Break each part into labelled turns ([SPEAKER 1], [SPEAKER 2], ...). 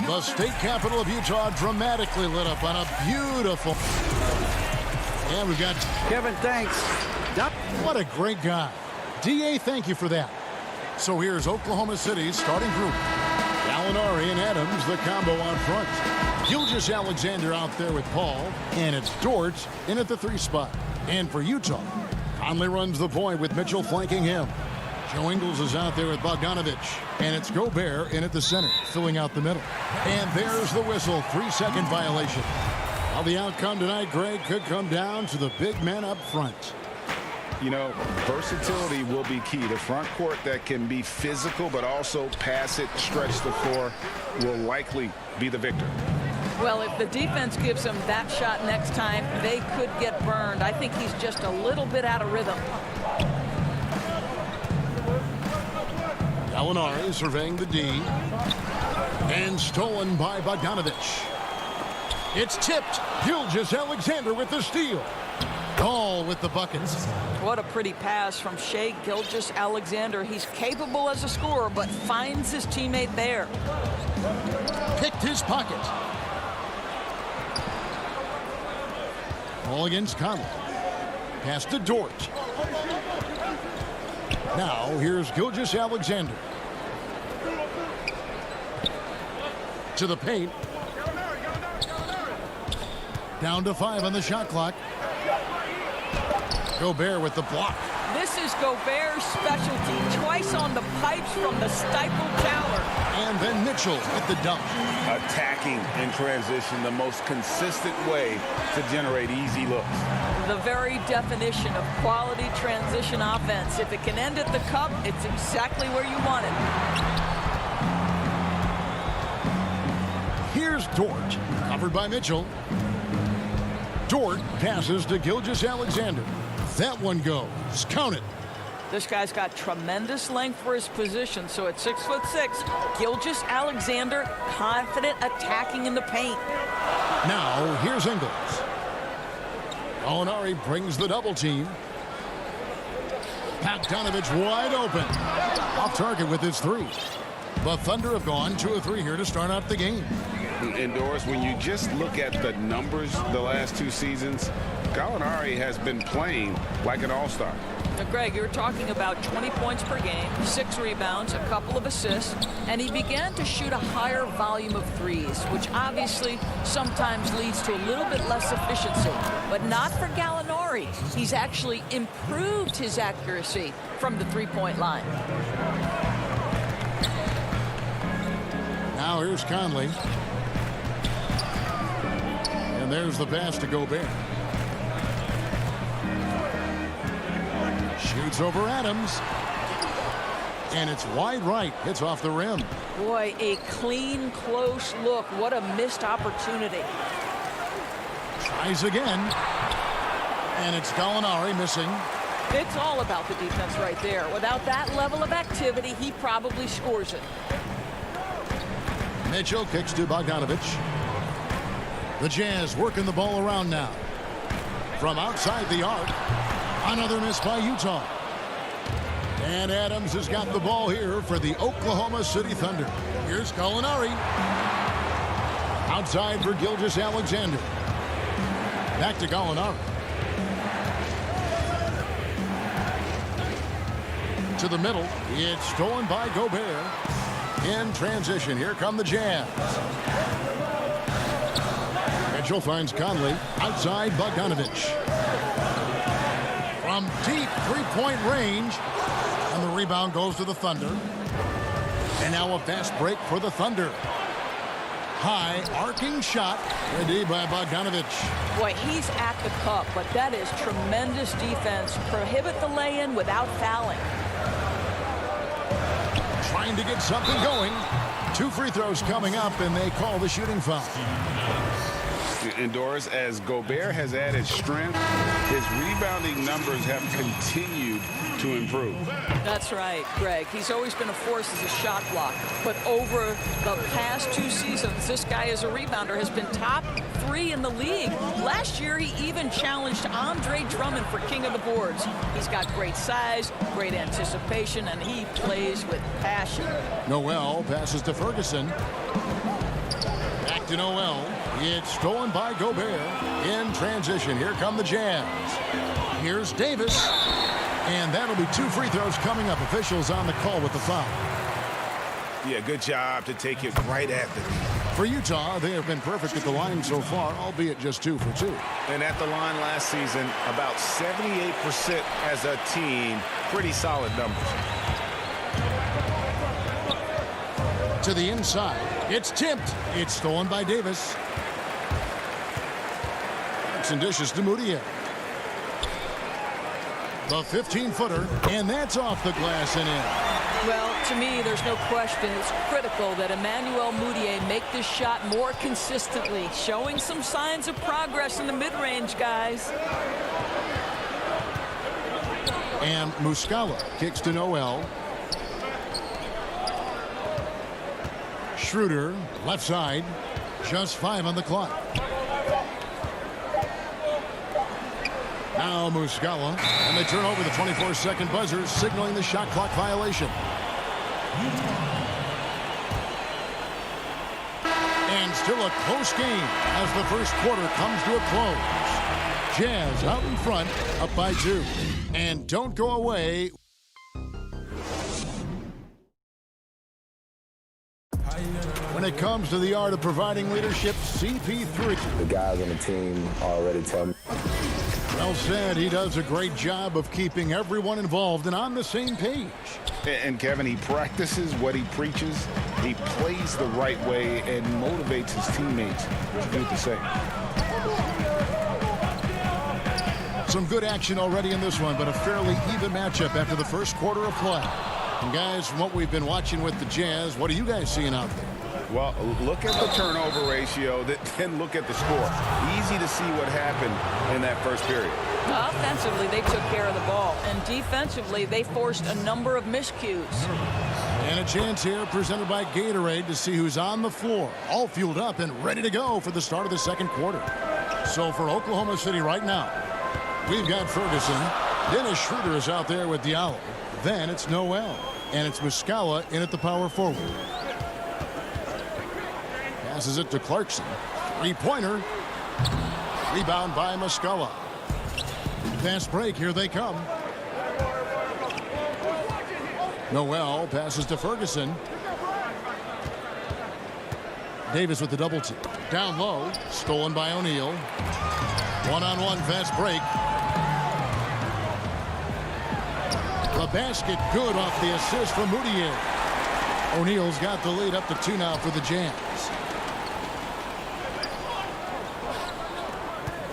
[SPEAKER 1] The state capital of Utah dramatically lit up on a beautiful... And we've got...
[SPEAKER 2] Kevin, thanks.
[SPEAKER 1] What a great guy. D.A., thank you for that. So here's Oklahoma City's starting group. Gallinari and Adams, the combo on front. Gilgeous-Alexander out there with Paul. And it's Dort in at the 3 spot. And for Utah, Conley runs the point with Mitchell flanking him. Joe Ingles is out there with Bogdanovich. And it's Gobert in at the center, filling out the middle. And there's the whistle, 3-second violation. Well, the outcome tonight, Greg, could come down to the big men up front.
[SPEAKER 3] You know, versatility will be key. The front court that can be physical but also pass it, stretch the floor, will likely be the victor.
[SPEAKER 4] Well, if the defense gives him that shot next time, they could get burned. I think he's just a little bit out of rhythm.
[SPEAKER 1] Gallinari surveying the D. And stolen by Bogdanovich. It's tipped. Gilgeous-Alexander with the steal. Ball with the buckets.
[SPEAKER 4] What a pretty pass from Shai Gilgeous-Alexander. He's capable as a scorer, but finds his teammate there.
[SPEAKER 1] Picked his pocket. Ball against Conley. Pass to Dort. Now here's Gilgeous-Alexander. To the paint. Down to 5 on the shot clock. Gobert with the block.
[SPEAKER 4] This is Gobert's specialty. Twice on the pipes from the stifled tower.
[SPEAKER 1] And then Mitchell at the dunk.
[SPEAKER 3] Attacking in transition, the most consistent way to generate easy looks.
[SPEAKER 4] The very definition of quality transition offense. If it can end at the cup, it's exactly where you want it.
[SPEAKER 1] Here's Dort, covered by Mitchell. Dort passes to Gilgeous-Alexander. That one goes. Count it.
[SPEAKER 4] This guy's got tremendous length for his position, so at 6'6", Gilgeous-Alexander confident attacking in the paint.
[SPEAKER 1] Now here's Ingles. Gallinari brings the double team. Bogdanovich wide open. Off target with his 3. The Thunder have gone 2 of 3 here to start out the game.
[SPEAKER 3] Indoors, when you just look at the numbers the last 2 seasons, Gallinari has been playing like an all-star.
[SPEAKER 4] Now, Greg, you were talking about 20 points per game, 6 rebounds, a couple of assists, and he began to shoot a higher volume of threes, which obviously sometimes leads to a little bit less efficiency. But not for Gallinari. He's actually improved his accuracy from the three-point line.
[SPEAKER 1] Now here's Conley. And there's the pass to Gobert. Shoots over Adams. And it's wide right. Hits off the rim.
[SPEAKER 4] Boy, a clean, close look. What a missed opportunity.
[SPEAKER 1] Tries again. And it's Gallinari missing.
[SPEAKER 4] It's all about the defense right there. Without that level of activity, he probably scores it.
[SPEAKER 1] Mitchell kicks to Bogdanovich. The Jazz working the ball around now. From outside the arc. Another miss by Utah. And Adams has got the ball here for the Oklahoma City Thunder. Here's Gallinari. Outside for Gilgeous-Alexander. Back to Gallinari. To the middle. It's stolen by Gobert. In transition, here come the Jazz. Mitchell finds Conley. Outside Bogdanovich. From deep three-point range. And the rebound goes to the Thunder. And now a fast break for the Thunder. High arcing shot. Ready by Bogdanovich.
[SPEAKER 4] Boy, he's at the cup, but that is tremendous defense. Prohibit the lay-in without fouling.
[SPEAKER 1] Trying to get something going. 2 free throws coming up, and they call the shooting foul.
[SPEAKER 3] Indoors, as Gobert has added strength, his rebounding numbers have continued to improve.
[SPEAKER 4] That's right, Greg. He's always been a force as a shot block. But over the past 2 seasons, this guy as a rebounder has been top 3 in the league. Last year, he even challenged Andre Drummond for king of the boards. He's got great size, great anticipation, and he plays with passion.
[SPEAKER 1] Noel passes to Ferguson. Back to Noel. It's stolen by Gobert. In transition, here come the Jazz. Here's Davis. And that'll be 2 free throws coming up. Officials on the call with the foul.
[SPEAKER 3] Yeah, good job to take it right at the knee.
[SPEAKER 1] For Utah, they have been perfect at the line so far, albeit just 2 for 2.
[SPEAKER 3] And at the line last season, about 78% as a team. Pretty solid numbers.
[SPEAKER 1] To the inside. It's tipped. It's stolen by Davis. And dishes to Moutier. The 15-footer, and that's off the glass and in.
[SPEAKER 4] Well, to me, there's no question. It's critical that Emmanuel Moutier make this shot more consistently, showing some signs of progress in the mid-range, guys.
[SPEAKER 1] And Muscala kicks to Noel. Schroeder, left side, just 5 on the clock. Now Muscala, and they turn over the 24-second buzzer, signaling the shot clock violation. And still a close game as the first quarter comes to a close. Jazz out in front, up by 2. And don't go away. When it comes to the art of providing leadership, CP3.
[SPEAKER 2] The guys on the team already tell me.
[SPEAKER 1] Well said. He does a great job of keeping everyone involved and on the same page.
[SPEAKER 3] And Kevin, he practices what he preaches. He plays the right way and motivates his teammates to do the same.
[SPEAKER 1] Some good action already in this one, but a fairly even matchup after the first quarter of play. And guys, from what we've been watching with the Jazz, what are you guys seeing out there?
[SPEAKER 3] Well, look at the turnover ratio, then look at the score. Easy to see what happened in that first period.
[SPEAKER 4] Offensively, they took care of the ball, and defensively, they forced a number of miscues.
[SPEAKER 1] And a chance here presented by Gatorade to see who's on the floor, all fueled up and ready to go for the start of the second quarter. So for Oklahoma City right now, we've got Ferguson. Dennis Schroeder is out there with Diallo. Then it's Noel, and it's Muscala in at the power forward. Passes it to Clarkson. 3-pointer. Rebound by Muscala. Fast break. Here they come. Noel passes to Ferguson. Davis with the double team. Down low. Stolen by O'Neal. One-on-one fast break. The basket good off the assist from Moutier. O'Neal's got the lead up to 2 now for the Jazz.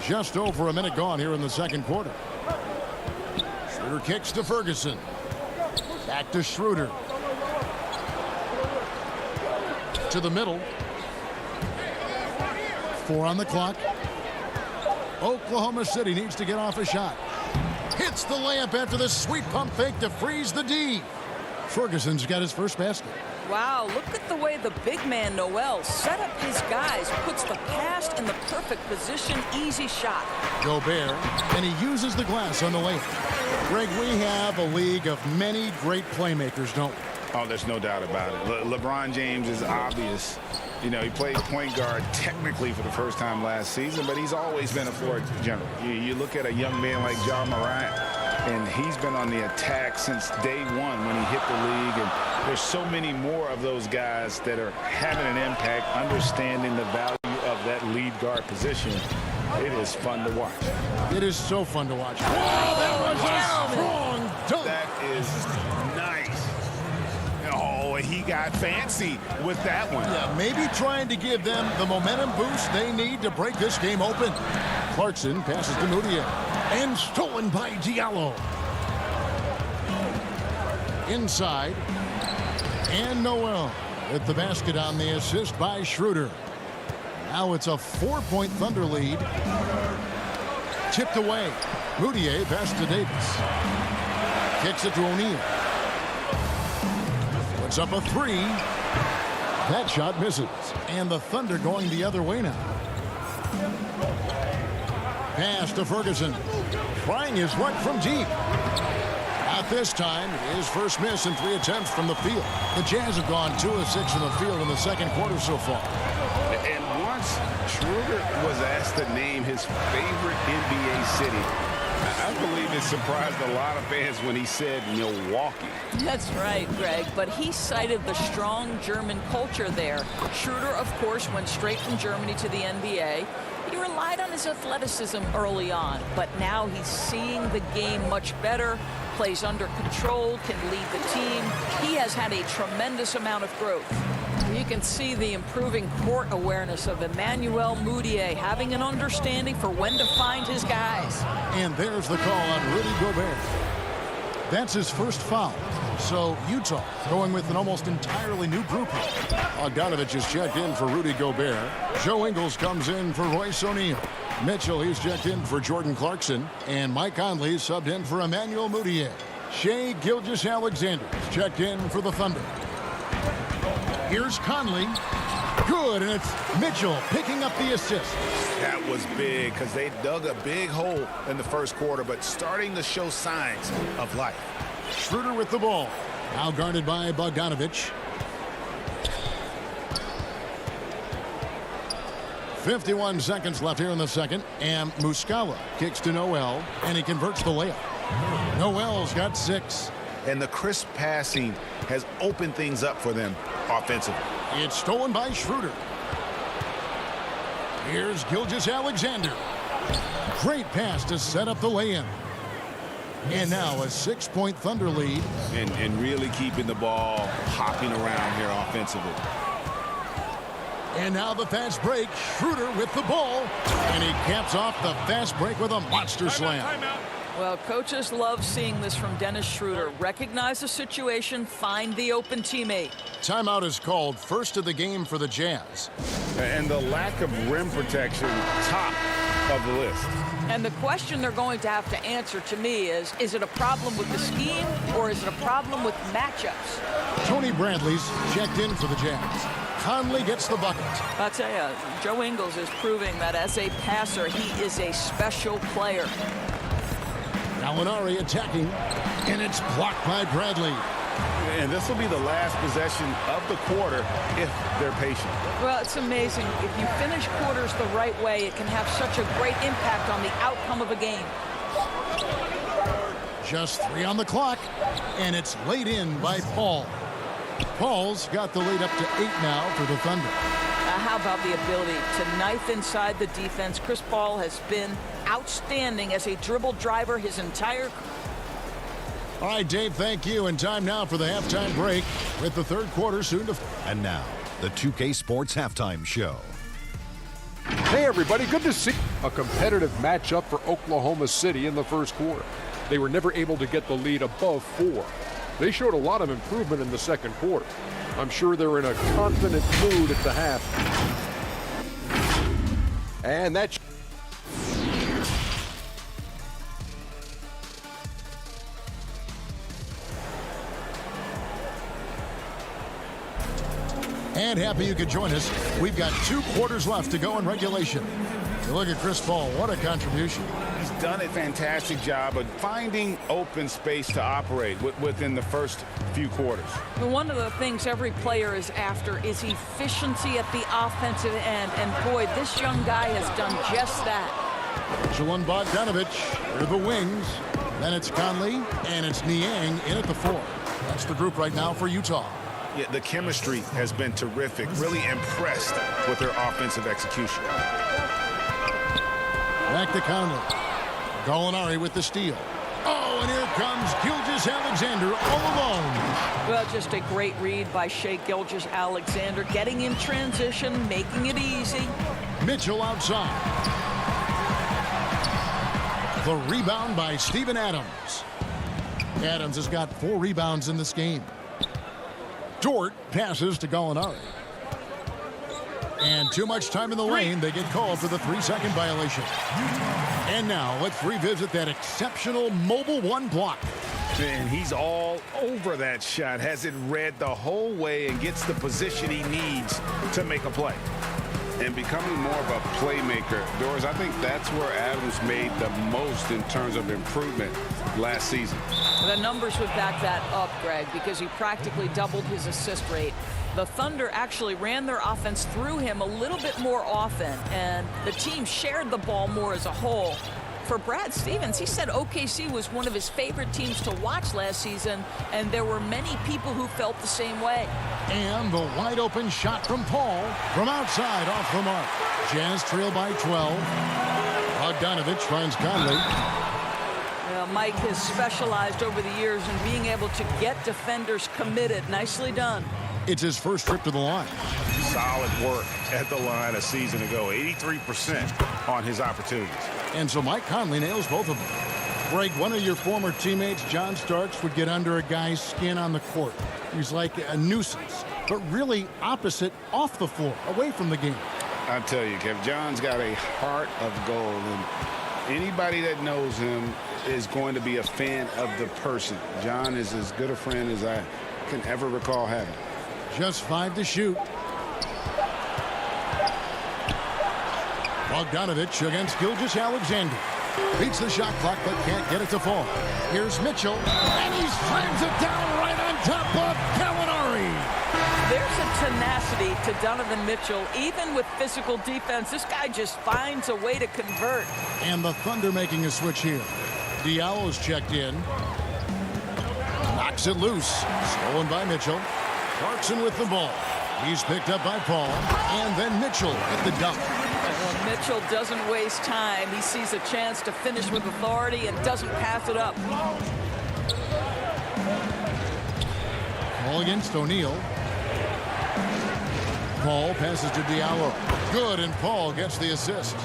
[SPEAKER 1] Just over a minute gone here in the second quarter. Schroeder kicks to Ferguson. Back to Schroeder. To the middle. 4 on the clock. Oklahoma City needs to get off a shot. Hits the layup after the sweet pump fake to freeze the D. Ferguson's got his first basket.
[SPEAKER 4] Wow, look at the way the big man Noel set up his guys, puts the pass in the perfect position, easy shot.
[SPEAKER 1] Gobert, and he uses the glass on the layup. Greg, we have a league of many great playmakers, don't we?
[SPEAKER 3] Oh, there's no doubt about it. LeBron James is obvious. You know, he played point guard technically for the first time last season, but he's always been a floor general. You look at a young man like Ja Morant, and he's been on the attack since day one when he hit the league. And there's so many more of those guys that are having an impact, understanding the value of that lead guard position. It is fun to watch.
[SPEAKER 1] It is so fun to watch. Wow, that was a strong dunk.
[SPEAKER 3] That is nice. Oh, he got fancy with that one.
[SPEAKER 1] Yeah, maybe trying to give them the momentum boost they need to break this game open. Clarkson passes to Moutier. And stolen by Diallo. Inside. And Noel with the basket on the assist by Schroeder. Now it's a 4-point Thunder lead. Tipped away. Moutier passes to Davis. Kicks it to O'Neal. Puts up a 3. That shot misses. And the Thunder going the other way now. Pass to Ferguson. Trying his luck from deep. Not this time. His first miss in 3 attempts from the field. The Jazz have gone 2 of 6 from the field in the second quarter so far.
[SPEAKER 3] And was asked to name his favorite NBA city, I believe it surprised a lot of fans when he said Milwaukee.
[SPEAKER 4] That's right, Greg, but he cited the strong German culture there. Schroeder, of course, went straight from Germany to the NBA. He relied on his athleticism early on, but now he's seeing the game much better, plays under control, can lead the team. He has had a tremendous amount of growth. You can see the improving court awareness of Emmanuel Mudiay, having an understanding for when to find his guys.
[SPEAKER 1] And there's the call on Rudy Gobert. That's his first foul. So Utah going with an almost entirely new group here. Bogdanovich is checked in for Rudy Gobert. Joe Ingles comes in for Royce O'Neal. Mitchell, he's checked in for Jordan Clarkson. And Mike Conley subbed in for Emmanuel Mudiay. Shai Gilgeous-Alexander is checked in for the Thunder. Here's Conley. Good, and it's Mitchell picking up the assist.
[SPEAKER 3] That was big because they dug a big hole in the first quarter, but starting to show signs of life.
[SPEAKER 1] Schroeder with the ball. Now guarded by Bogdanovich. 51 seconds left here in the second. And Muscala kicks to Noel, and he converts the layup. Noel's got 6.
[SPEAKER 3] And the crisp passing has opened things up for them offensively.
[SPEAKER 1] It's stolen by Schroeder. Here's Gilgeous-Alexander. Great pass to set up the lay-in. And now a 6-point Thunder lead.
[SPEAKER 3] And really keeping the ball hopping around here offensively.
[SPEAKER 1] And now the fast break. Schroeder with the ball. And he caps off the fast break with a monster slam.
[SPEAKER 4] Well, coaches love seeing this from Dennis Schroeder. Recognize the situation, find the open teammate.
[SPEAKER 1] Timeout is called, first of the game for the Jazz.
[SPEAKER 3] And the lack of rim protection, top of the list.
[SPEAKER 4] And the question they're going to have to answer to me is it a problem with the scheme or is it a problem with matchups?
[SPEAKER 1] Tony Bradley's checked in for the Jazz. Conley gets the bucket.
[SPEAKER 4] I'll tell you, Joe Ingles is proving that as a passer, he is a special player.
[SPEAKER 1] Gallinari attacking, and it's blocked by Bradley.
[SPEAKER 3] And this will be the last possession of the quarter if they're patient.
[SPEAKER 4] Well, it's amazing. If you finish quarters the right way, it can have such a great impact on the outcome of a game.
[SPEAKER 1] Just 3 on the clock, and it's laid in by Paul. Paul's got the lead up to 8 now for the Thunder.
[SPEAKER 4] How about the ability to knife inside the defense? Chris Paul has been outstanding as a dribble driver his entire career.
[SPEAKER 1] All right, Dave, thank you. And time now for the halftime break with the third quarter soon to...
[SPEAKER 5] And now, the 2K Sports Halftime Show.
[SPEAKER 6] Hey, everybody, good to see a competitive matchup for Oklahoma City in the first quarter. They were never able to get the lead above 4. They showed a lot of improvement in the second quarter. I'm sure they're in a confident mood at the half. And that's...
[SPEAKER 1] And happy you could join us. We've got 2 quarters left to go in regulation. You look at Chris Paul, what a contribution.
[SPEAKER 3] He's done a fantastic job of finding open space to operate within the first few quarters.
[SPEAKER 4] One of the things every player is after is efficiency at the offensive end. And boy, this young guy has done just that.
[SPEAKER 1] Mitchell and Bogdanovich, they're the wings. Then it's Conley, and it's Niang in at the 4. That's the group right now for Utah.
[SPEAKER 3] Yeah, the chemistry has been terrific. Really impressed with their offensive execution.
[SPEAKER 1] Back to Conley. Gallinari with the steal. Oh, and here comes Gilgeous-Alexander all alone.
[SPEAKER 4] Well, just a great read by Shai Gilgeous-Alexander, getting in transition, making it easy.
[SPEAKER 1] Mitchell outside. The rebound by Steven Adams. Adams has got 4 rebounds in this game. Dort passes to Gallinari. And too much time in the lane. They get called for the 3-second violation. And now let's revisit that exceptional mobile 1 block.
[SPEAKER 3] And he's all over that shot. Has it read the whole way and gets the position he needs to make a play. and becoming more of a playmaker. Doris, I think that's where Adams made the most in terms of improvement last season.
[SPEAKER 4] The numbers would back that up, Greg, because he practically doubled his assist rate. The Thunder actually ran their offense through him a little bit more often, and the team shared the ball more as a whole. For Brad Stevens, he said OKC was one of his favorite teams to watch last season, and there were many people who felt the same way.
[SPEAKER 1] And the wide open shot from Paul from outside off the mark. Jazz trail by 12. Bogdanovich finds Conley.
[SPEAKER 4] Well, Mike has specialized over the years in being able to get defenders committed. Nicely done.
[SPEAKER 1] It's his first trip to the line.
[SPEAKER 3] Solid work at the line a season ago. 83% on his opportunities.
[SPEAKER 1] And so Mike Conley nails both of them. Greg, one of your former teammates, John Starks, would get under a guy's skin on the court. He's like a nuisance, but really opposite off the floor, away from the game.
[SPEAKER 3] I tell you, Kev, John's got a heart of gold, and anybody that knows him is going to be a fan of the person. John is as good a friend as I can ever recall having.
[SPEAKER 1] Just 5 to shoot. Bogdanovich against Gilgeous-Alexander. Beats the shot clock but can't get it to fall. Here's Mitchell, and he slams it down right on top of Gallinari.
[SPEAKER 4] There's a tenacity to Donovan Mitchell. Even with physical defense, this guy just finds a way to convert.
[SPEAKER 1] And the Thunder making a switch here. Diallo's checked in. Knocks it loose. Stolen by Mitchell. Clarkson with the ball. He's picked up by Paul. And then Mitchell at the dunk.
[SPEAKER 4] Well, Mitchell doesn't waste time. He sees a chance to finish with authority and doesn't pass it up.
[SPEAKER 1] Ball against O'Neal. Paul passes to Diallo. Good, and Paul gets the assist.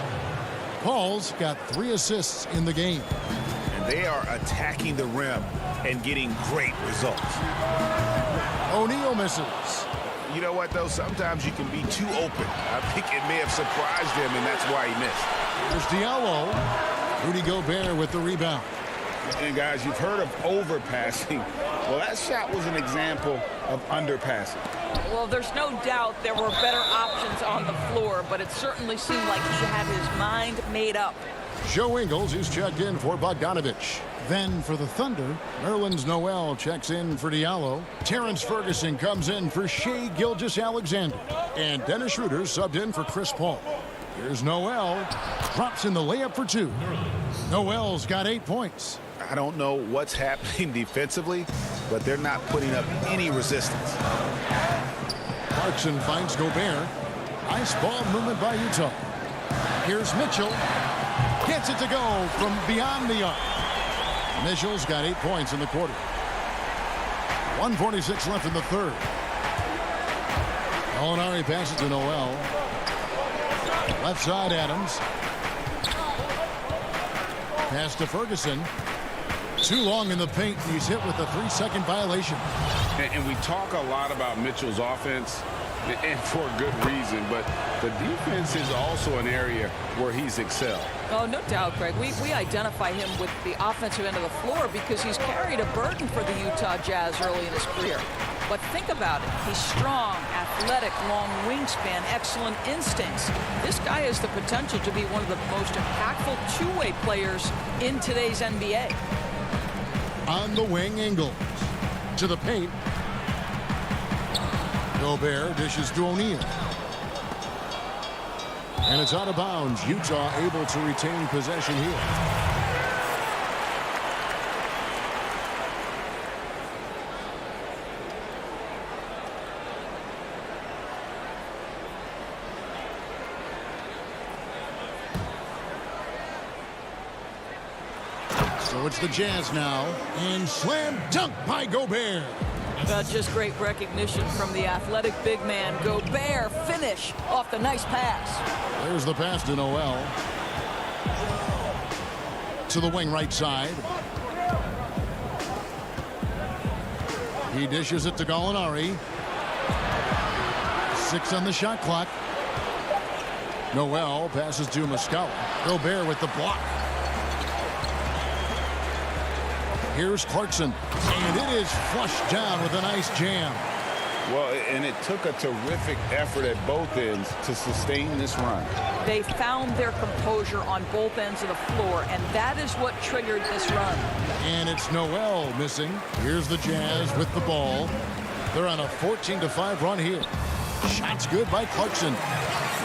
[SPEAKER 1] Paul's got 3 assists in the game.
[SPEAKER 3] And they are attacking the rim and getting great results.
[SPEAKER 1] O'Neal misses.
[SPEAKER 3] You know what, though? Sometimes you can be too open. I think it may have surprised him, and that's why he missed.
[SPEAKER 1] There's Diallo. Rudy Gobert with the rebound.
[SPEAKER 3] And, guys, you've heard of overpassing. Well, that shot was an example of underpassing.
[SPEAKER 4] Well, there's no doubt there were better options on the floor, but it certainly seemed like he had his mind made up.
[SPEAKER 1] Joe Ingles is checked in for Bogdanovich. Then for the Thunder, Nerlens Noel checks in for Diallo. Terrence Ferguson comes in for Shai Gilgeous-Alexander. And Dennis Schroeder subbed in for Chris Paul. Here's Noel. Drops in the layup for 2. Noel's got 8 points.
[SPEAKER 3] I don't know what's happening defensively, but they're not putting up any resistance.
[SPEAKER 1] Clarkson finds Gobert. Nice ball movement by Utah. Here's Mitchell. Gets it to go from beyond the arc. Mitchell's got 8 points in the quarter. 1:46 left in the third. Gallinari passes to Noel. Left side, Adams. Pass to Ferguson. Too long in the paint. He's hit with a 3-second violation.
[SPEAKER 3] And we talk a lot about Mitchell's offense, and for good reason, but the defense is also an area where he's excelled.
[SPEAKER 4] Oh, no doubt, Greg. We identify him with the offensive end of the floor because he's carried a burden for the Utah Jazz early in his career. But think about it. He's strong, athletic, long wingspan, excellent instincts. This guy has the potential to be one of the most impactful two-way players in today's NBA.
[SPEAKER 1] On the wing, Ingles. To the paint. Gobert dishes to O'Neal. And it's out of bounds. Utah able to retain possession here. So it's the Jazz now. And slam dunk by Gobert.
[SPEAKER 4] Just great recognition from the athletic big man. Gobert finish off the nice pass.
[SPEAKER 1] There's the pass to Noel. To the wing right side. He dishes it to Gallinari. 6 on the shot clock. Noel passes to Muscala. Gobert with the block. Here's Clarkson. And it is flushed down with a nice jam.
[SPEAKER 3] Well, and it took a terrific effort at both ends to sustain this run.
[SPEAKER 4] They found their composure on both ends of the floor, and that is what triggered this run.
[SPEAKER 1] And it's Noel missing. Here's the Jazz with the ball. They're on a 14-5 run here. Shots good by Clarkson.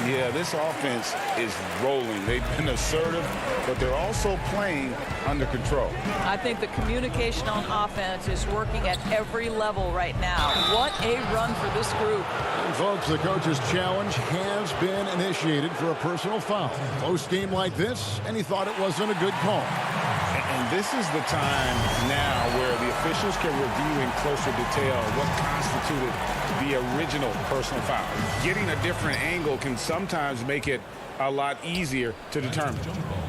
[SPEAKER 3] Yeah, this offense is rolling. They've been assertive, but they're also playing under control.
[SPEAKER 4] I think the communication on offense is working at every level right now. What a run for this group.
[SPEAKER 1] And folks, the coach's challenge has been initiated for a personal foul. Close game like this, and he thought it wasn't a good call.
[SPEAKER 3] And this is the time now where the officials can review in closer detail what constituted the original personal foul. Getting a different angle can sometimes make it a lot easier to determine.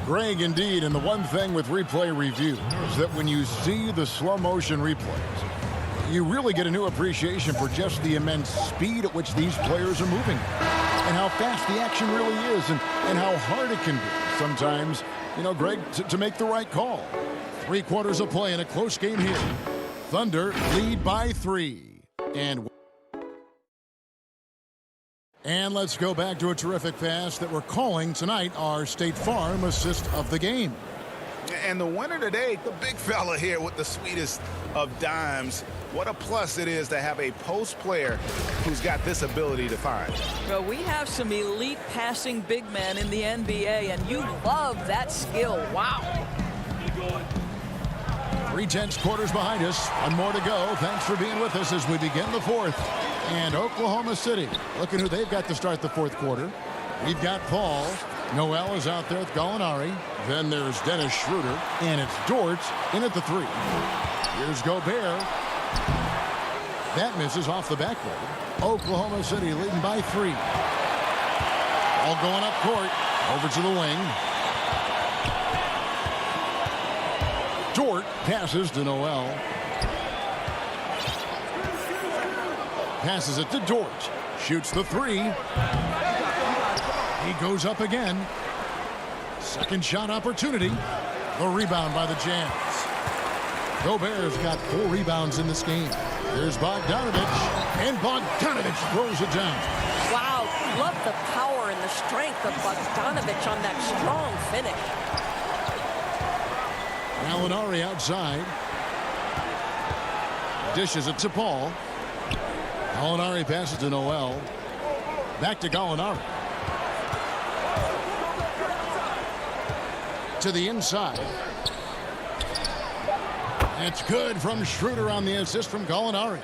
[SPEAKER 1] Greg, indeed, and the one thing with replay review is that when you see the slow motion replays, you really get a new appreciation for just the immense speed at which these players are moving and how fast the action really is and how hard it can be sometimes, you know, Greg, to make the right call. 3 quarters of play in a close game here. Thunder lead by 3. And let's go back to a terrific pass that we're calling tonight our State Farm assist of the game.
[SPEAKER 3] And the winner today, the big fella here with the sweetest of dimes. What a plus it is to have a post player who's got this ability to find.
[SPEAKER 4] Well, we have some elite passing big men in the NBA, and you love that skill. Wow.
[SPEAKER 1] 3/10 quarters behind us. One more to go. Thanks for being with us as we begin the fourth. And Oklahoma City, looking who they've got to start the fourth quarter. We've got Paul. Noel is out there with Gallinari. Then there's Dennis Schroeder. And it's Dort in at the 3. Here's Gobert. That misses off the backboard. Oklahoma City leading by 3. All going up court. Over to the wing. Dort passes to Noel. Passes it to Dort. Shoots the 3. He goes up again. Second shot opportunity. The rebound by the Jazz. Gobert's got 4 rebounds in this game. There's Bogdanovich. And Bogdanovich throws it down.
[SPEAKER 7] Wow, love the power and the strength of Bogdanovich on that strong finish.
[SPEAKER 1] Gallinari outside. Dishes it to Paul. Gallinari passes to Noel. Back to Gallinari. To the inside. It's good from Schroeder on the assist from Gallinari.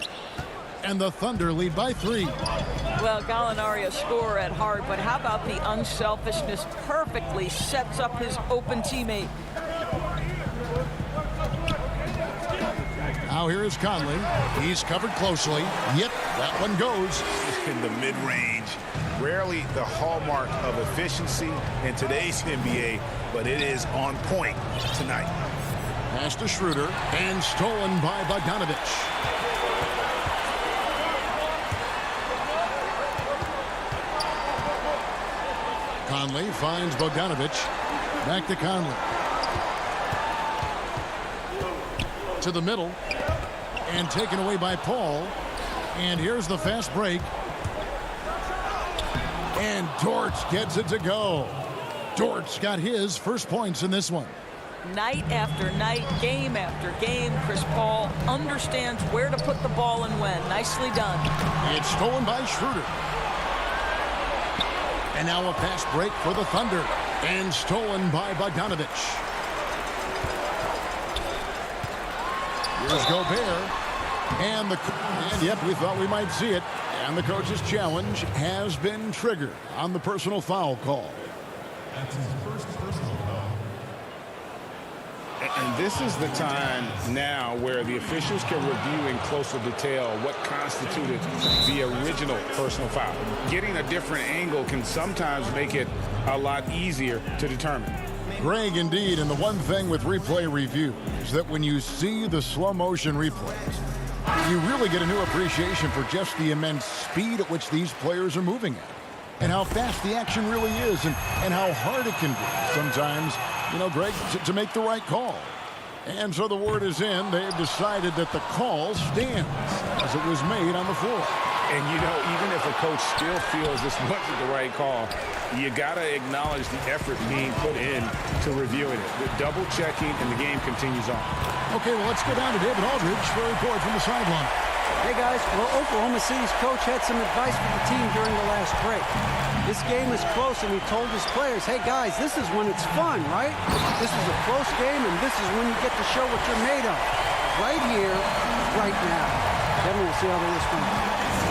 [SPEAKER 1] And the Thunder lead by 3.
[SPEAKER 4] Well, Gallinari a scorer at heart, but how about the unselfishness? Perfectly sets up his open teammate.
[SPEAKER 1] Now here is Conley. He's covered closely. Yep, that one goes.
[SPEAKER 3] In the mid-range. Rarely the hallmark of efficiency in today's NBA, but it is on point tonight.
[SPEAKER 1] Pass to Schroeder and stolen by Bogdanovich. Conley finds Bogdanovich. Back to Conley. To the middle. And taken away by Paul. And here's the fast break. And Dort gets it to go. Dort's got his first points in this one.
[SPEAKER 4] Night after night, game after game, Chris Paul understands where to put the ball and when. Nicely done.
[SPEAKER 1] It's stolen by Schroeder. And now a fast break for the Thunder. And stolen by Bogdanovich. Here's Gobert. And yep, we thought we might see it. And the coach's challenge has been triggered on the personal foul call.
[SPEAKER 8] That's his first personal foul.
[SPEAKER 3] And this is the time now where the officials can review in closer detail what constituted the original personal foul. Getting a different angle can sometimes make it a lot easier to determine.
[SPEAKER 1] Greg, indeed, and the one thing with replay review is that when you see the slow motion replays, you really get a new appreciation for just the immense speed at which these players are moving at and how fast the action really is and how hard it can be sometimes, you know, Greg, to make the right call. And so the word is in. They've decided that the call stands as it was made on the floor.
[SPEAKER 3] And, you know, even if a coach still feels this wasn't the right call, you got to acknowledge the effort being put in to reviewing it. With double checking, and the game continues on.
[SPEAKER 1] Okay, well, let's go down to David Aldridge for a report from the sideline.
[SPEAKER 9] Hey, guys. Well, Oklahoma City's coach had some advice for the team during the last break. This game is close, and he told his players, hey, guys, this is when it's fun, right? This is a close game, and this is when you get to show what you're made of. Right here, right now. Then we'll see how they respond.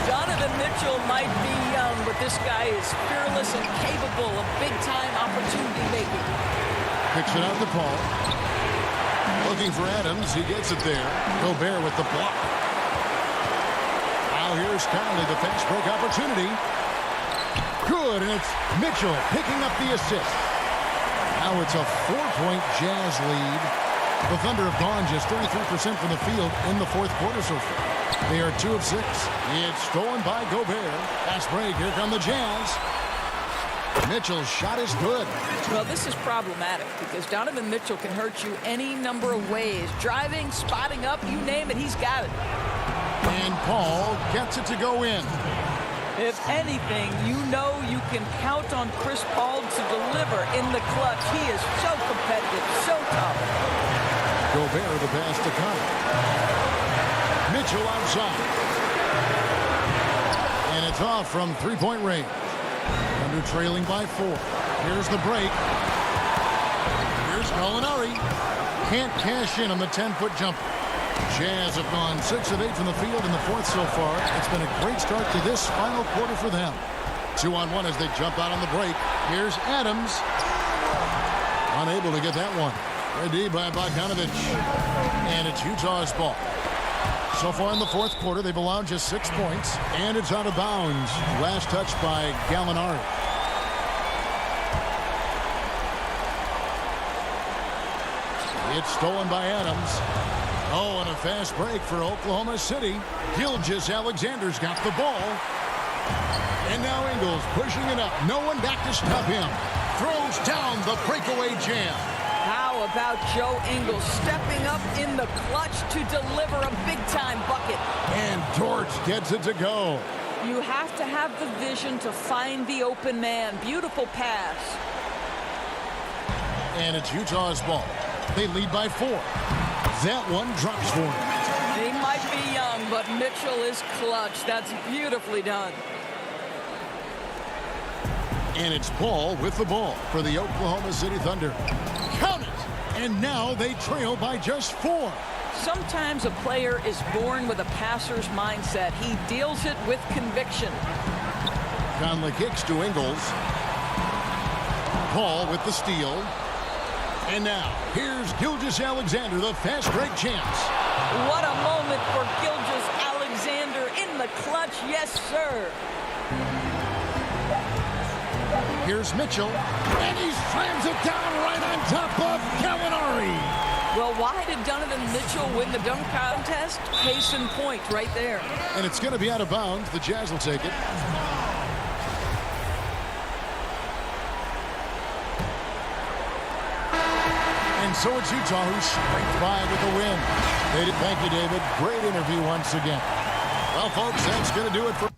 [SPEAKER 4] Donovan Mitchell might be young, but this guy is fearless and capable of big-time opportunity making.
[SPEAKER 1] Picks it out to Paul. Looking for Adams. He gets it there. Gobert with the block. Now here's Conley, the fast break opportunity. Good, and it's Mitchell picking up the assist. Now it's a 4-point Jazz lead. The Thunder have gone just 33% from the field in the fourth quarter so far. They are 2 of 6. It's stolen by Gobert. Fast break. Here come the Jazz. Mitchell's shot is good.
[SPEAKER 4] Well, this is problematic because Donovan Mitchell can hurt you any number of ways. Driving, spotting up, you name it, he's got it.
[SPEAKER 1] And Paul gets it to go in.
[SPEAKER 4] If anything, you know you can count on Chris Paul to deliver in the clutch. He is so competitive, so tough.
[SPEAKER 1] Gobert the pass to Conley. Mitchell outside. And it's off from three-point range. Under trailing by 4. Here's the break. Here's Gallinari. Can't cash in on the 10-foot jumper. Jazz have gone 6 of 8 from the field in the fourth so far. It's been a great start to this final quarter for them. 2-on-1 as they jump out on the break. Here's Adams. Unable to get that one. Ready by Bogdanovich. And it's Utah's ball. So far in the fourth quarter, they've allowed just 6 points. And it's out of bounds. Last touch by Gallinari. It's stolen by Adams. Oh, and a fast break for Oklahoma City. Gilgeous-Alexander's got the ball. And now Ingles pushing it up. No one back to stop him. Throws down the breakaway jam.
[SPEAKER 4] How about Joe Ingles stepping up in the clutch to deliver a big-time bucket?
[SPEAKER 1] And Dort gets it to go.
[SPEAKER 4] You have to have the vision to find the open man. Beautiful pass.
[SPEAKER 1] And it's Utah's ball. They lead by 4. That one drops for him.
[SPEAKER 4] He might be young, but Mitchell is clutch. That's beautifully done.
[SPEAKER 1] And it's Paul with the ball for the Oklahoma City Thunder. Count it! And now they trail by just 4.
[SPEAKER 4] Sometimes a player is born with a passer's mindset. He deals it with conviction.
[SPEAKER 1] Conley kicks to Ingles. Paul with the steal. And now, here's Gilgeous-Alexander, the fast break chance.
[SPEAKER 4] What a moment for Gilgeous-Alexander in the clutch. Yes, sir.
[SPEAKER 1] Here's Mitchell, and he slams it down right on top of Gallinari.
[SPEAKER 4] Well, why did Donovan Mitchell win the dunk contest? Case in point right there.
[SPEAKER 1] And it's going to be out of bounds. The Jazz will take it. And so it's Utah who scraped by with the win. Thank you, David. Great interview once again. Well, folks, that's going to do it for...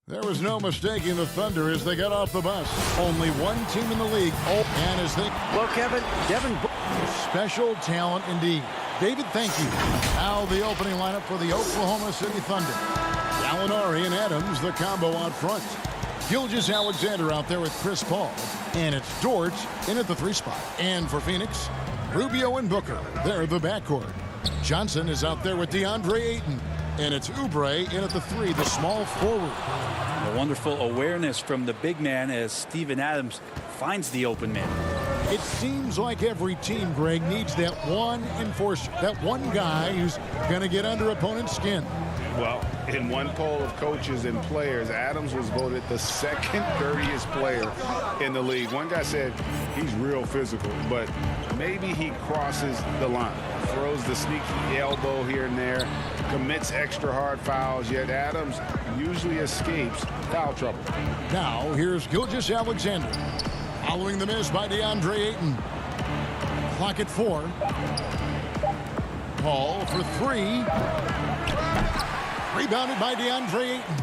[SPEAKER 1] There was no mistaking the Thunder as they got off the bus. Only one team in the league. Oh, and as they...
[SPEAKER 9] Well, Kevin, Devin...
[SPEAKER 1] Special talent indeed. David, thank you. Now the opening lineup for the Oklahoma City Thunder. Gallinari and Adams, the combo out front. Gilgeous-Alexander out there with Chris Paul. And it's Dort in at the 3 spot. And for Phoenix, Rubio and Booker. They're the backcourt. Johnson is out there with DeAndre Ayton. And it's Oubre in at the 3, the small forward.
[SPEAKER 10] A wonderful awareness from the big man as Steven Adams finds the open man.
[SPEAKER 1] It seems like every team, Greg, needs that one enforcer, that one guy who's going to get under opponent's skin.
[SPEAKER 3] Well, in one poll of coaches and players, Adams was voted the second dirtiest player in the league. One guy said he's real physical, but maybe he crosses the line. Throws the sneaky elbow here and there, commits extra hard fouls, yet Adams usually escapes foul trouble.
[SPEAKER 1] Now, here's Gilgeous-Alexander. Following the miss by DeAndre Ayton. Clock at 4. Paul for 3. Rebounded by DeAndre Ayton.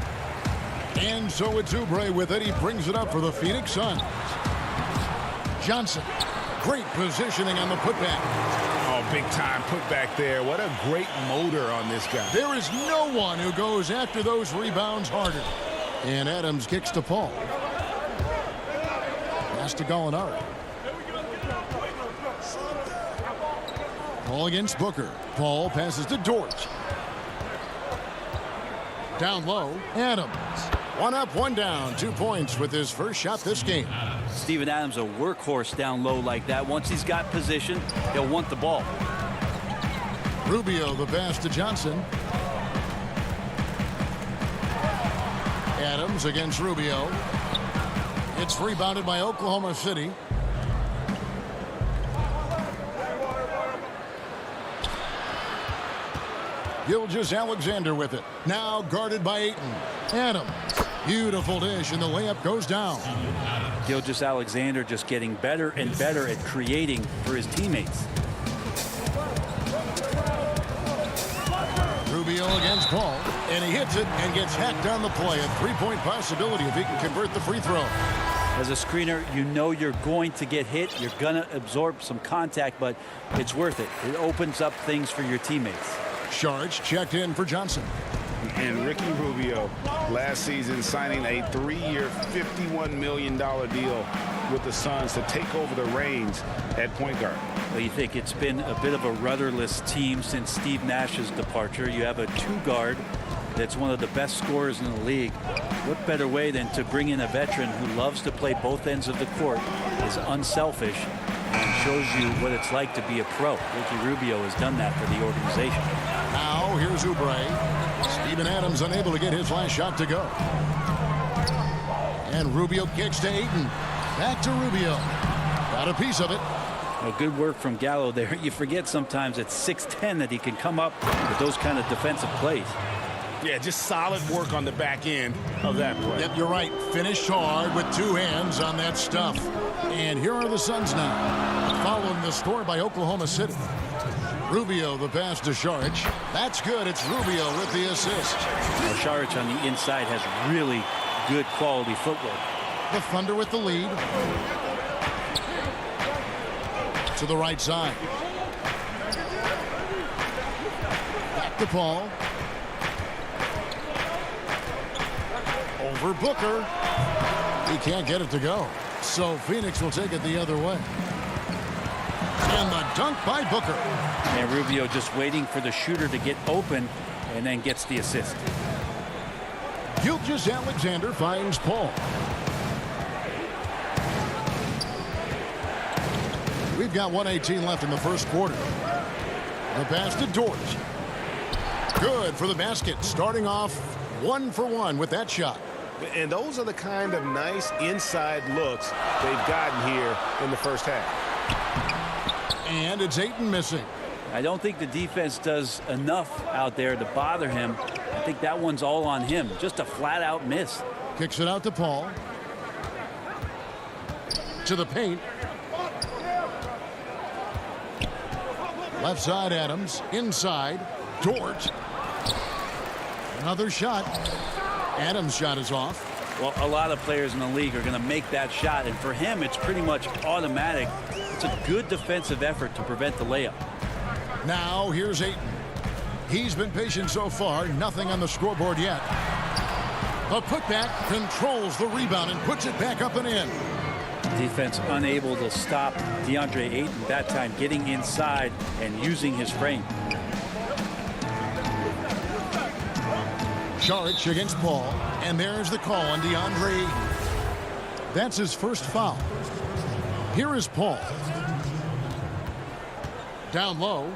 [SPEAKER 1] And so it's Oubre with it. He brings it up for the Phoenix Suns. Johnson. Great positioning on the putback.
[SPEAKER 3] Oh, big time putback there. What a great motor on this guy.
[SPEAKER 1] There is no one who goes after those rebounds harder. And Adams kicks to Paul. Pass to Gallinari. Paul against Booker. Paul passes to Dort. Down low, Adams. 1 up, 1 down. 2 points with his first shot this game.
[SPEAKER 10] Steven Adams, a workhorse down low like that. Once he's got position, he'll want the ball.
[SPEAKER 1] Rubio, the pass to Johnson. Adams against Rubio. It's rebounded by Oklahoma City. Gilgeous-Alexander with it. Now guarded by Ayton. Adams. Beautiful dish, and the layup goes down.
[SPEAKER 10] Gilgeous-Alexander just getting better and better at creating for his teammates.
[SPEAKER 1] Rubio against Paul, and he hits it and gets hacked on the play. A 3-point possibility if he can convert the free throw.
[SPEAKER 10] As a screener, you know you're going to get hit. You're going to absorb some contact, but it's worth it. It opens up things for your teammates.
[SPEAKER 1] Sharge checked in for Johnson.
[SPEAKER 3] And Ricky Rubio last season signing a 3-year, $51 million deal with the Suns to take over the reins at point guard.
[SPEAKER 10] Well, you think it's been a bit of a rudderless team since Steve Nash's departure. You have a 2-guard that's one of the best scorers in the league. What better way than to bring in a veteran who loves to play both ends of the court, is unselfish, and shows you what it's like to be a pro. Ricky Rubio has done that for the organization.
[SPEAKER 1] Now here's Oubre. Steven Adams unable to get his last shot to go. And Rubio kicks to Ayton. Back to Rubio. Got a piece of it.
[SPEAKER 10] Well, good work from Gallo there. You forget sometimes at 6'10" that he can come up with those kind of defensive plays.
[SPEAKER 3] Yeah, just solid work on the back end of that play.
[SPEAKER 1] Yep, you're right. Finished hard with 2 hands on that stuff. And here are the Suns now, following the score by Oklahoma City. Rubio, the pass to Saric. That's good. It's Rubio with the assist.
[SPEAKER 10] Well, Saric on the inside has really good quality footwork.
[SPEAKER 1] The Thunder with the lead. To the right side. Back to Paul. Over Booker. He can't get it to go. So Phoenix will take it the other way. And the dunk by Booker.
[SPEAKER 10] And Rubio just waiting for the shooter to get open and then gets the assist.
[SPEAKER 1] Gilgeous-Alexander finds Paul. We've got 1:18 left in the first quarter. The pass to Dort. Good for the basket. Starting off 1 for 1 with that shot.
[SPEAKER 3] And those are the kind of nice inside looks they've gotten here in the first half.
[SPEAKER 1] And it's Ayton missing.
[SPEAKER 10] I don't think the defense does enough out there to bother him. I think that one's all on him. Just a flat-out miss.
[SPEAKER 1] Kicks it out to Paul. To the paint. Left side Adams. Inside. Dort. Another shot. Adams' shot is off.
[SPEAKER 10] Well, a lot of players in the league are going to make that shot, and for him, it's pretty much automatic. It's a good defensive effort to prevent the layup.
[SPEAKER 1] Now here's Ayton. He's been patient so far. Nothing on the scoreboard yet. The putback controls the rebound and puts it back up and in.
[SPEAKER 10] Defense unable to stop DeAndre Ayton that time, getting inside and using his frame.
[SPEAKER 1] Saric against Paul, and there's the call on DeAndre Ayton. That's his first foul. Here is Paul. Down low.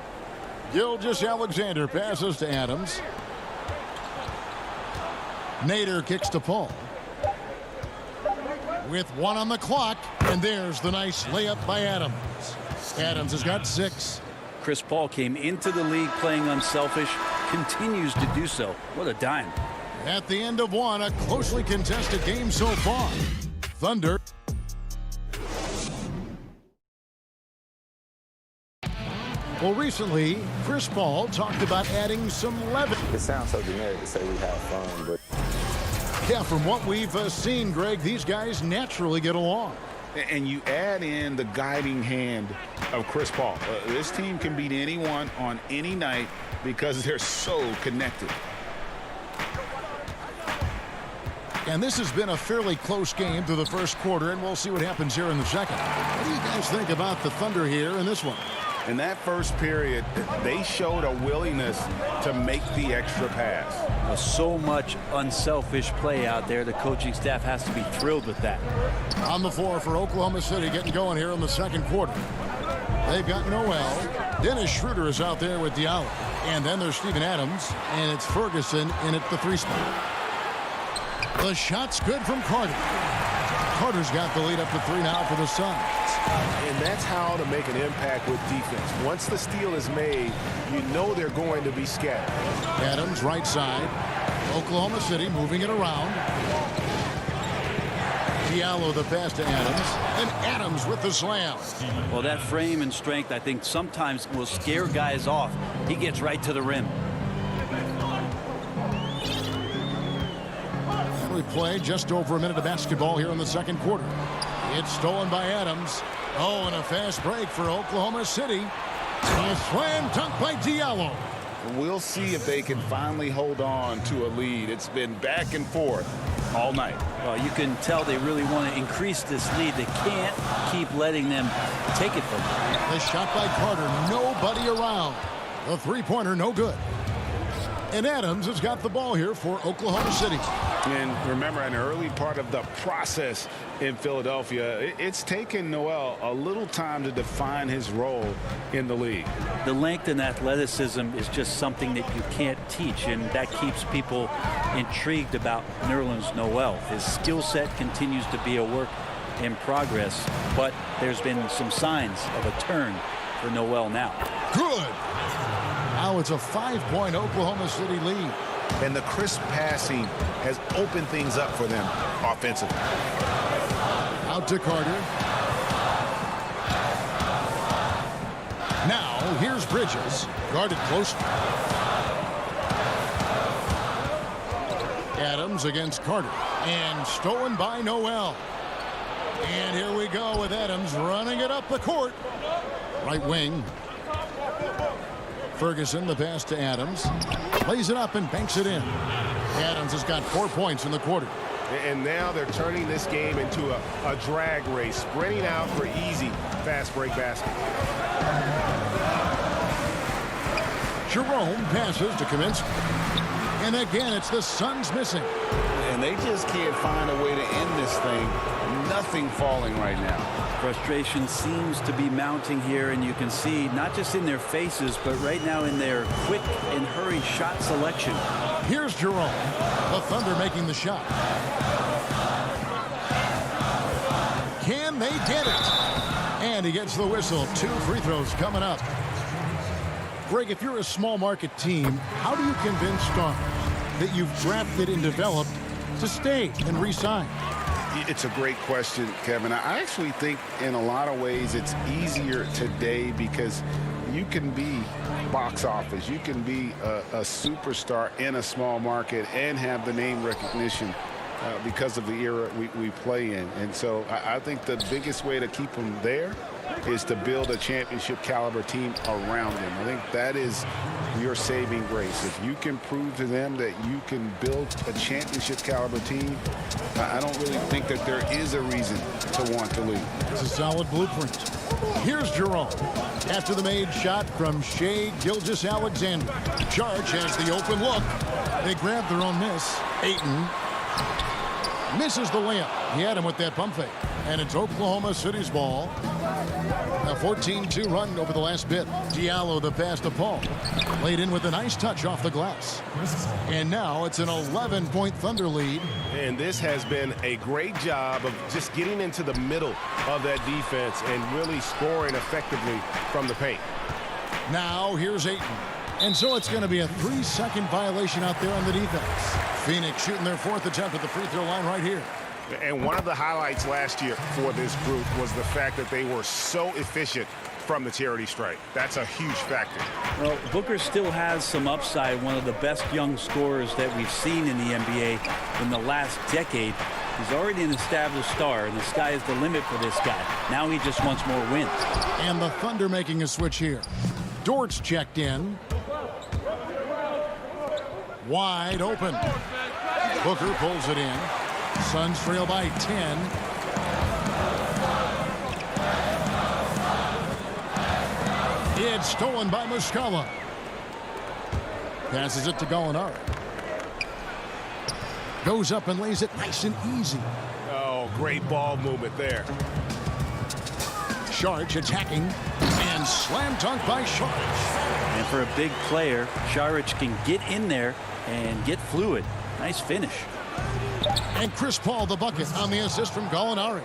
[SPEAKER 1] Gilgeous-Alexander passes to Adams. Nader kicks to Paul. With 1 on the clock, and there's the nice layup by Adams. Adams has got 6.
[SPEAKER 10] Chris Paul came into the league playing unselfish, continues to do so. What a dime.
[SPEAKER 1] At the end of 1, a closely contested game so far. Thunder. Well, recently, Chris Paul talked about adding some levity.
[SPEAKER 2] It sounds so generic to say we have fun, but
[SPEAKER 1] yeah, from what we've seen, Greg, these guys naturally get along.
[SPEAKER 3] And you add in the guiding hand of Chris Paul. This team can beat anyone on any night because they're so connected.
[SPEAKER 1] And this has been a fairly close game through the first quarter, and we'll see what happens here in the second. What do you guys think about the Thunder here in this one?
[SPEAKER 3] In that first period, they showed a willingness to make the extra pass.
[SPEAKER 10] So much unselfish play out there. The coaching staff has to be thrilled with that.
[SPEAKER 1] On the floor for Oklahoma City, getting going here in the second quarter. They've got Noel. Dennis Schroeder is out there with Diallo. And then there's Steven Adams, and it's Ferguson in at the 3 spot. The shot's good from Carter. Carter's got the lead up to 3 now for the Suns.
[SPEAKER 11] And that's how to make an impact with defense. Once the steal is made, you know they're going to be scattered.
[SPEAKER 1] Adams right side. Oklahoma City moving it around. Diallo the pass to Adams. And Adams with the slam.
[SPEAKER 10] Well, that frame and strength, I think, sometimes will scare guys off. He gets right to the rim.
[SPEAKER 1] We played just over a minute of basketball here in the second quarter. It's stolen by Adams. Oh, and a fast break for Oklahoma City. A slam dunk by Diallo.
[SPEAKER 3] We'll see if they can finally hold on to a lead. It's been back and forth all night.
[SPEAKER 10] Well, you can tell they really want to increase this lead. They can't keep letting them take it from them.
[SPEAKER 1] The shot by Carter. Nobody around. The three-pointer no good. And Adams has got the ball here for Oklahoma City.
[SPEAKER 3] And remember, in the early part of the process in Philadelphia, it's taken Noel a little time to define his role in the league.
[SPEAKER 10] The length and athleticism is just something that you can't teach, and that keeps people intrigued about Nerlens Noel. His skill set continues to be a work in progress, but there's been some signs of a turn for Noel now.
[SPEAKER 1] Good. Now it's a 5-point Oklahoma City lead.
[SPEAKER 11] And the crisp passing has opened things up for them offensively.
[SPEAKER 1] Out to Carter. Now here's Bridges. Guarded close. Adams against Carter. And stolen by Noel. And here we go with Adams running it up the court. Right wing. Ferguson, the pass to Adams. Plays it up and banks it in. Adams has got 4 points in the quarter.
[SPEAKER 11] And now they're turning this game into a drag race, spreading out for easy fast break basket.
[SPEAKER 1] Jerome passes to Kaminsky. And again, it's the Suns missing.
[SPEAKER 3] And they just can't find a way to end this thing. Nothing falling right now.
[SPEAKER 10] Frustration seems to be mounting here, and you can see not just in their faces, but right now in their quick and hurried shot selection.
[SPEAKER 1] Here's Jerome. The Thunder making the shot. Can they get it? And he gets the whistle. 2 free throws coming up. Greg, if you're a small market team, how do you convince stars that you've drafted and developed to stay and re-sign?
[SPEAKER 3] It's a great question, Kevin. I actually think in a lot of ways it's easier today because you can be box office. You can be a superstar in a small market and have the name recognition because of the era we play in. And so I think the biggest way to keep them there is to build a championship caliber team around them. I think that is your saving grace. If you can prove to them that you can build a championship caliber team, I don't really think that there is a reason to want to leave.
[SPEAKER 1] It's a solid blueprint. Here's Jerome. After the made shot from Shea Gilgeous-Alexander. Charge has the open look. They grab their own miss. Ayton misses the layup. He had him with that pump fake. And it's Oklahoma City's ball. A 14-2 run over the last bit. Diallo the pass to Paul. Laid in with a nice touch off the glass. And now it's an 11-point Thunder lead.
[SPEAKER 11] And this has been a great job of just getting into the middle of that defense and really scoring effectively from the paint.
[SPEAKER 1] Now here's Ayton. And so it's going to be a 3-second violation out there on the defense. Phoenix shooting their 4th attempt at the free throw line right here.
[SPEAKER 11] And one of the highlights last year for this group was the fact that they were so efficient from the charity stripe. That's a huge factor.
[SPEAKER 10] Well, Booker still has some upside, one of the best young scorers that we've seen in the NBA in the last decade. He's already an established star, and the sky is the limit for this guy. Now he just wants more wins.
[SPEAKER 1] And the Thunder making a switch here. Dort's checked in. Wide open. Booker pulls it in. Suns trail by 10. It's stolen by Muscala. Passes it to Gallinari. Goes up and lays it nice and easy.
[SPEAKER 11] Oh, great ball movement there.
[SPEAKER 1] Saric attacking and slam dunk by Saric.
[SPEAKER 10] And for a big player, Saric can get in there and get fluid. Nice finish.
[SPEAKER 1] And Chris Paul the bucket on the assist from Gallinari.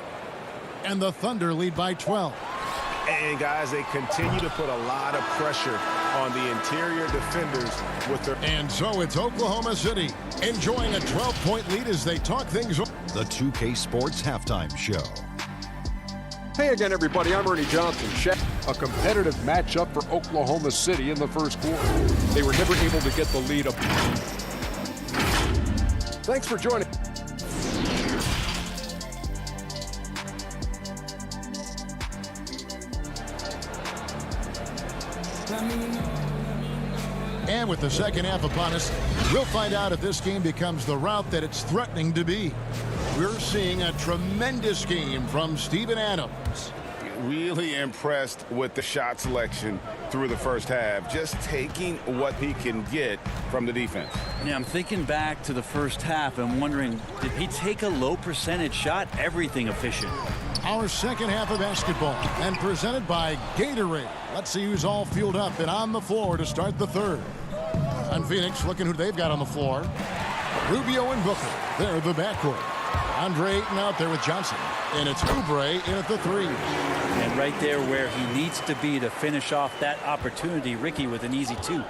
[SPEAKER 1] And the Thunder lead by 12.
[SPEAKER 11] And guys, they continue to put a lot of pressure on the interior defenders with their...
[SPEAKER 1] And so it's Oklahoma City enjoying a 12-point lead as they talk things over.
[SPEAKER 5] The 2K Sports Halftime Show.
[SPEAKER 6] Hey again, everybody. I'm Ernie Johnson. A competitive matchup for Oklahoma City in the first quarter. They were never able to get the lead up. Thanks for joining.
[SPEAKER 1] And with the second half upon us, we'll find out if this game becomes the route that it's threatening to be. We're seeing a tremendous game from Steven Adams.
[SPEAKER 3] Really impressed with the shot selection through the first half, just taking what he can get from the defense.
[SPEAKER 10] Yeah, I'm thinking back to the first half and wondering, did he take a low percentage shot? Everything efficient.
[SPEAKER 1] Our second half of basketball and presented by Gatorade. Let's see who's all fueled up and on the floor to start the third. On Phoenix, looking who they've got on the floor. Rubio and Booker. They're the backcourt. Andre Ayton out there with Johnson. And it's Oubre in at the 3.
[SPEAKER 10] And right there where he needs to be to finish off that opportunity, Ricky with an easy 2.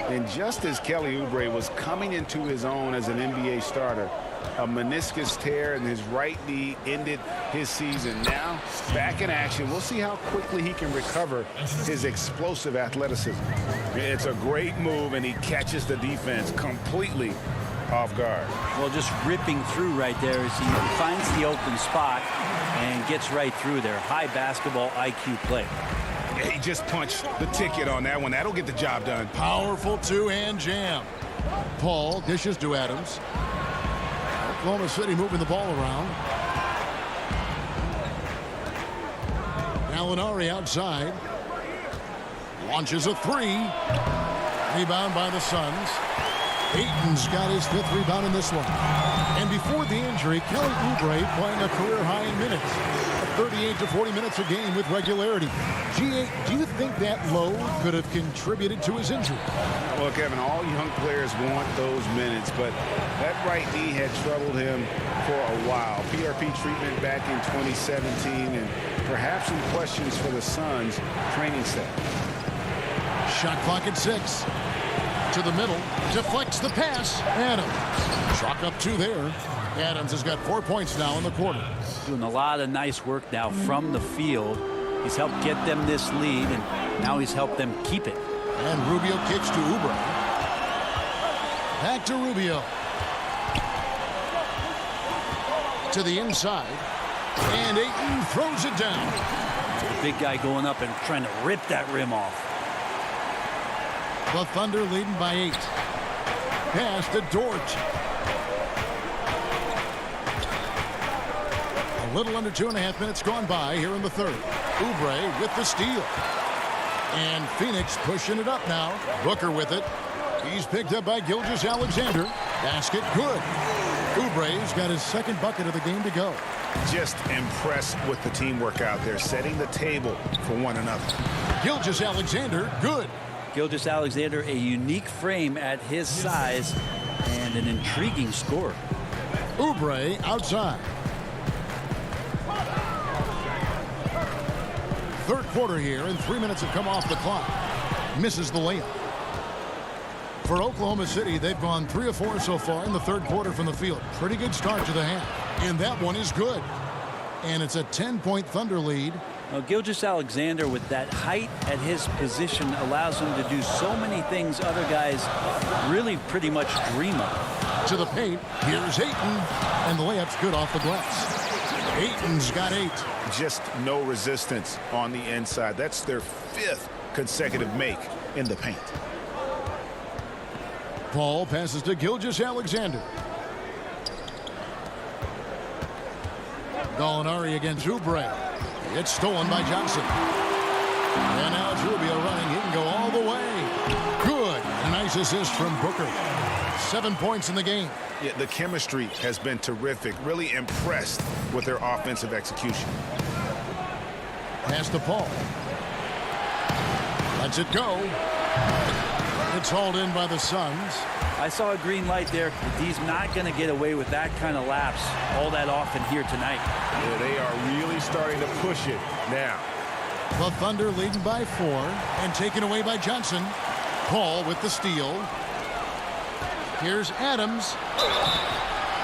[SPEAKER 3] And just as Kelly Oubre was coming into his own as an NBA starter, a meniscus tear in his right knee ended his season. Now back in action. We'll see how quickly he can recover his explosive athleticism. It's a great move, and he catches the defense completely off guard.
[SPEAKER 10] Well, just ripping through right there as he finds the open spot and gets right through there. High basketball IQ play.
[SPEAKER 3] He just punched the ticket on that one. That'll get the job done.
[SPEAKER 1] Powerful two-hand jam. Paul dishes to Adams. Oklahoma City moving the ball around. Gallinari outside. Launches a 3. Rebound by the Suns. Ayton's got his 5th rebound in this one. And before the injury, Kelly Oubre playing a career-high in minutes. 38 to 40 minutes a game with regularity. G8, do you think that load could have contributed to his injury?
[SPEAKER 3] Well, Kevin, all young players want those minutes, but that right knee had troubled him for a while. PRP treatment back in 2017, and perhaps some questions for the Suns training staff.
[SPEAKER 1] Shot clock at 6. To the middle, deflects the pass. Adams. Chalk up 2 there. Adams has got 4 points now in the quarter.
[SPEAKER 10] Doing a lot of nice work now from the field. He's helped get them this lead, and now he's helped them keep it.
[SPEAKER 1] And Rubio kicks to Oubre. Back to Rubio. To the inside. And Ayton throws it down.
[SPEAKER 10] The big guy going up and trying to rip that rim off.
[SPEAKER 1] The Thunder leading by 8. Pass to Dort. A little under 2.5 minutes gone by here in the third. Oubre with the steal. And Phoenix pushing it up now. Booker with it. He's picked up by Gilgeous-Alexander. Basket good. Oubre's got his second bucket of the game to go.
[SPEAKER 3] Just impressed with the teamwork out there, setting the table for one another.
[SPEAKER 1] Gilgeous-Alexander, good.
[SPEAKER 10] Gilgeous-Alexander, a unique frame at his size and an intriguing score.
[SPEAKER 1] Oubre outside. Third quarter here, and 3 minutes have come off the clock. Misses the layup. For Oklahoma City, they've gone 3 of 4 so far in the third quarter from the field. Pretty good start to the half. And that one is good. And it's a 10-point Thunder lead.
[SPEAKER 10] Now, Gilgeous-Alexander, with that height at his position, allows him to do so many things other guys really pretty much dream of.
[SPEAKER 1] To the paint, here's Ayton. And the layup's good off the glass. Ayton's got 8.
[SPEAKER 3] Just no resistance on the inside. That's their 5th consecutive make in the paint.
[SPEAKER 1] Paul passes to Gilgeous-Alexander. Gallinari against Oubre. It's stolen by Johnson. And now it's Rubio running. He can go all the way. Good. A nice assist from Booker. 7 points in the game.
[SPEAKER 3] Yeah, the chemistry has been terrific. Really impressed with their offensive execution.
[SPEAKER 1] Pass to Paul. Lets it go. It's hauled in by the Suns.
[SPEAKER 10] I saw a green light there. He's not going to get away with that kind of lapse all that often here tonight.
[SPEAKER 11] Yeah, they are really starting to push it now.
[SPEAKER 1] The Thunder leading by 4 and taken away by Johnson. Paul with the steal. Here's Adams.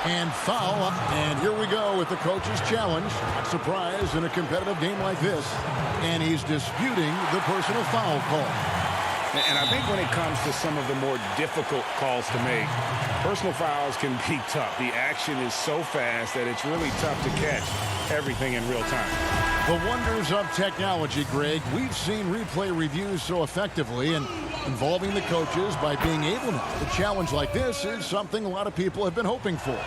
[SPEAKER 1] And foul. And here we go with the coach's challenge. Not surprised in a competitive game like this. And he's disputing the personal foul call.
[SPEAKER 3] And I think when it comes to some of the more difficult calls to make, personal fouls can be tough. The action is so fast that it's really tough to catch everything in real time.
[SPEAKER 1] The wonders of technology, Greg. We've seen replay reviews so effectively, and involving the coaches by being able now. A challenge like this is something a lot of people have been hoping for.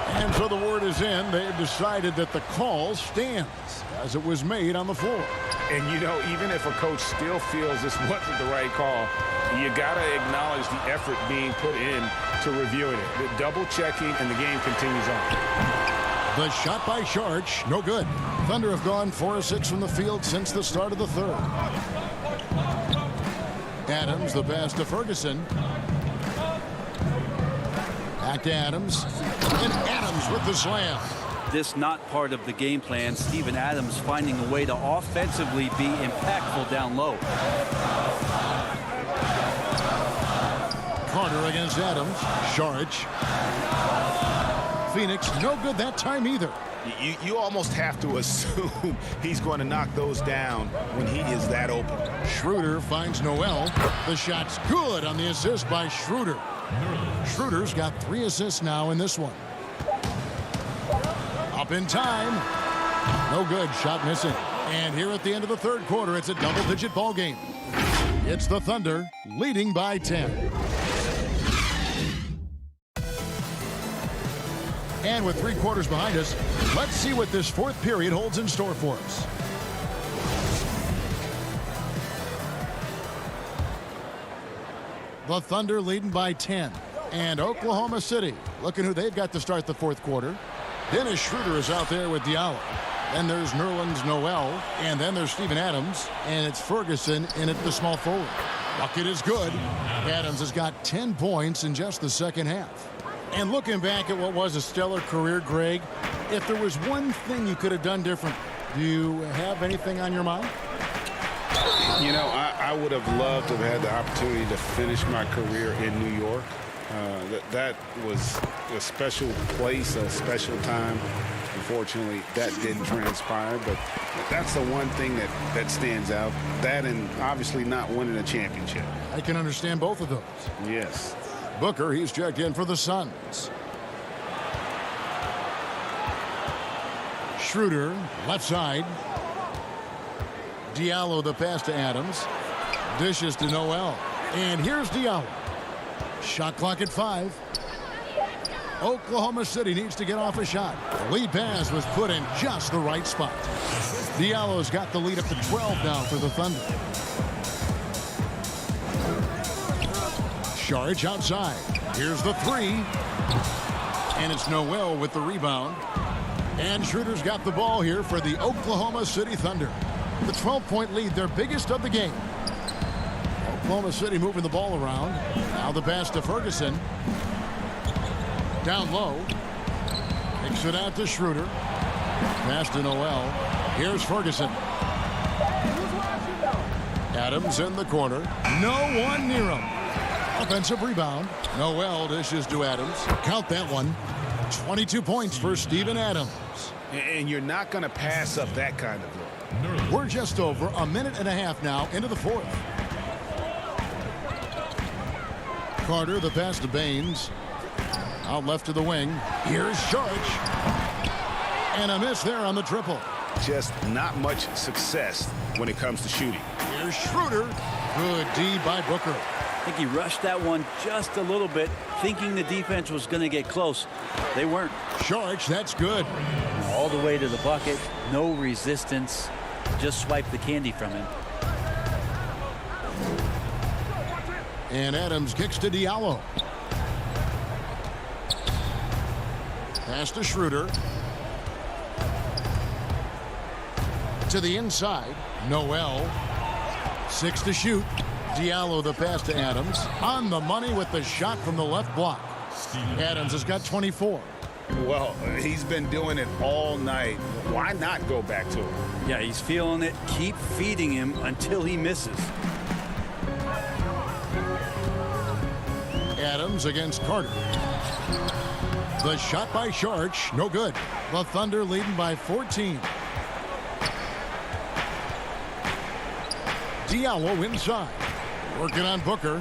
[SPEAKER 1] And so the word is in. They have decided that the call stands as it was made on the floor.
[SPEAKER 3] And, you know, even if a coach still feels this wasn't the right call, you got to acknowledge the effort being put in to reviewing it. The double-checking, and the game continues on.
[SPEAKER 1] The shot by Sharch, no good. Thunder have gone 4 of 6 from the field since the start of the third. Adams, the pass to Ferguson. Back to Adams. And Adams with the slam.
[SPEAKER 10] This not part of the game plan. Steven Adams finding a way to offensively be impactful down low.
[SPEAKER 1] Carter against Adams. Sharch. Phoenix, no good that time either.
[SPEAKER 3] You almost have to assume he's going to knock those down when he is that open.
[SPEAKER 1] Schroeder finds Noel. The shot's good on the assist by Schroeder. Schroeder's got 3 assists now in this one. Up in time. No good. Shot missing. And here at the end of the third quarter, it's a double-digit ball game. It's the Thunder leading by 10. And with 3 quarters behind us, let's see what this fourth period holds in store for us. The Thunder leading by 10. And Oklahoma City, looking who they've got to start the fourth quarter. Dennis Schroeder is out there with Diallo. Then there's Nerlens Noel. And then there's Steven Adams. And it's Ferguson in at the small forward. Bucket is good. Adams has got 10 points in just the second half. And looking back at what was a stellar career, Greg, if there was one thing you could have done different, do you have anything on your mind?
[SPEAKER 3] You know, I would have loved to have had the opportunity to finish my career in New York. That was a special place, a special time. Unfortunately, that didn't transpire, but that's the one thing that stands out. That and obviously not winning a championship.
[SPEAKER 1] I can understand both of those.
[SPEAKER 3] Yes.
[SPEAKER 1] Booker, he's checked in for the Suns. Schroeder, left side. Diallo, the pass to Adams. Dishes to Noel. And here's Diallo. Shot clock at 5. Oklahoma City needs to get off a shot. The lead pass was put in just the right spot. Diallo's got the lead up to 12 now for the Thunder. Saric outside. Here's the 3. And it's Noel with the rebound. And Schroeder's got the ball here for the Oklahoma City Thunder. The 12-point lead, their biggest of the game. Oklahoma City moving the ball around. Now the pass to Ferguson. Down low. Kicks it out to Schroeder. Pass to Noel. Here's Ferguson. Adams in the corner. No one near him. Offensive rebound. Noel dishes to Adams. Count that one. 22 points for Steven Adams.
[SPEAKER 3] And you're not going to pass up that kind of look.
[SPEAKER 1] We're just over a minute and a half now into the fourth. Carter, the pass to Baines. Out left to the wing. Here's Saric. And a miss there on the triple.
[SPEAKER 3] Just not much success when it comes to shooting.
[SPEAKER 1] Here's Schroeder. Good D by Booker.
[SPEAKER 10] I think he rushed that one just a little bit, thinking the defense was going to get close. They weren't.
[SPEAKER 1] Saric, that's good.
[SPEAKER 10] All the way to the bucket. No resistance. Just swiped the candy from him.
[SPEAKER 1] And Adams kicks to Diallo. Pass to Schroeder. To the inside. Noel. 6 to shoot. Diallo the pass to Adams. On the money with the shot from the left block. Adams has got 24.
[SPEAKER 3] Well, he's been doing it all night. Why not go back to him?
[SPEAKER 10] Yeah, he's feeling it. Keep feeding him until he misses.
[SPEAKER 1] Adams against Carter. The shot by Saric, no good. The Thunder leading by 14. Diallo inside. Working on Booker.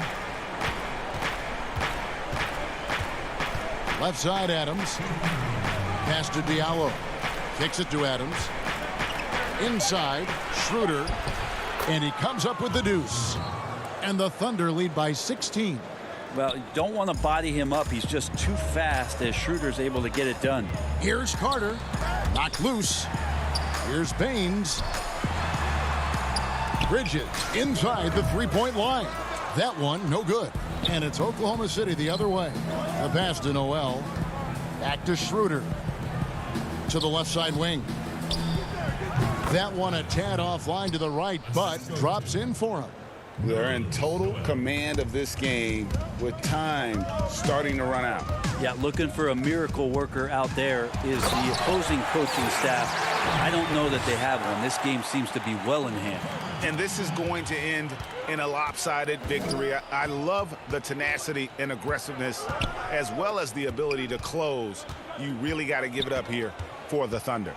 [SPEAKER 1] Left side, Adams. Pass to Diallo. Kicks it to Adams. Inside, Schroeder. And he comes up with the deuce. And the Thunder lead by 16.
[SPEAKER 10] Well, you don't want to body him up. He's just too fast as Schroeder's able to get it done.
[SPEAKER 1] Here's Carter. Knocked loose. Here's Baines. Bridges inside the three-point line. That one, no good. And it's Oklahoma City the other way. The pass to Noel. Back to Schroeder. To the left side wing. That one a tad offline to the right, but drops in for him.
[SPEAKER 3] They're in total command of this game with time starting to run out.
[SPEAKER 10] Yeah, looking for a miracle worker out there is the opposing coaching staff. I don't know that they have one. This game seems to be well in hand.
[SPEAKER 3] And this is going to end in a lopsided victory. I love the tenacity and aggressiveness as well as the ability to close. You really got to give it up here for the Thunder.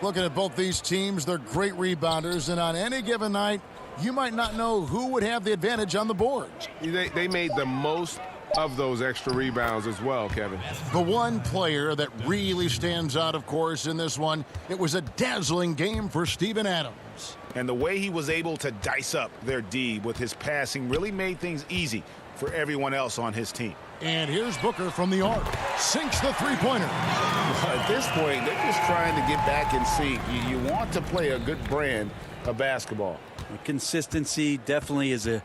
[SPEAKER 1] Looking at both these teams, they're great rebounders, and on any given night, you might not know who would have the advantage on the board.
[SPEAKER 11] They made the most of those extra rebounds as well, Kevin.
[SPEAKER 1] The one player that really stands out, of course, in this one, it was a dazzling game for Steven Adams.
[SPEAKER 3] And the way he was able to dice up their D with his passing really made things easy for everyone else on his team.
[SPEAKER 1] And here's Booker from the arc. Sinks the three-pointer.
[SPEAKER 3] At this point, they're just trying to get back in sync. You want to play a good brand of basketball.
[SPEAKER 10] Consistency definitely is a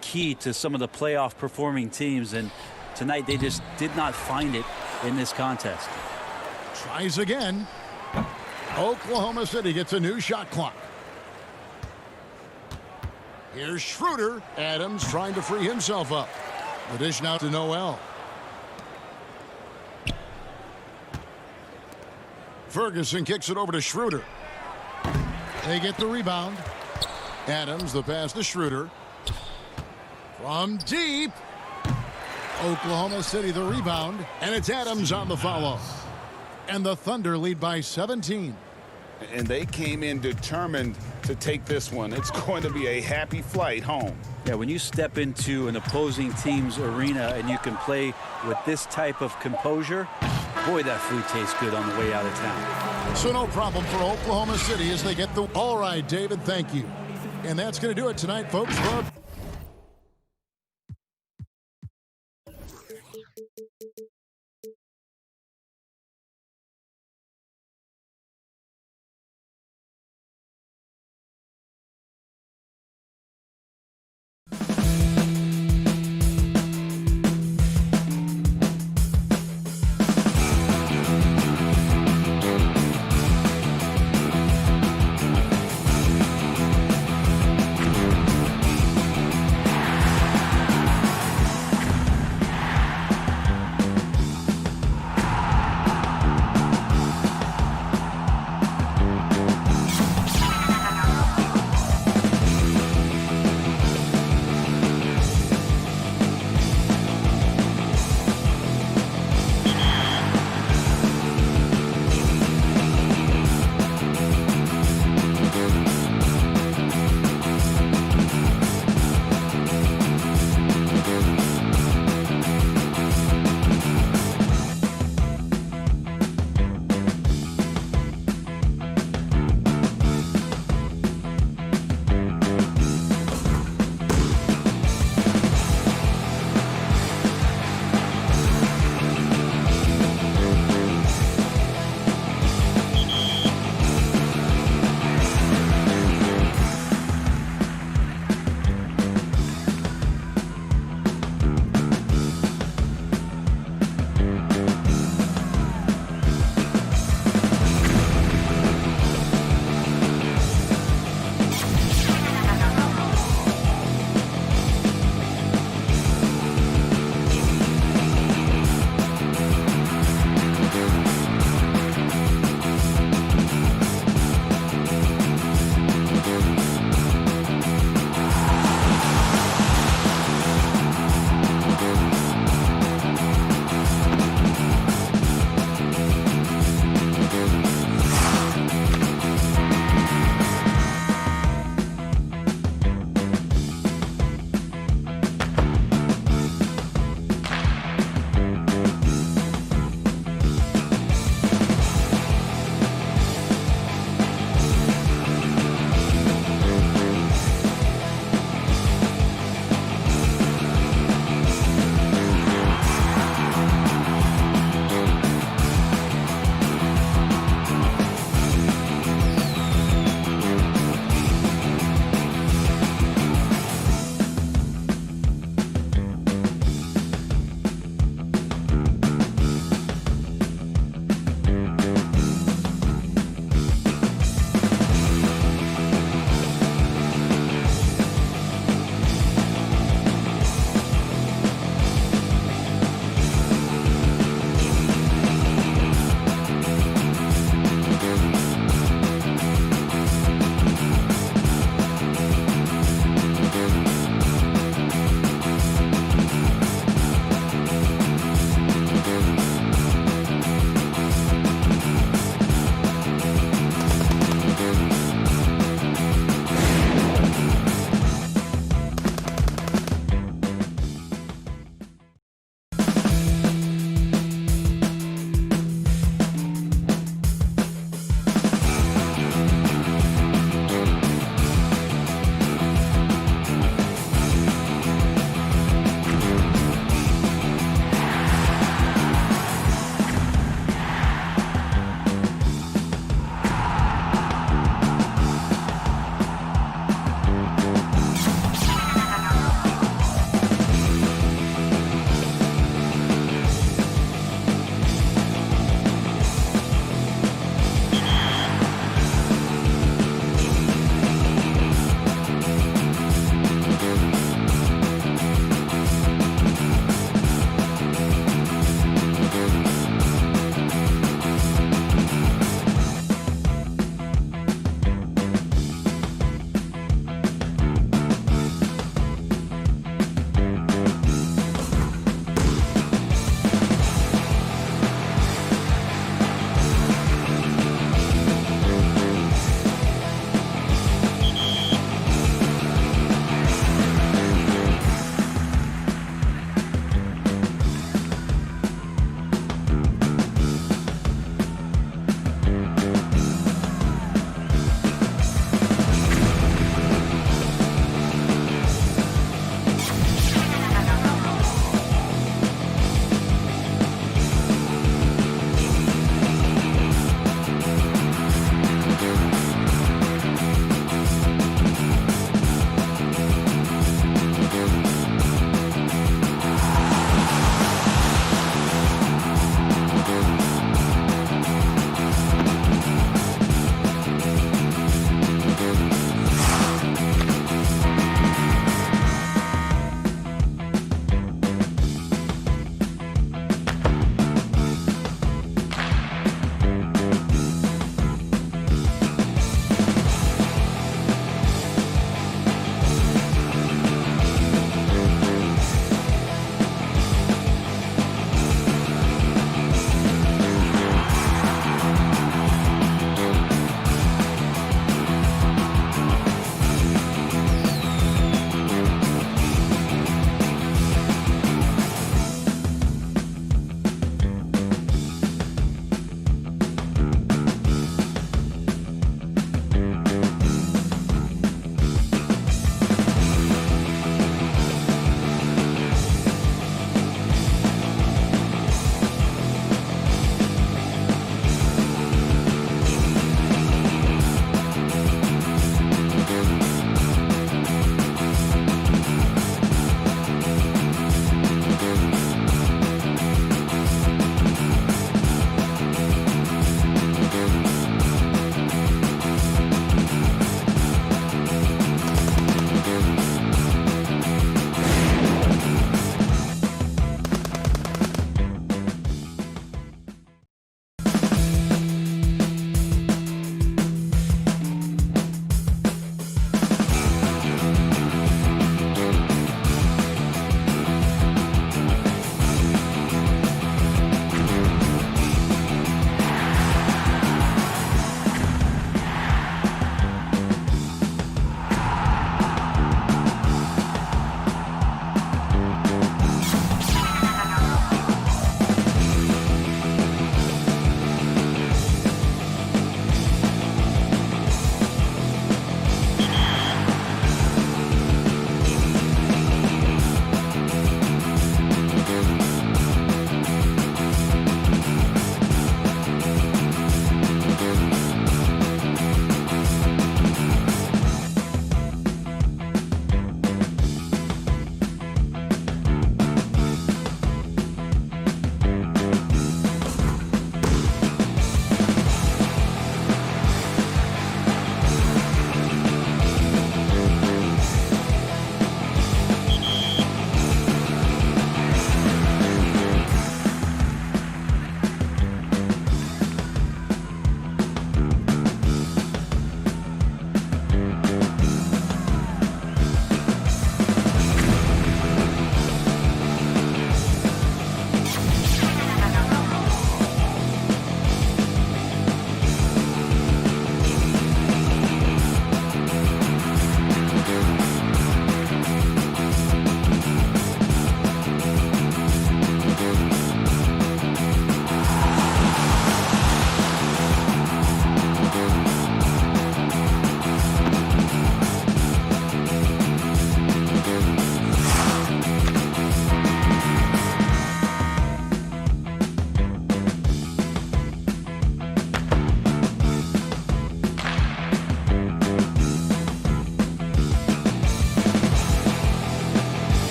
[SPEAKER 10] key to some of the playoff performing teams, and tonight they just did not find it in this contest.
[SPEAKER 1] Tries again. Oklahoma City gets a new shot clock. Here's Schroeder. Adams trying to free himself up. The dish now to Noel. Ferguson kicks it over to Schroeder. They get the rebound. Adams, the pass to Schroeder. From deep. Oklahoma City the rebound, and it's Adams on the follow. And the Thunder lead by 17.
[SPEAKER 3] And they came in determined to take this one. It's going to be a happy flight home.
[SPEAKER 10] Yeah, when you step into an opposing team's arena and you can play with this type of composure, boy, that food tastes good on the way out of town.
[SPEAKER 1] So no problem for Oklahoma City as they get the... All right, David, thank you. And that's going to do it tonight, folks.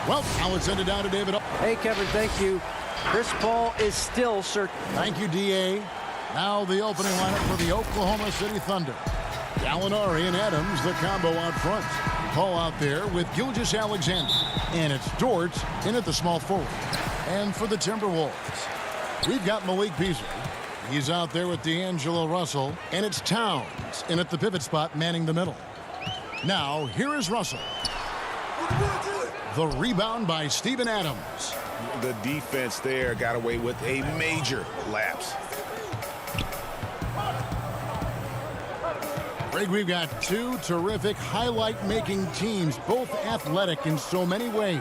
[SPEAKER 1] Well, now it's send it down to David.
[SPEAKER 9] Hey, Kevin, thank you. Chris Paul is still searching.
[SPEAKER 1] Thank you, D.A. Now the opening lineup for the Oklahoma City Thunder. Gallinari and Adams, the combo out front. Paul out there with Gilgeous-Alexander. And it's Dort in at the small forward. And for the Timberwolves, we've got Malik Beasley. He's out there with D'Angelo Russell. And it's Towns in at the pivot spot manning the middle. Now, here is Russell. The rebound by Steven Adams.
[SPEAKER 3] The defense there got away with a major lapse.
[SPEAKER 1] Greg, we've got two terrific highlight-making teams, both athletic in so many ways.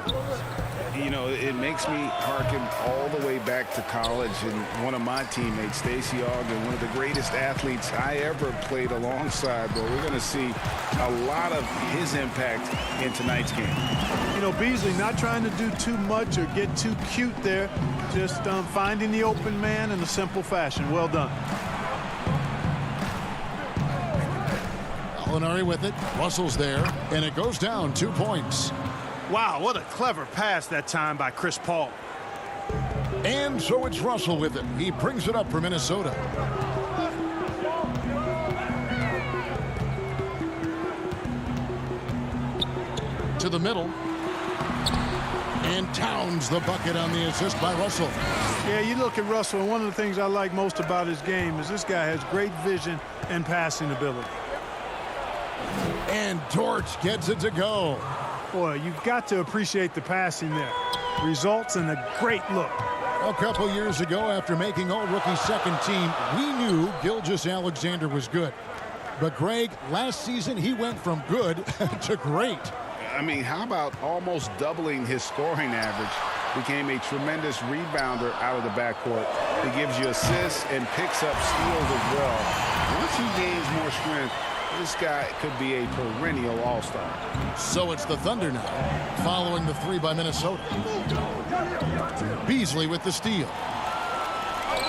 [SPEAKER 3] You know, it makes me hearken all the way back to college, and one of my teammates, Stacey Ogden, one of the greatest athletes I ever played alongside. But we're going to see a lot of his impact in tonight's game.
[SPEAKER 12] You know, Beasley not trying to do too much or get too cute there, just finding the open man in a simple fashion. Well done.
[SPEAKER 1] Gallinari with it. Russell's there, and it goes down 2 points.
[SPEAKER 12] Wow, what a clever pass that time by Chris Paul.
[SPEAKER 1] And so it's Russell with it. He brings it up for Minnesota. To the middle. And Towns the bucket on the assist by Russell.
[SPEAKER 12] Yeah, you look at Russell, and one of the things I like most about his game is this guy has great vision and passing ability.
[SPEAKER 1] And Dort gets it to go.
[SPEAKER 12] Boy, you've got to appreciate the passing there. Results in a great look.
[SPEAKER 1] A couple years ago, after making all-rookie second team, we knew Gilgeous-Alexander was good. But, Greg, last season he went from good to great.
[SPEAKER 3] I mean, how about almost doubling his scoring average? Became a tremendous rebounder out of the backcourt. He gives you assists and picks up steals as well. Once he gains more strength, this guy could be a perennial all-star.
[SPEAKER 1] So it's the Thunder now, following the three by Minnesota. Beasley with the steal.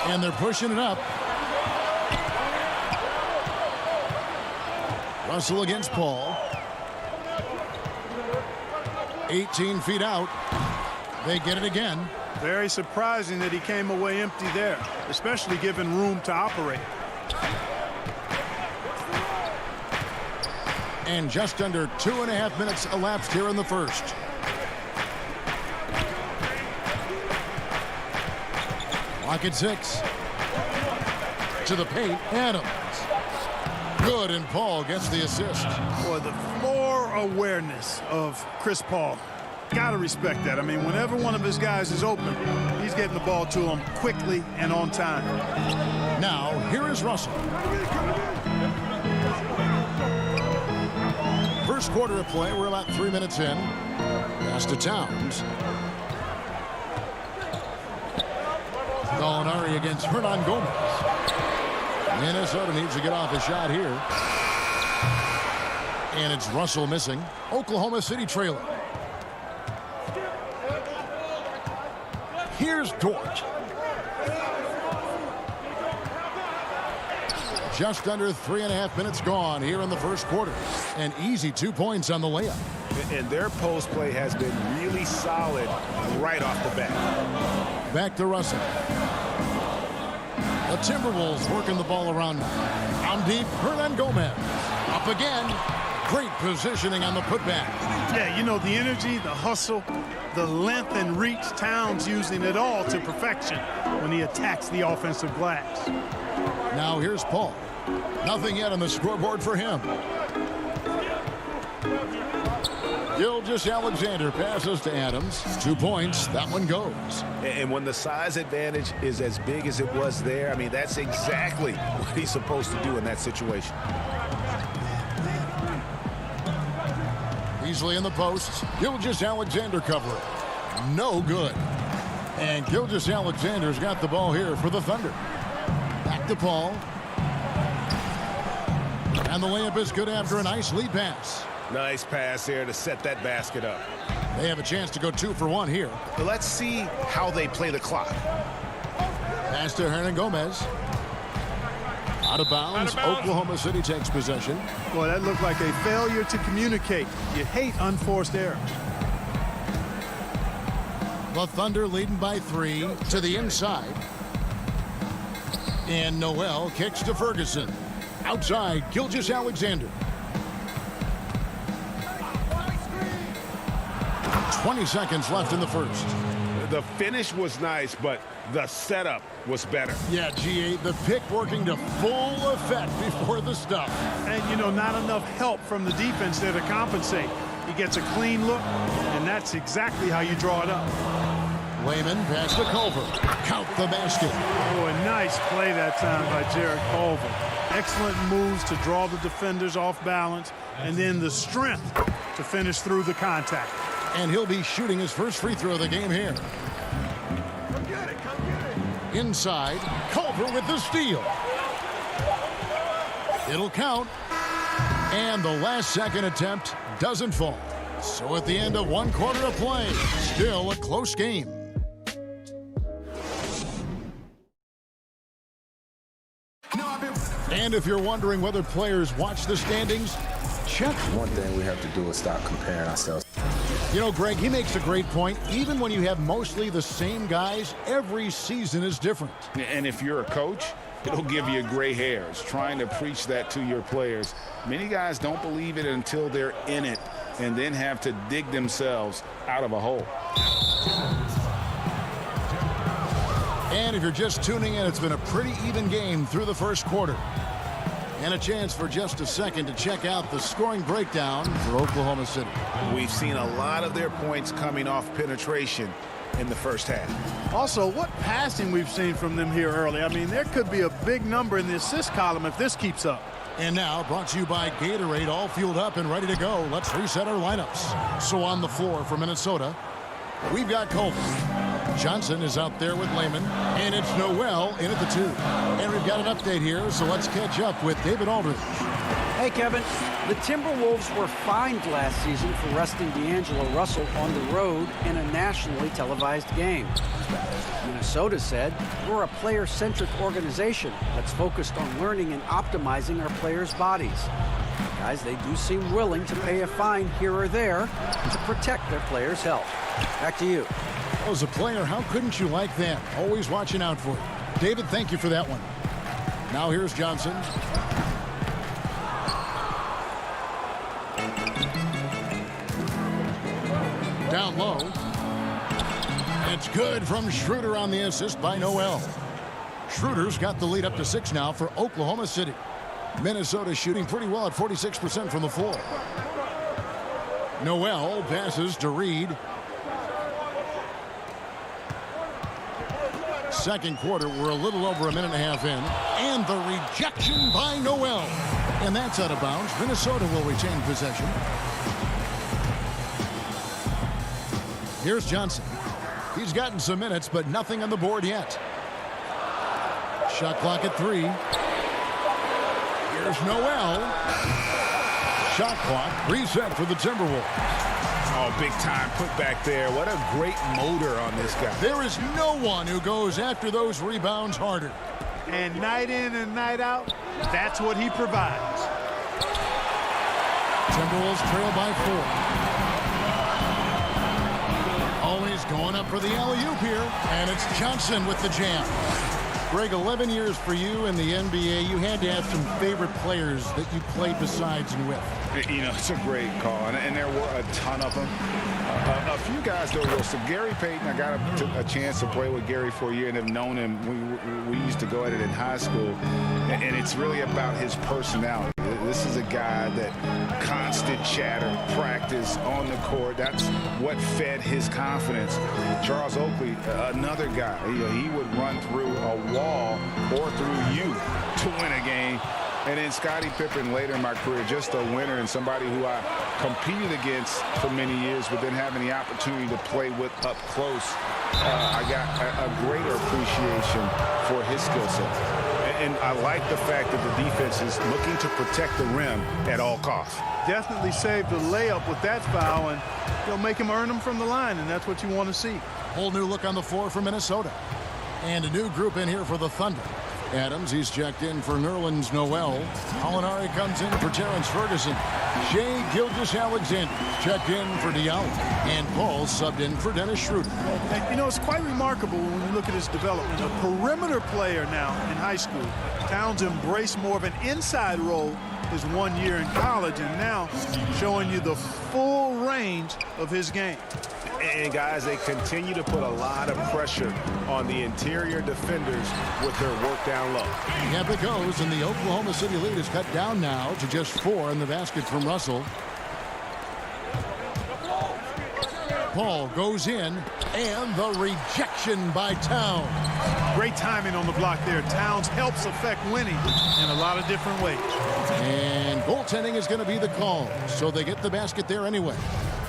[SPEAKER 1] And they're pushing it up. Russell against Paul. 18 feet out. They get it again.
[SPEAKER 12] Very surprising that he came away empty there, especially given room to operate.
[SPEAKER 1] And just under 2.5 minutes elapsed here in the first. Clock at 6. To the paint, Adams. Good, and Paul gets the assist.
[SPEAKER 12] Boy, the floor awareness of Chris Paul. Gotta respect that. I mean, whenever one of his guys is open, he's getting the ball to him quickly and on time.
[SPEAKER 1] Now, here is Russell. First quarter of play, we're about 3 minutes in. Pass to Towns. Gallinari against Hernan Gomez. Minnesota needs to get off a shot here. And it's Russell missing. Oklahoma City trailing. Here's Dort. Just under 3.5 minutes gone here in the first quarter. An easy 2 points on the layup.
[SPEAKER 11] And their post play has been really solid right off the bat.
[SPEAKER 1] Back to Russell. The Timberwolves working the ball around now. Down deep, Hernan Gomez. Up again. Great positioning on the putback.
[SPEAKER 12] Yeah, you know, the energy, the hustle, the length and reach. Towns using it all to perfection when he attacks the offensive glass.
[SPEAKER 1] Now here's Paul. Nothing yet on the scoreboard for him. Gilgeous-Alexander passes to Adams. 2 points. That one goes.
[SPEAKER 11] And when the size advantage is as big as it was there, I mean, that's exactly what he's supposed to do in that situation.
[SPEAKER 1] Beasley in the post. Gilgeous-Alexander covering. No good. And Gilgeous-Alexander's got the ball here for the Thunder. Back to Paul. And the layup is good after a nice lead pass.
[SPEAKER 11] Nice pass there to set that basket up.
[SPEAKER 1] They have a chance to go 2 for 1 here.
[SPEAKER 11] But let's see how they play the clock.
[SPEAKER 1] Pass to Hernan Gomez. Out of bounds. Oklahoma City takes possession.
[SPEAKER 12] Boy, that looked like a failure to communicate. You hate unforced error.
[SPEAKER 1] The Thunder leading by 3 to the inside. And Noel kicks to Ferguson. Outside, Gilgeous-Alexander. 20 seconds left in the first.
[SPEAKER 11] The finish was nice, but the setup was better.
[SPEAKER 1] Yeah, GA, the pick working to full effect before the stuff.
[SPEAKER 12] And, you know, not enough help from the defense there to compensate. He gets a clean look, and that's exactly how you draw it up.
[SPEAKER 1] Layman pass to Culver. Count the basket.
[SPEAKER 12] Oh, a nice play that time by Jared Culver. Excellent moves to draw the defenders off balance, and then the strength to finish through the contact.
[SPEAKER 1] And he'll be shooting his first free throw of the game here.
[SPEAKER 12] Come get it, come get it.
[SPEAKER 1] Inside, Culver with the steal. It'll count. And the last second attempt doesn't fall. So at the end of 1 quarter of play, still a close game. And if you're wondering whether players watch the standings, check.
[SPEAKER 2] One thing we have to do is stop comparing ourselves.
[SPEAKER 1] You know, Greg, he makes a great point. Even when you have mostly the same guys, every season is different.
[SPEAKER 3] And if you're a coach, it'll give you gray hairs. Trying to preach that to your players. Many guys don't believe it until they're in it and then have to dig themselves out of a hole.
[SPEAKER 1] And if you're just tuning in, it's been a pretty even game through the first quarter. And a chance for just a second to check out the scoring breakdown for Oklahoma City.
[SPEAKER 3] We've seen a lot of their points coming off penetration in the first half.
[SPEAKER 12] Also, what passing we've seen from them here early. I mean, there could be a big number in the assist column if this keeps up.
[SPEAKER 1] And now, brought to you by Gatorade, all fueled up and ready to go. Let's reset our lineups. So on the floor for Minnesota, we've got Culver. Johnson is out there with Layman, and it's Noel in at the 2. And we've got an update here, so let's catch up with David Aldridge.
[SPEAKER 9] Hey, Kevin. The Timberwolves were fined last season for resting D'Angelo Russell on the road in a nationally televised game. Minnesota said, we're a player-centric organization that's focused on learning and optimizing our players' bodies. Guys, they do seem willing to pay a fine here or there to protect their players' health. Back to you.
[SPEAKER 1] As a player, how couldn't you like that? Always watching out for you. David, thank you for that one. Now here's Johnson. Down low. It's good from Schroeder on the assist by Noel. Schroeder's got the lead up to 6 now for Oklahoma City. Minnesota shooting pretty well at 46% from the floor. Noel passes to Reed. Second quarter, we're a little over a minute and a half in. And the rejection by Noel. And that's out of bounds. Minnesota will retain possession. Here's Johnson. He's gotten some minutes, but nothing on the board yet. Shot clock at 3. Here's Noel. Shot clock reset for the Timberwolves.
[SPEAKER 3] Oh, big time put back there. What a great motor on this guy.
[SPEAKER 1] There is no one who goes after those rebounds harder.
[SPEAKER 12] And night in and night out, that's what he provides.
[SPEAKER 1] Timberwolves trail by 4. Always going up for the alley-oop here. And it's Johnson with the jam. Greg, 11 years for you in the NBA. You had to have some favorite players that you played besides and with.
[SPEAKER 3] You know, it's a great call, and there were a ton of them. A few guys, though, were. So Gary Payton, I got a chance to play with Gary for a year and have known him. We used to go at it in high school, and it's really about his personality. This is a guy that constant chatter, practice on the court. That's what fed his confidence. Charles Oakley, another guy. He would run through a wall or through you to win a game. And then Scottie Pippen later in my career, just a winner and somebody who I competed against for many years, but then having the opportunity to play with up close, I got a greater appreciation for his skill set. And I like the fact that the defense is looking to protect the rim at all costs.
[SPEAKER 12] Definitely saved the layup with that foul, and he'll make him earn them from the line, and that's what you want to see.
[SPEAKER 1] Whole new look on the floor for Minnesota. And a new group in here for the Thunder. Adams, he's checked in for Nerlens Noel. Molinari comes in for Terrence Ferguson. Shea Gilgeous-Alexander checked in for Diallo. And Paul subbed in for Dennis Schroeder.
[SPEAKER 12] And, you know, it's quite remarkable when you look at his development. A perimeter player now in high school. Towns embraced more of an inside role his 1 year in college, and now showing you the full range of his game.
[SPEAKER 11] And guys, they continue to put a lot of pressure on the interior defenders with their work down low.
[SPEAKER 1] Yep, it goes, and the Oklahoma City lead is cut down now to just 4 in the basket from Russell. Paul goes in, and the rejection by Towns.
[SPEAKER 12] Great timing on the block there. Towns helps affect winning in a lot of different ways.
[SPEAKER 1] And goaltending is going to be the call, so they get the basket there anyway.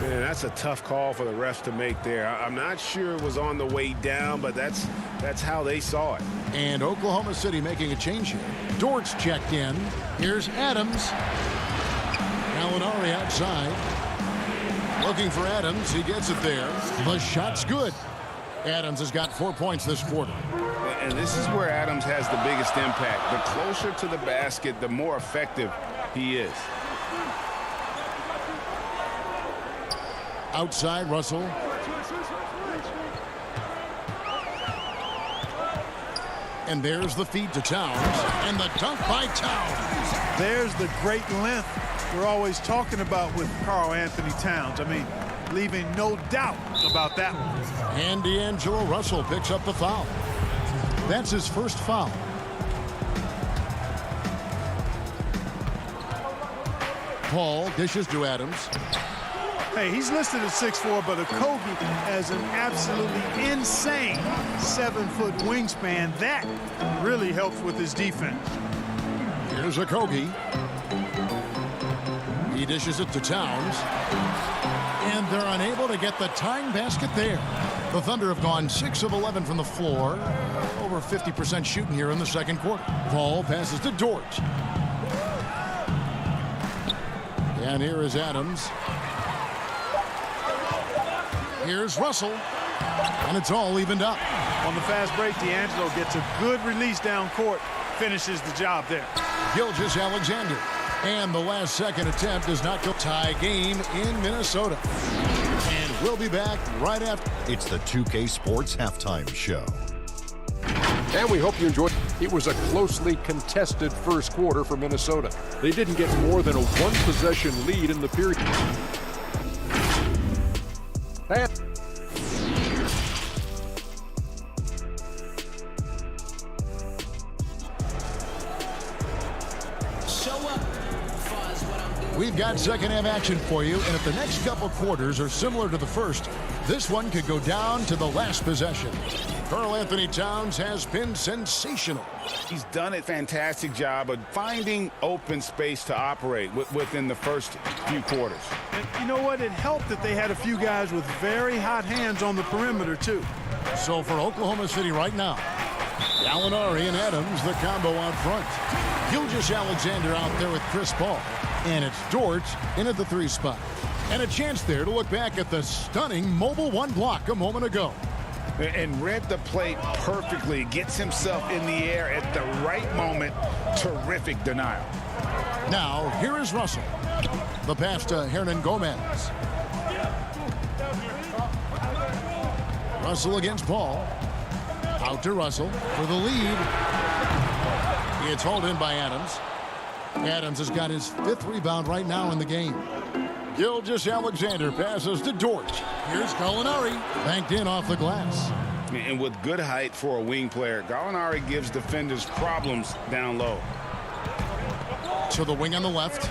[SPEAKER 11] Man, that's a tough call for the refs to make there. I'm not sure it was on the way down, but that's how they saw it.
[SPEAKER 1] And Oklahoma City making a change here. Dort's checked in. Here's Adams. Gallinari outside. Looking for Adams. He gets it there. The shot's good. Adams has got 4 points this quarter.
[SPEAKER 3] And this is where Adams has the biggest impact. The closer to the basket, the more effective he is.
[SPEAKER 1] Outside, Russell. And there's the feed to Towns. And the dunk by Towns.
[SPEAKER 12] There's the great length we're always talking about with Karl Anthony Towns. I mean, leaving no doubt about that one.
[SPEAKER 1] And D'Angelo Russell picks up the foul. That's his first foul. Paul dishes to Adams.
[SPEAKER 12] Hey, he's listed at 6'4", but Okogie has an absolutely insane 7-foot wingspan. That really helps with his defense.
[SPEAKER 1] Here's Okogie. He dishes it to Towns. And they're unable to get the tying basket there. The Thunder have gone 6 of 11 from the floor. Over 50% shooting here in the second quarter. Paul passes to Dort. And here is Adams. Here's Russell. And it's all evened up.
[SPEAKER 12] On the fast break, D'Angelo gets a good release down court. Finishes the job there.
[SPEAKER 1] Gilgeous-Alexander. And the last second attempt does not go. Tie game in Minnesota. And we'll be back right after.
[SPEAKER 5] It's the 2K Sports Halftime Show.
[SPEAKER 6] And we hope you enjoyed. It was a closely contested first quarter for Minnesota. They didn't get more than a one-possession lead in the period.
[SPEAKER 1] We've got second half action for you, and if the next couple quarters are similar to the first, this one could go down to the last possession. Karl Anthony Towns has been sensational.
[SPEAKER 3] He's done a fantastic job of finding open space to operate within the first few quarters.
[SPEAKER 12] And you know what? It helped that they had a few guys with very hot hands on the perimeter, too.
[SPEAKER 1] So for Oklahoma City right now, Gallinari and Adams, the combo out front. Gilgeous-Alexander out there with Chris Paul. And it's Dort in at the 3 spot. And a chance there to look back at the stunning mobile 1 block a moment ago.
[SPEAKER 3] And read the play perfectly. Gets himself in the air at the right moment. Terrific denial.
[SPEAKER 1] Now, here is Russell. The pass to Hernan Gomez. Russell against Paul. Out to Russell for the lead. It's hauled in by Adams. Adams has got his 5th rebound right now in the game. Gilgeous-Alexander passes to Dort. Here's Gallinari, banked in off the glass.
[SPEAKER 3] And with good height for a wing player, Gallinari gives defenders problems down low.
[SPEAKER 1] To the wing on the left.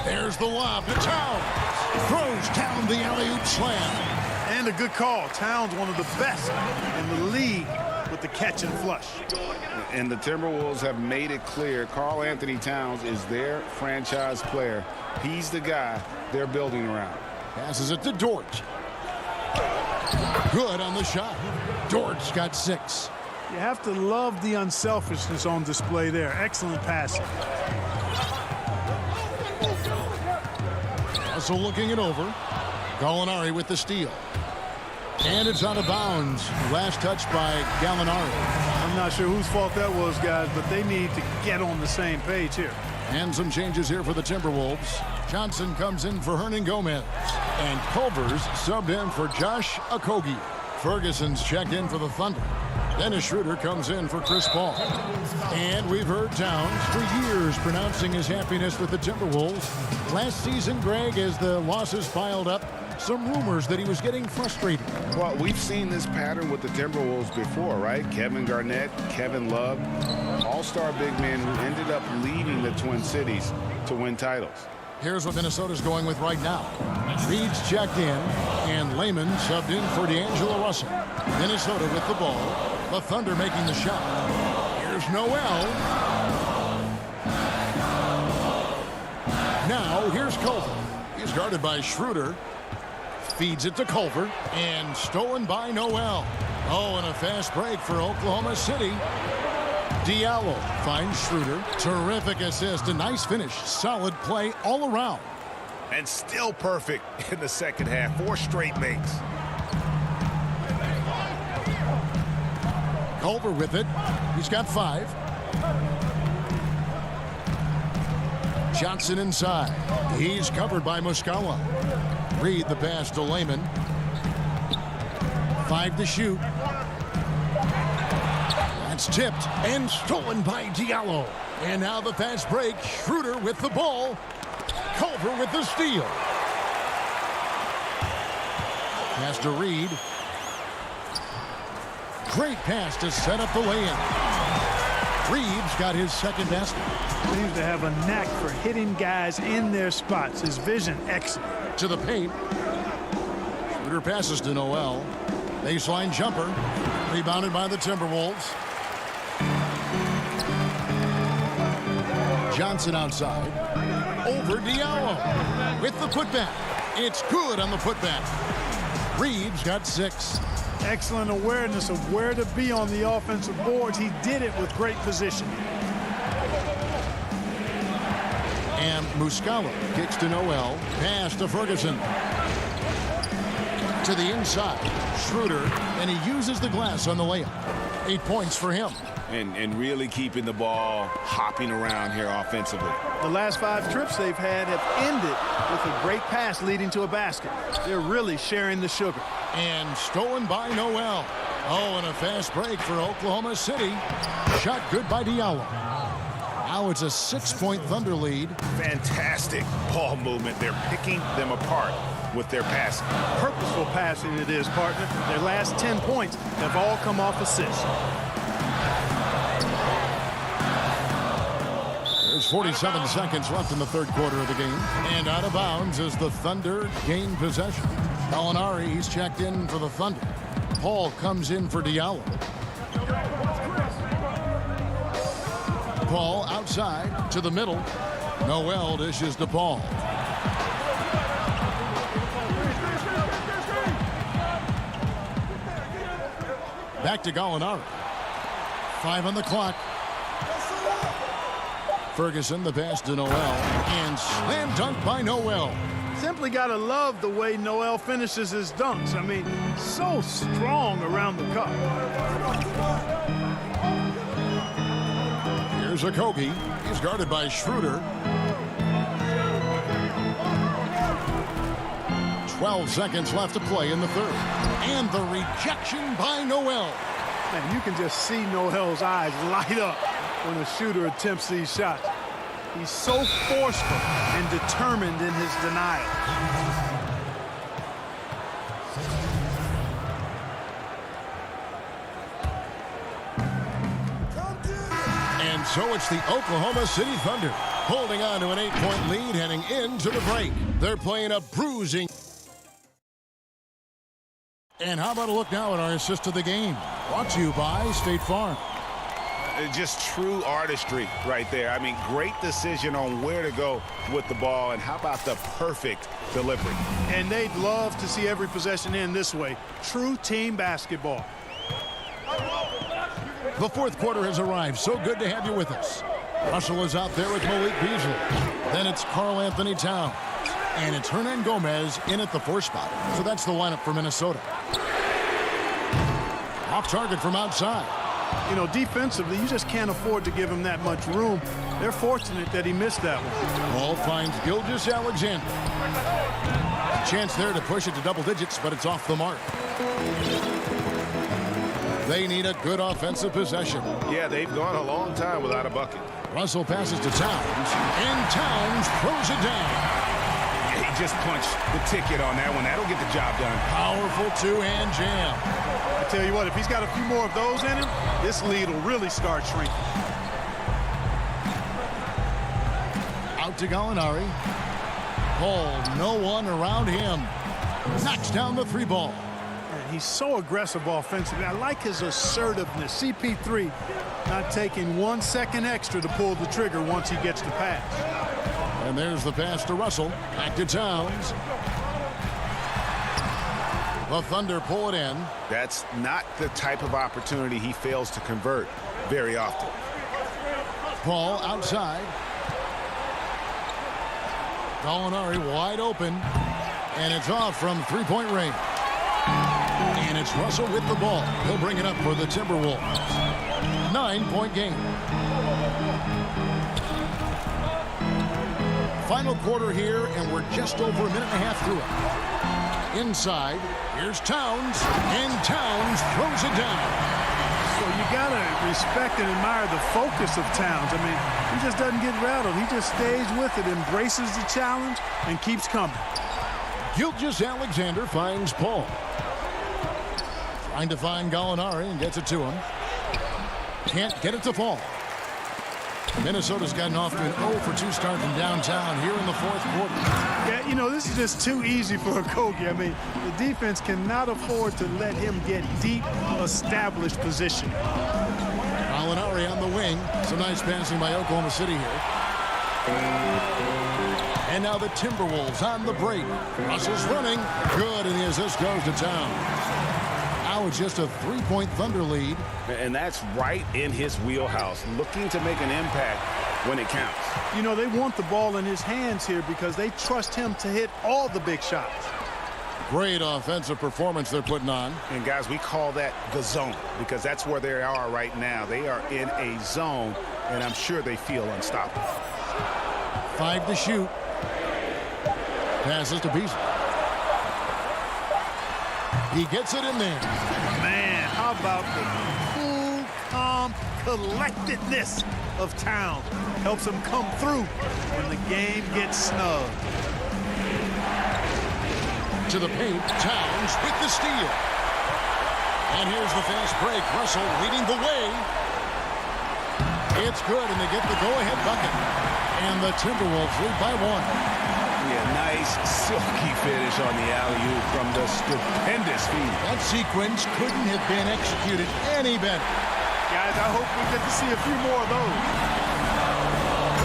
[SPEAKER 1] There's the lob to Towns. Throws down the alley-oop slam.
[SPEAKER 12] And a good call. Towns, one of the best in the league with the catch and flush.
[SPEAKER 3] And the Timberwolves have made it clear Karl Anthony Towns is their franchise player. He's the guy they're building around.
[SPEAKER 1] Passes it to Dort. Good on the shot. Dort's got 6.
[SPEAKER 12] You have to love the unselfishness on display there. Excellent passing.
[SPEAKER 1] Also looking it over. Gallinari with the steal. And it's out of bounds. Last touch by Gallinari.
[SPEAKER 12] I'm not sure whose fault that was, guys, but they need to get on the same page here.
[SPEAKER 1] And some changes here for the Timberwolves. Johnson comes in for Hernan Gomez. And Culver's subbed in for Josh Okogie. Ferguson's checked in for the Thunder. Dennis Schroeder comes in for Chris Paul. And we've heard Towns for years pronouncing his happiness with the Timberwolves. Last season, Greg, as the losses piled up, some rumors that he was getting frustrated.
[SPEAKER 3] Well, we've seen this pattern with the Timberwolves before, right? Kevin Garnett, Kevin Love, all-star big men who ended up leaving the Twin Cities to win titles.
[SPEAKER 1] Here's what Minnesota's going with right now. Reed's checked in, and Lehman subbed in for D'Angelo Russell. Minnesota with the ball. The Thunder making the shot. Here's Noel. Now here's Culver. He's guarded by Schroeder. Feeds it to Culver. And stolen by Noel. Oh, and a fast break for Oklahoma City. Diallo finds Schroeder. Terrific assist. A nice finish. Solid play all around.
[SPEAKER 11] And still perfect in the second half. 4 straight makes.
[SPEAKER 1] Culver with it. He's got 5. Johnson inside. He's covered by Muscala. Reed the pass to Lehman. 5 to shoot. That's tipped and stolen by Diallo. And now the fast break. Schroeder with the ball. Culver with the steal. Pass to Reed. Great pass to set up the lay-in. Reed's got his second basket.
[SPEAKER 12] Seems to have a knack for hitting guys in their spots. His vision excellent.
[SPEAKER 1] To the paint. Schroeder passes to Noel. Baseline jumper. Rebounded by the Timberwolves. Johnson outside. Over Diallo. With the putback. It's good on the putback. Reed's got 6.
[SPEAKER 12] Excellent awareness of where to be on the offensive boards. He did it with great position.
[SPEAKER 1] And Muscala kicks to Noel. Pass to Ferguson. To the inside. Schroeder. And he uses the glass on the layup. 8 points for him.
[SPEAKER 3] And really keeping the ball hopping around here offensively.
[SPEAKER 12] The last 5 trips they've had have ended with a great pass leading to a basket. They're really sharing the sugar.
[SPEAKER 1] And stolen by Noel. Oh, and a fast break for Oklahoma City. Shot good by Diallo. Now it's a 6-point Thunder lead.
[SPEAKER 11] Fantastic ball movement. They're picking them apart with their passing.
[SPEAKER 12] Purposeful passing it is, partner. Their last 10 points have all come off assists.
[SPEAKER 1] There's 47 seconds left in the third quarter of the game. And out of bounds as the Thunder gain possession. Gallinari, he's checked in for the Thunder. Paul comes in for Diallo. Paul outside to the middle. Noel dishes to Paul. Back to Gallinari. 5 on the clock. Ferguson, the pass to Noel. And slam dunk by Noel.
[SPEAKER 12] Simply got to love the way Noel finishes his dunks. I mean, so strong around the cup.
[SPEAKER 1] Here's Okogie. He's guarded by Schroeder. 12 seconds left to play in the third. And the rejection by Noel.
[SPEAKER 12] Man, you can just see Noel's eyes light up when a shooter attempts these shots. He's so forceful and determined in his denial.
[SPEAKER 1] And so it's the Oklahoma City Thunder holding on to an 8-point lead heading into the break. They're playing a bruising. And how about a look now at our assist of the game? Brought to you by State Farm.
[SPEAKER 3] Just true artistry right there. I mean, great decision on where to go with the ball, and how about the perfect delivery.
[SPEAKER 12] And they'd love to see every possession end this way. True team basketball.
[SPEAKER 1] The fourth quarter has arrived. So good to have you with us. Russell is out there with Malik Beasley. Then it's Karl Anthony Towns. And it's Hernan Gomez in at the 4 spot. So that's the lineup for Minnesota. Off target from outside.
[SPEAKER 12] You know, defensively, you just can't afford to give him that much room. They're fortunate that he missed that one.
[SPEAKER 1] Ball finds Gilgeous-Alexander. Chance there to push it to double digits, but it's off the mark. They need a good offensive possession.
[SPEAKER 11] Yeah, they've gone a long time without a bucket.
[SPEAKER 1] Russell passes to Towns, and Towns throws it down.
[SPEAKER 3] Yeah, he just punched the ticket on that one. That'll get the job done.
[SPEAKER 1] Powerful two-hand jam.
[SPEAKER 12] I tell you what, if he's got a few more of those in him, this lead will really start shrinking.
[SPEAKER 1] Out to Gallinari. Paul, no one around him. Knocks down the three ball.
[SPEAKER 12] And he's so aggressive offensively. I like his assertiveness. CP3 not taking 1 second extra to pull the trigger once he gets the pass.
[SPEAKER 1] And there's the pass to Russell. Back to Towns. The Thunder pull it in.
[SPEAKER 3] That's not the type of opportunity he fails to convert very often.
[SPEAKER 1] Paul outside. Gallinari wide open. And it's off from three-point range. And it's Russell with the ball. He'll bring it up for the Timberwolves. 9-point game. Final quarter here, and we're just over a minute and a half through it. Inside, here's Towns, and Towns throws it down.
[SPEAKER 12] So you got to respect and admire the focus of Towns. I mean, he just doesn't get rattled. He just stays with it, embraces the challenge, and keeps coming.
[SPEAKER 1] Gilgeous-Alexander finds Paul. Trying to find Gallinari and gets it to him. Can't get it to fall. Minnesota's gotten off to an 0-for-2 start from downtown here in the fourth quarter.
[SPEAKER 12] Yeah, you know, this is just too easy for Okogie. I mean, the defense cannot afford to let him get deep, established position.
[SPEAKER 1] Gallinari on the wing. Some nice passing by Oklahoma City here. And now the Timberwolves on the break. Russell's running. Good, and the assist goes to Towns. Now it's just a three-point Thunder lead.
[SPEAKER 3] And that's right in his wheelhouse, looking to make an impact when it counts.
[SPEAKER 12] You know, they want the ball in his hands here because they trust him to hit all the big shots.
[SPEAKER 1] Great offensive performance they're putting on.
[SPEAKER 3] And, guys, we call that the zone because that's where they are right now. They are in a zone, and I'm sure they feel unstoppable.
[SPEAKER 1] 5 to shoot. Passes to Beasley. He gets it in there.
[SPEAKER 12] Man, how about the cool, calm collectedness of Towns? Helps him come through when the game gets snug.
[SPEAKER 1] To the paint, Towns with the steal. And here's the fast break. Russell leading the way. It's good, and they get the go-ahead bucket. And the Timberwolves lead by 1.
[SPEAKER 3] Yeah, nice silky finish on the alley-oop from the stupendous feed.
[SPEAKER 1] That sequence couldn't have been executed any better.
[SPEAKER 12] Guys, I hope we get to see a few more of those.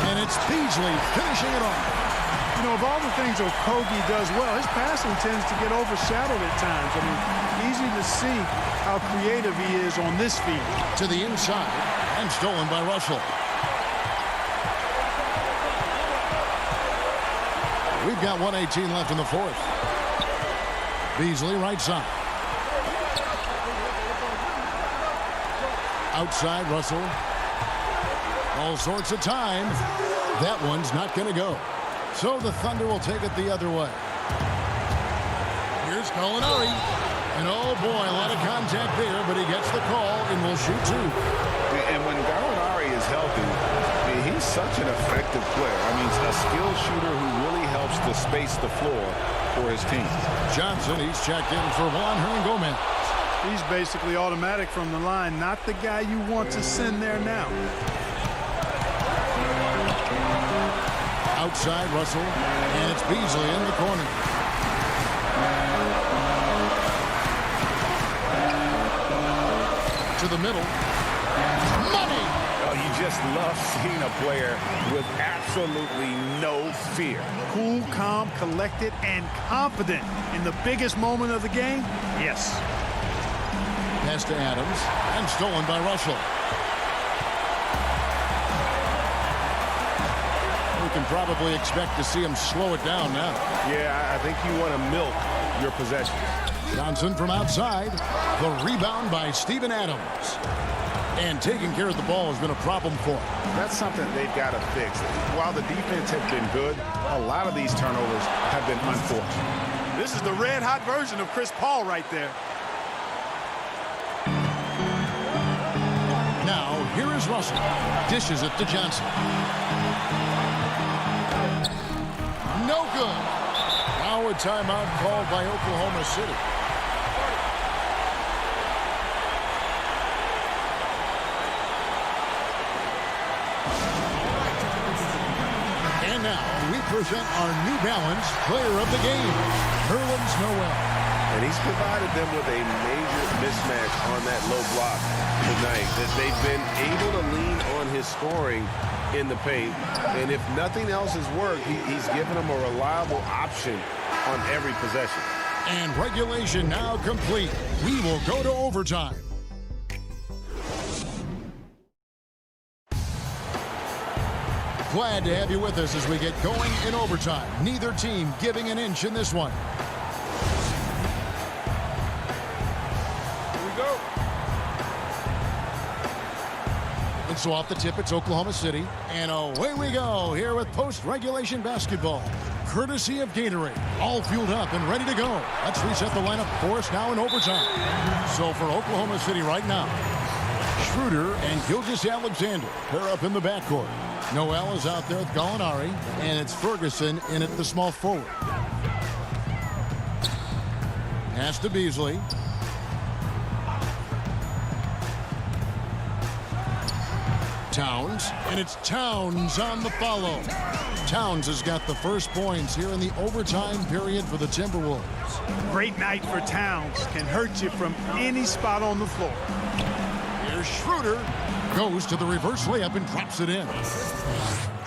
[SPEAKER 1] And it's Beasley finishing it off.
[SPEAKER 12] You know, of all the things Okogie does well, his passing tends to get overshadowed at times. I mean, easy to see how creative he is on this feed.
[SPEAKER 1] To the inside, and stolen by Russell. We've got 1:18 left in the fourth. Beasley right side. Outside Russell. All sorts of time. That one's not going to go. So the Thunder will take it the other way. Here's Gallinari. And oh boy, a lot of contact there, but he gets the call and will shoot 2.
[SPEAKER 3] And when Gallinari is healthy, he's such an effective player. I mean, a skilled shooter who really helps to space the floor for his team.
[SPEAKER 1] Johnson, he's checked in for Juan Hernangomez.
[SPEAKER 12] He's basically automatic from the line, not the guy you want to send there now.
[SPEAKER 1] Outside Russell, and it's Beasley in the corner. To the middle. Money!
[SPEAKER 3] Oh, you just love seeing a player with absolutely no fear.
[SPEAKER 12] Cool, calm, collected, and confident in the biggest moment of the game? Yes.
[SPEAKER 1] Pass to Adams, and stolen by Russell. We can probably expect to see him slow it down now.
[SPEAKER 11] Yeah, I think you want to milk your possessions.
[SPEAKER 1] Johnson from outside. The rebound by Steven Adams. And taking care of the ball has been a problem for him.
[SPEAKER 3] That's something they've got to fix. While the defense has been good, a lot of these turnovers have been unfortunate.
[SPEAKER 12] This is the red-hot version of Chris Paul right there.
[SPEAKER 1] Now, here is Russell. Dishes it to Johnson. No good. Now a timeout called by Oklahoma City. And now we present our New Balance player of the game, Nerlens Noel.
[SPEAKER 11] And he's provided them with a major mismatch on that low block tonight. That they've been able to lean on his scoring in the paint. And if nothing else has worked, he's given them a reliable option on every possession.
[SPEAKER 1] And regulation now complete. We will go to overtime. Glad to have you with us as we get going in overtime. Neither team giving an inch in this one. And so off the tip, it's Oklahoma City. And away we go here with post-regulation basketball. Courtesy of Gatorade. All fueled up and ready to go. Let's reset the lineup for us now in overtime. So for Oklahoma City right now, Schroeder and Gilgeous-Alexander pair up in the backcourt. Noel is out there with Gallinari, and it's Ferguson in at the small forward. Pass to Beasley. Towns, and it's Towns on the follow. Towns has got the first points here in the overtime period for the Timberwolves.
[SPEAKER 12] Great night for Towns. Can hurt you from any spot on the floor.
[SPEAKER 1] Here's Schroeder. Goes to the reverse layup and drops it in.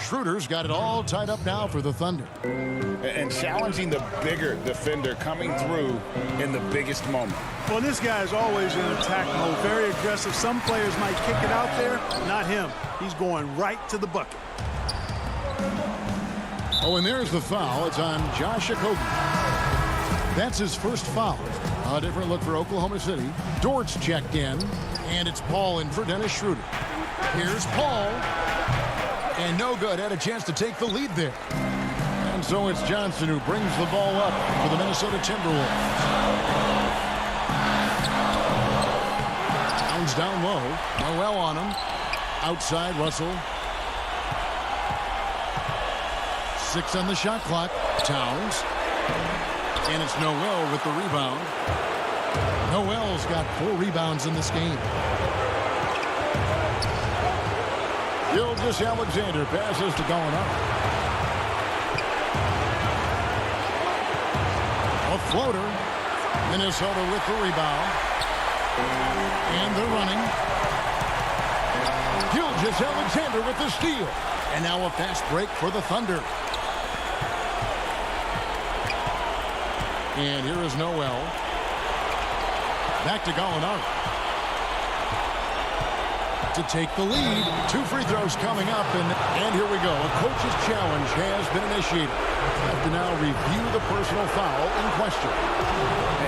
[SPEAKER 1] Schroeder's got it all tied up now for the Thunder.
[SPEAKER 3] And challenging the bigger defender coming through in the biggest moment.
[SPEAKER 12] Well, this guy is always in attack mode, very aggressive. Some players might kick it out there, not him. He's going right to the bucket.
[SPEAKER 1] Oh, and there's the foul. It's on Josh Okogie. That's his first foul. A different look for Oklahoma City. Dort's checked in, and it's Paul in for Dennis Schroeder. Here's Paul. And no good. Had a chance to take the lead there. And so it's Johnson who brings the ball up for the Minnesota Timberwolves. Towns down low. Noel on him. Outside, Russell. 6 on the shot clock. Towns. And it's Noel with the rebound. Noel's got 4 rebounds in this game. Gilgeous-Alexander passes to Gallinari. A floater. Minnesota with the rebound. And they're running. Gilgeous-Alexander with the steal. And now a fast break for the Thunder. And here is Noel. Back to Gallinari. To take the lead. 2 free throws coming up. And here we go. A coach's challenge has been initiated. Have to now review the personal foul in question.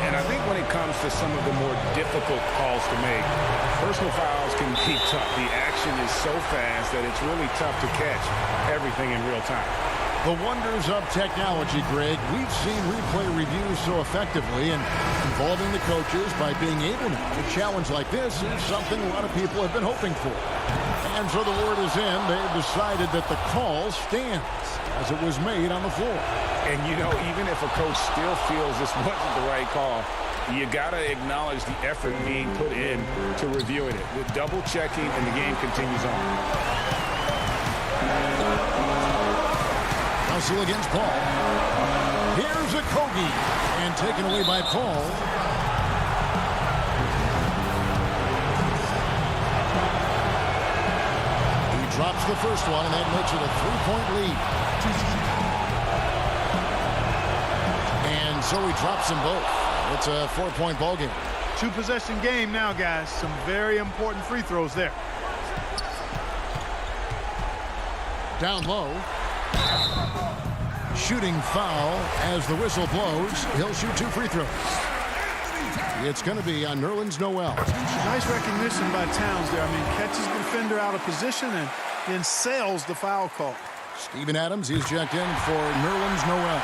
[SPEAKER 3] And I think when it comes to some of the more difficult calls to make, personal fouls can be tough. The action is so fast that it's really tough to catch everything in real time.
[SPEAKER 1] The wonders of technology, Greg. We've seen replay reviews so effectively, and involving the coaches by being able to challenge like this is something a lot of people have been hoping for. And so the word is in. They've decided that the call stands as it was made on the floor.
[SPEAKER 3] And, you know, even if a coach still feels this wasn't the right call, you got to acknowledge the effort being put in to reviewing it. With double checking, and the game continues on.
[SPEAKER 1] Russell against Paul. Here's Okogie. And taken away by Paul. He drops the first one, and that makes it a 3-point lead. And so he drops them both. It's a 4-point ball game.
[SPEAKER 12] 2-possession game now, guys. Some very important free throws there.
[SPEAKER 1] Down low. Shooting foul as the whistle blows. He'll shoot 2 free throws. It's going to be on Nerlens Noel.
[SPEAKER 12] Nice recognition by Towns there. I mean, catches the defender out of position and then sails the foul call.
[SPEAKER 1] Steven Adams, he's checked in for Nerlens Noel.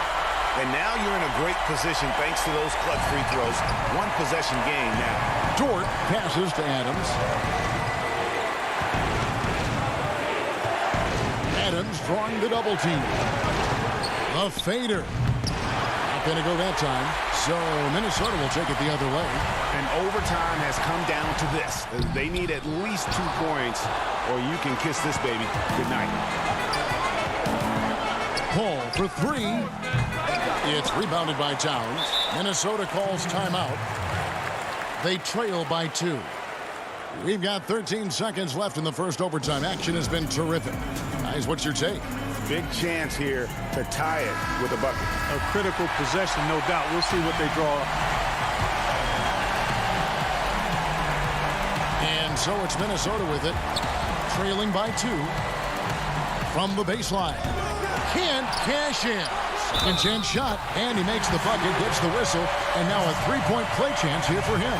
[SPEAKER 3] And now you're in a great position thanks to those clutch free throws. One possession game now.
[SPEAKER 1] Dort passes to Adams. Adams drawing the double team. A fader. Not going to go that time. So Minnesota will take it the other way.
[SPEAKER 3] And overtime has come down to this. They need at least 2 points or you can kiss this baby goodnight.
[SPEAKER 1] Paul for 3. It's rebounded by Towns. Minnesota calls timeout. They trail by 2. We've got 13 seconds left in the first overtime. Action has been terrific. Guys, what's your take?
[SPEAKER 3] Big chance here to tie it with a bucket.
[SPEAKER 12] A critical possession, no doubt. We'll see what they draw up.
[SPEAKER 1] And so it's Minnesota with it, trailing by 2 from the baseline. Can't cash in. Second chance shot, and he makes the bucket, gets the whistle, and now a 3-point play chance here for him.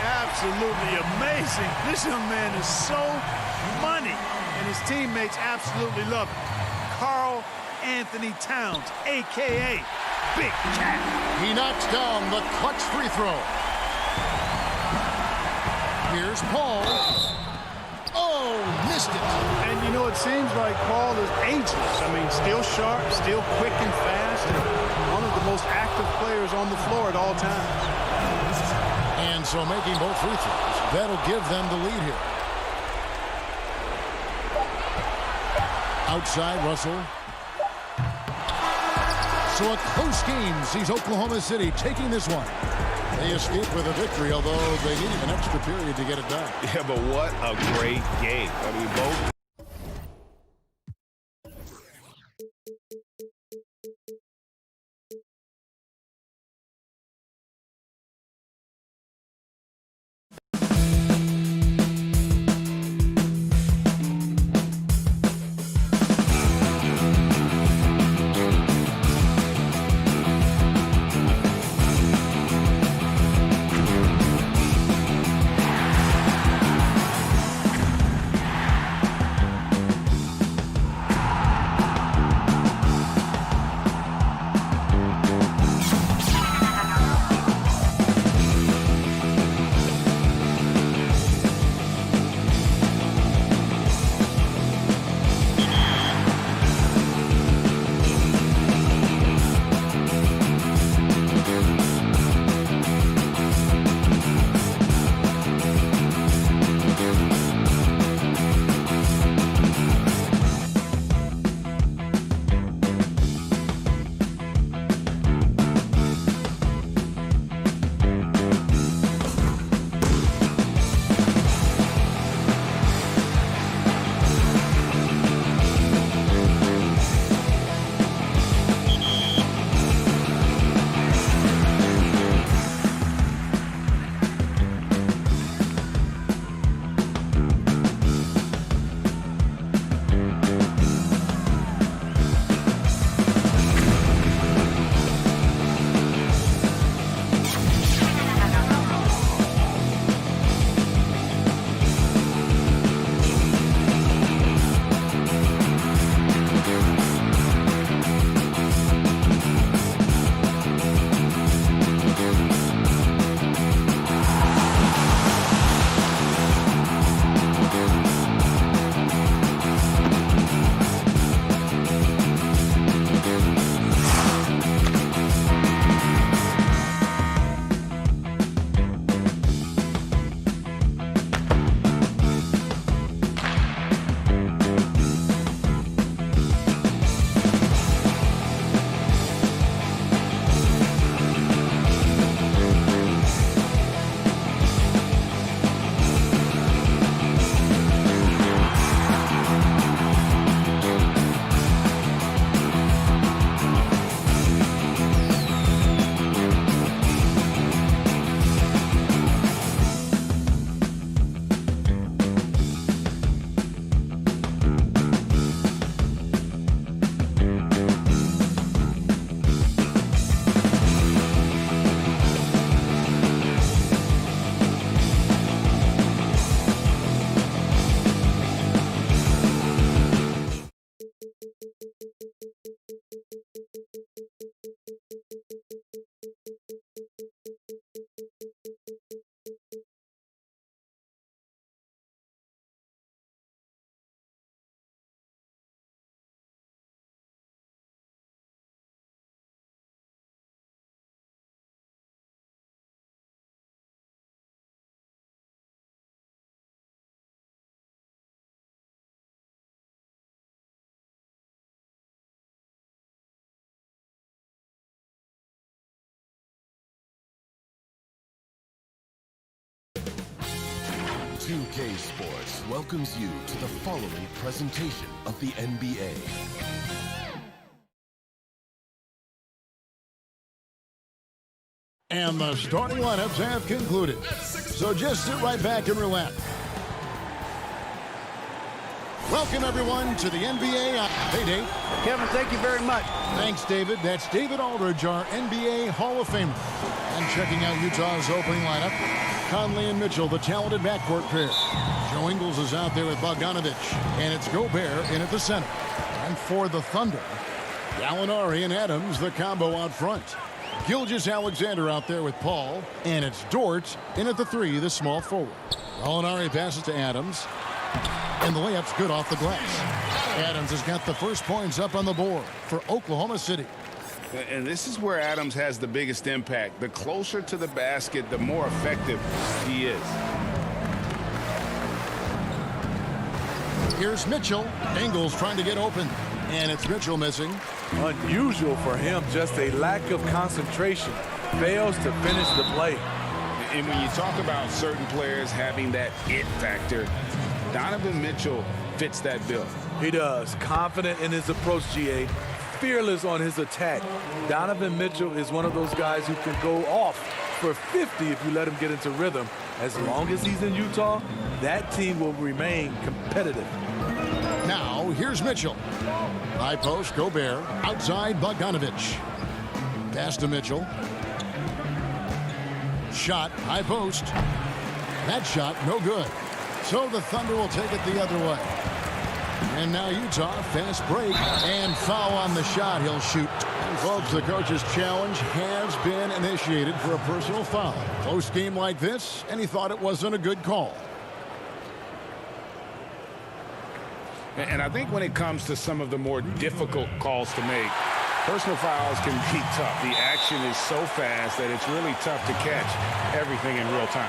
[SPEAKER 12] Absolutely amazing. This young man is so money, and his teammates absolutely love it. Karl Anthony Towns, a.k.a. Big Cat.
[SPEAKER 1] He knocks down the clutch free throw. Here's Paul. Oh, missed it.
[SPEAKER 12] And, you know, it seems like Paul is ageless. I mean, still sharp, still quick and fast, and one of the most active players on the floor at all times.
[SPEAKER 1] And so making both free throws, that'll give them the lead here. Outside, Russell. So a close game sees Oklahoma City taking this one. They escape with a victory, although they needed an extra period to get it done.
[SPEAKER 3] Yeah, but what a great game. I mean, both.
[SPEAKER 13] 2K Sports welcomes you to the following presentation of the NBA.
[SPEAKER 1] And the starting lineups have concluded. So just sit right back and relax. Welcome, everyone, to the NBA. Hey, Dave.
[SPEAKER 9] Kevin, thank you very much.
[SPEAKER 1] Thanks, David. That's David Aldridge, our NBA Hall of Famer. And checking out Utah's opening lineup, Conley and Mitchell, the talented backcourt pair. Joe Ingles is out there with Bogdanovich, and it's Gobert in at the center. And for the Thunder, Gallinari and Adams, the combo out front. Gilgeous-Alexander out there with Paul, and it's Dort in at the 3, the small forward. Gallinari passes to Adams, and the layup's good off the glass. Adams has got the first points up on the board for Oklahoma City.
[SPEAKER 3] And this is where Adams has the biggest impact. The closer to the basket, the more effective he is.
[SPEAKER 1] Here's Mitchell. Ingles trying to get open, and it's Mitchell missing.
[SPEAKER 14] Unusual for him, just a lack of concentration. Fails to finish the play.
[SPEAKER 3] And when you talk about certain players having that it factor, Donovan Mitchell fits that bill.
[SPEAKER 14] He does. Confident in his approach, GA. Fearless on his attack. Donovan Mitchell is one of those guys who can go off for 50 if you let him get into rhythm. As long as he's in Utah, that team will remain competitive.
[SPEAKER 1] Now, here's Mitchell. High post, Gobert. Outside, Bogdanovich. Pass to Mitchell. Shot, high post. That shot, no good. So the Thunder will take it the other way. And now Utah, fast break, and foul on the shot. He'll shoot. And folks, the coach's challenge has been initiated for a personal foul. Close game like this, and he thought it wasn't a good call.
[SPEAKER 3] And I think when it comes to some of the more difficult calls to make, personal fouls can be tough. The action is so fast that it's really tough to catch everything in real time.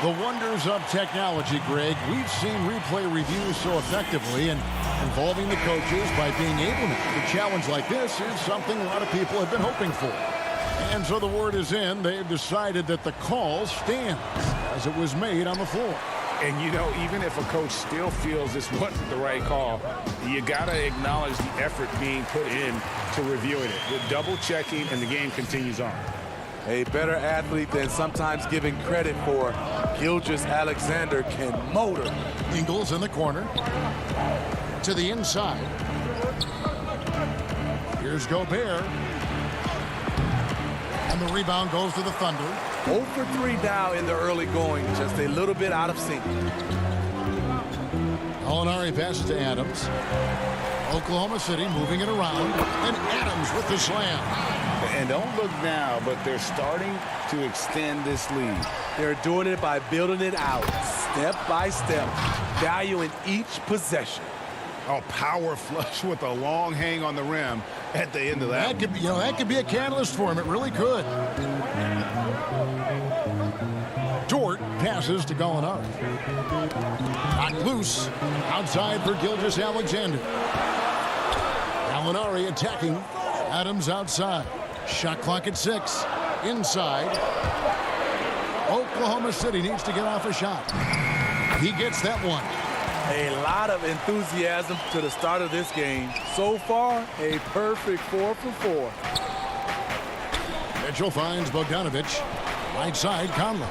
[SPEAKER 1] The wonders of technology, Greg. We've seen replay reviews so effectively, and involving the coaches by being able to. A challenge like this is something a lot of people have been hoping for. And so the word is in. They've decided that the call stands as it was made on the floor.
[SPEAKER 3] And, you know, even if a coach still feels this wasn't the right call, you got to acknowledge the effort being put in to reviewing it. With double checking, and the game continues on.
[SPEAKER 14] A better athlete than sometimes giving credit for. Gilgeous-Alexander can motor.
[SPEAKER 1] Ingles in the corner. To the inside. Here's Gobert. And the rebound goes to the Thunder.
[SPEAKER 14] 0 for 3 now in the early going. Just a little bit out of sync.
[SPEAKER 1] Gallinari passes to Adams. Oklahoma City moving it around. And Adams with the slam.
[SPEAKER 3] And don't look now, but they're starting to extend this lead.
[SPEAKER 14] They're doing it by building it out, step by step, valuing each possession.
[SPEAKER 3] Oh, power flush with a long hang on the rim at the end of that.
[SPEAKER 1] That could be a catalyst for him. It really could. Dort passes to Gallinari. Knocked loose. Outside for Gilgeous-Alexander. Gallinari attacking. Adams outside. Shot clock at 6. Inside. Oklahoma City needs to get off a shot. He gets that one.
[SPEAKER 14] A lot of enthusiasm to the start of this game. So far, a perfect 4 for 4.
[SPEAKER 1] Mitchell finds Bogdanovich. Right side, Conley.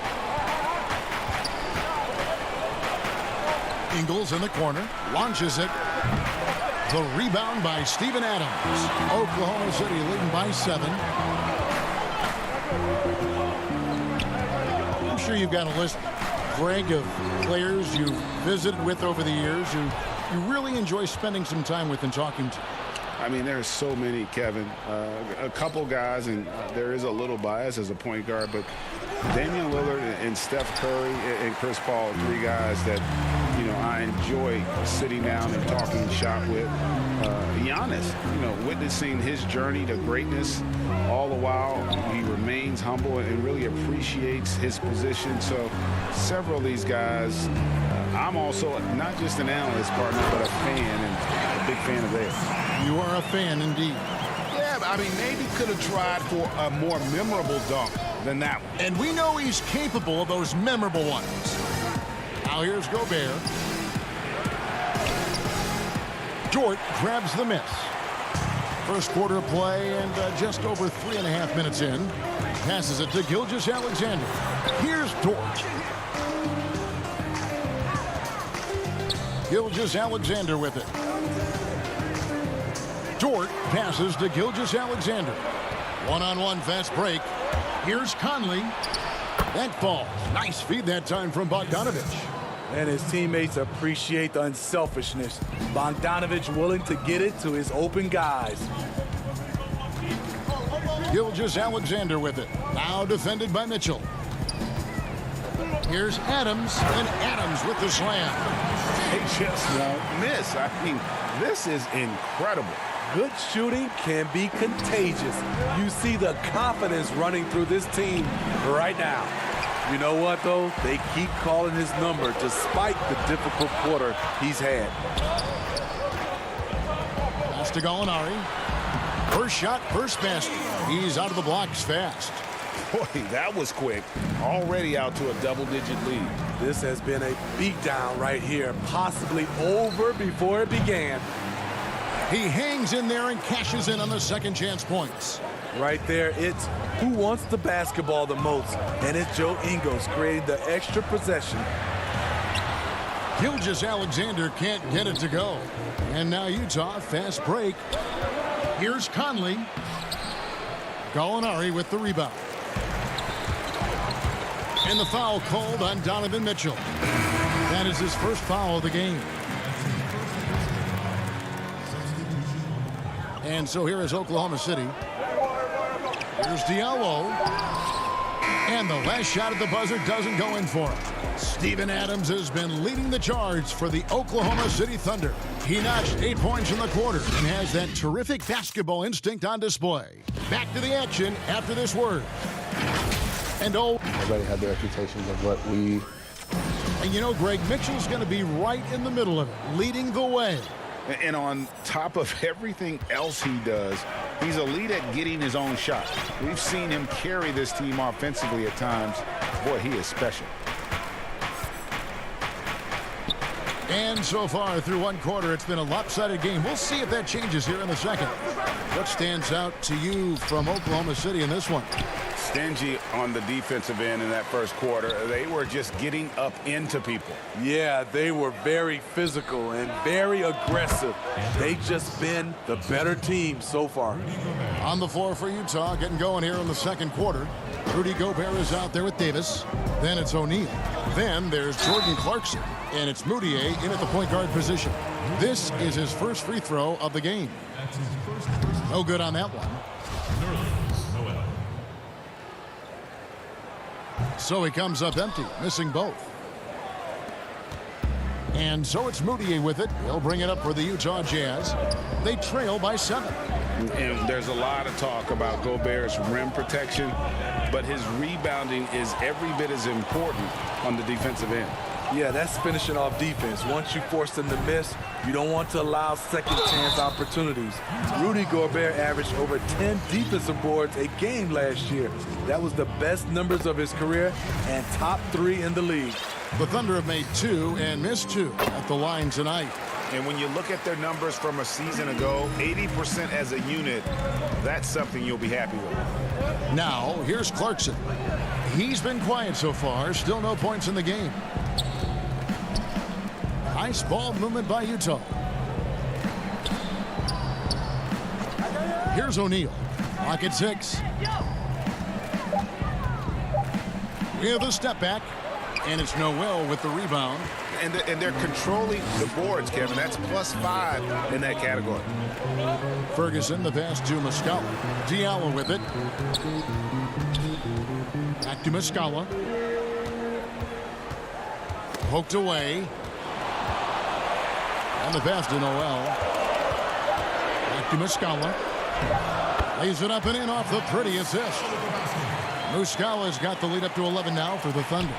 [SPEAKER 1] Ingles in the corner. Launches it. The rebound by Steven Adams. Oklahoma City leading by 7. I'm sure you've got a list, Greg, of players you've visited with over the years who you really enjoy spending some time with and talking to.
[SPEAKER 3] I mean, there's so many, Kevin. A couple guys, and there is a little bias as a point guard, but Damian Lillard and Steph Curry and Chris Paul are 3 guys that, you know, I enjoy sitting down and talking shop with. Giannis, you know, witnessing his journey to greatness, all the while he remains humble and really appreciates his position. So several of these guys, I'm also not just an analyst partner, but a fan and a big fan of theirs.
[SPEAKER 1] You are a fan indeed.
[SPEAKER 3] Yeah, I mean, maybe could have tried for a more memorable dunk than that one.
[SPEAKER 1] And we know he's capable of those memorable ones. Now here's Gobert. Dort grabs the miss. First quarter of play and just over 3.5 minutes in. Passes it to Gilgeous-Alexander. Here's Dort. Gilgeous-Alexander with it. Dort passes to Gilgeous-Alexander. One-on-one fast break. Here's Conley. That falls. Nice feed that time from Bogdanovich.
[SPEAKER 14] And his teammates appreciate the unselfishness. Bogdanovich willing to get it to his open guys.
[SPEAKER 1] Gilgeous-Alexander with it. Now defended by Mitchell. Here's Adams, and Adams with the slam.
[SPEAKER 11] They just won't miss. I mean, this is incredible.
[SPEAKER 14] Good shooting can be contagious. You see the confidence running through this team right now. You know what, though? They keep calling his number despite the difficult quarter he's had.
[SPEAKER 1] Pass to Gallinari. First shot, first basket. He's out of the blocks fast.
[SPEAKER 11] Boy, that was quick. Already out to a double-digit lead.
[SPEAKER 14] This has been a beatdown right here, possibly over before it began.
[SPEAKER 1] He hangs in there and cashes in on the second chance points.
[SPEAKER 14] Right there, it's who wants the basketball the most, and it's Joe Ingles creating the extra possession.
[SPEAKER 1] Gilgeous-Alexander can't get it to go. And now Utah, fast break. Here's Conley. Gallinari with the rebound. And the foul called on Donovan Mitchell. That is his first foul of the game. And so here is Oklahoma City. Here's Diallo. And the last shot at the buzzer doesn't go in for him. Steven Adams has been leading the charge for the Oklahoma City Thunder. He notched 8 points in the quarter and has that terrific basketball instinct on display. Back to the action after this word. And
[SPEAKER 2] everybody had their expectations of what we...
[SPEAKER 1] And you know, Greg, Mitchell's going to be right in the middle of it, leading the way.
[SPEAKER 3] And on top of everything else he does, he's elite at getting his own shot. We've seen him carry this team offensively at times. Boy, he is special.
[SPEAKER 1] And so far through one quarter, it's been a lopsided game. We'll see if that changes here in the second. What stands out to you from Oklahoma City in this one?
[SPEAKER 3] Stingy on the defensive end in that first quarter. They were just getting up into people.
[SPEAKER 14] Yeah, they were very physical and very aggressive. They've just been the better team so far.
[SPEAKER 1] On the floor for Utah, getting going here in the second quarter. Rudy Gobert is out there with Davis. Then it's O'Neal. Then there's Jordan Clarkson. And it's Moutier in at the point guard position. This is his first free throw of the game. No good on that one. So he comes up empty, missing both. And so it's Moutier with it. He'll bring it up for the Utah Jazz. They trail by 7.
[SPEAKER 3] And there's a lot of talk about Gobert's rim protection, but his rebounding is every bit as important on the defensive end.
[SPEAKER 14] Yeah, that's finishing off defense. Once you force them to miss, you don't want to allow second chance opportunities. Rudy Gobert averaged over 10 defensive boards a game last year. That was the best numbers of his career and top 3 in the league.
[SPEAKER 1] The Thunder have made 2 and missed 2 at the line tonight.
[SPEAKER 3] And when you look at their numbers from a season ago, 80% as a unit, that's something you'll be happy with.
[SPEAKER 1] Now, here's Clarkson. He's been quiet so far, still no points in the game. Nice ball movement by Utah. Here's O'Neal. Clock at 6. With a step back. And it's Noel with the rebound.
[SPEAKER 3] And they're controlling the boards, Kevin. That's +5 in that category.
[SPEAKER 1] Ferguson, the pass to Muscala. Diallo with it. Back to Muscala. Poked away. And the pass to Noel. Back to Muscala. Lays it up and in off the pretty assist. Muscala's got the lead up to 11 now for the Thunder.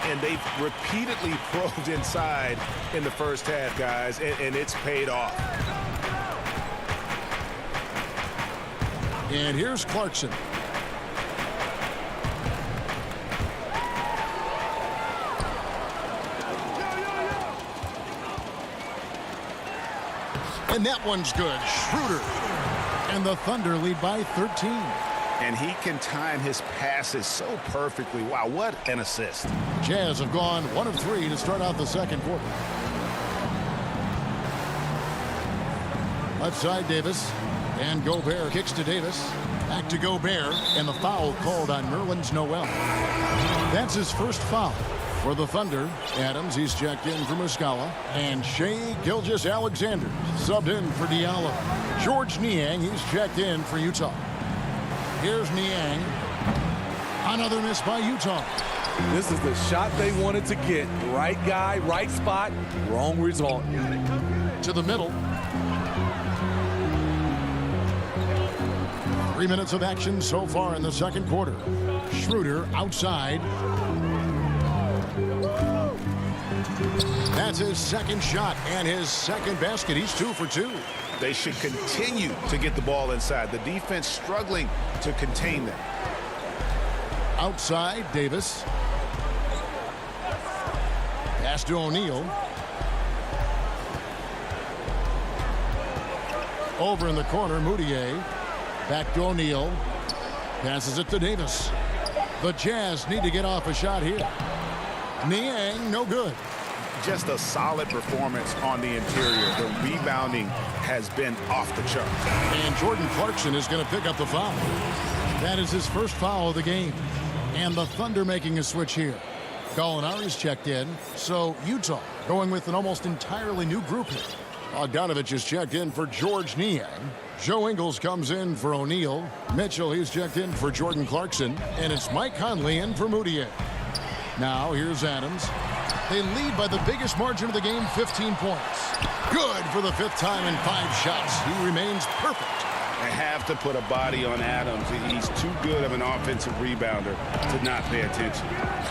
[SPEAKER 3] And they've repeatedly probed inside in the first half, guys, and it's paid off.
[SPEAKER 1] And here's Clarkson. And that one's good. Schroeder. And the Thunder lead by 13.
[SPEAKER 3] And he can time his passes so perfectly. Wow, what an assist.
[SPEAKER 1] Jazz have gone 1 of 3 to start out the second quarter. Left side, Davis. And Gobert kicks to Davis. Back to Gobert. And the foul called on Nerlens Noel. That's his first foul for the Thunder. Adams, he's checked in for Muscala. And Shai Gilgeous-Alexander subbed in for Diallo. George Niang, he's checked in for Utah. Here's Niang. Another miss by Utah.
[SPEAKER 14] This is the shot they wanted to get. Right guy, right spot, wrong result.
[SPEAKER 1] To the middle. 3 minutes of action so far in the second quarter. Schroeder outside. That's his second shot and his second basket. He's 2 for 2.
[SPEAKER 3] They should continue to get the ball inside. The defense struggling to contain them.
[SPEAKER 1] Outside, Davis. Pass to O'Neal. Over in the corner, Moutier. Back to O'Neal. Passes it to Davis. The Jazz need to get off a shot here. Niang, no good.
[SPEAKER 3] Just a solid performance on the interior. The rebounding has been off the chart.
[SPEAKER 1] And Jordan Clarkson is going to pick up the foul. That is his first foul of the game. And the Thunder making a switch here. Gallinari's checked in. So Utah going with an almost entirely new group here. Bogdanovich is checked in for George Niang. Joe Ingles comes in for O'Neal. Mitchell, he's checked in for Jordan Clarkson. And it's Mike Conley in for Moutier. Now here's Adams. They lead by the biggest margin of the game, 15 points. Good for the 5th time in 5 shots. He remains perfect.
[SPEAKER 3] They have to put a body on Adams. He's too good of an offensive rebounder to not pay attention.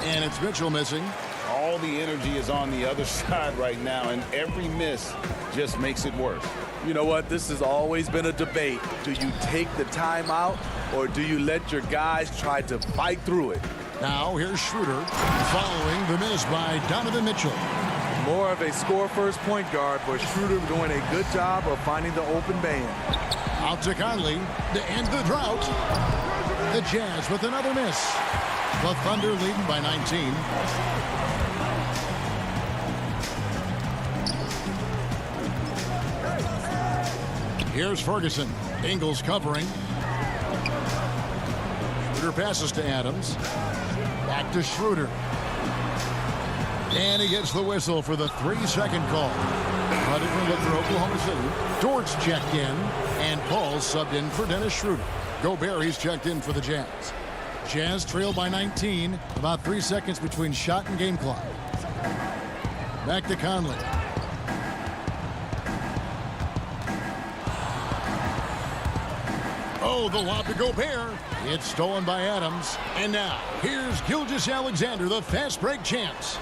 [SPEAKER 1] And it's Mitchell missing.
[SPEAKER 3] All the energy is on the other side right now, and every miss just makes it worse.
[SPEAKER 14] You know what? This has always been a debate. Do you take the timeout, or do you let your guys try to fight through it?
[SPEAKER 1] Now here's Schroeder following the miss by Donovan Mitchell.
[SPEAKER 14] More of a score-first point guard, but Schroeder doing a good job of finding the open man.
[SPEAKER 1] Out to Conley to end the drought. The Jazz with another miss. The Thunder leading by 19. Here's Ferguson. Ingles covering. Schroeder passes to Adams. Back to Schroeder. And he gets the whistle for the 3-second call. But it will look for Oklahoma City. Dort's checked in. And Paul's subbed in for Dennis Schroeder. Gobert, he's checked in for the Jazz. Jazz trail by 19. About 3 seconds between shot and game clock. Back to Conley. Oh, the lob to Gobert. It's stolen by Adams. And now, here's Gilgeous-Alexander, the fast break champs.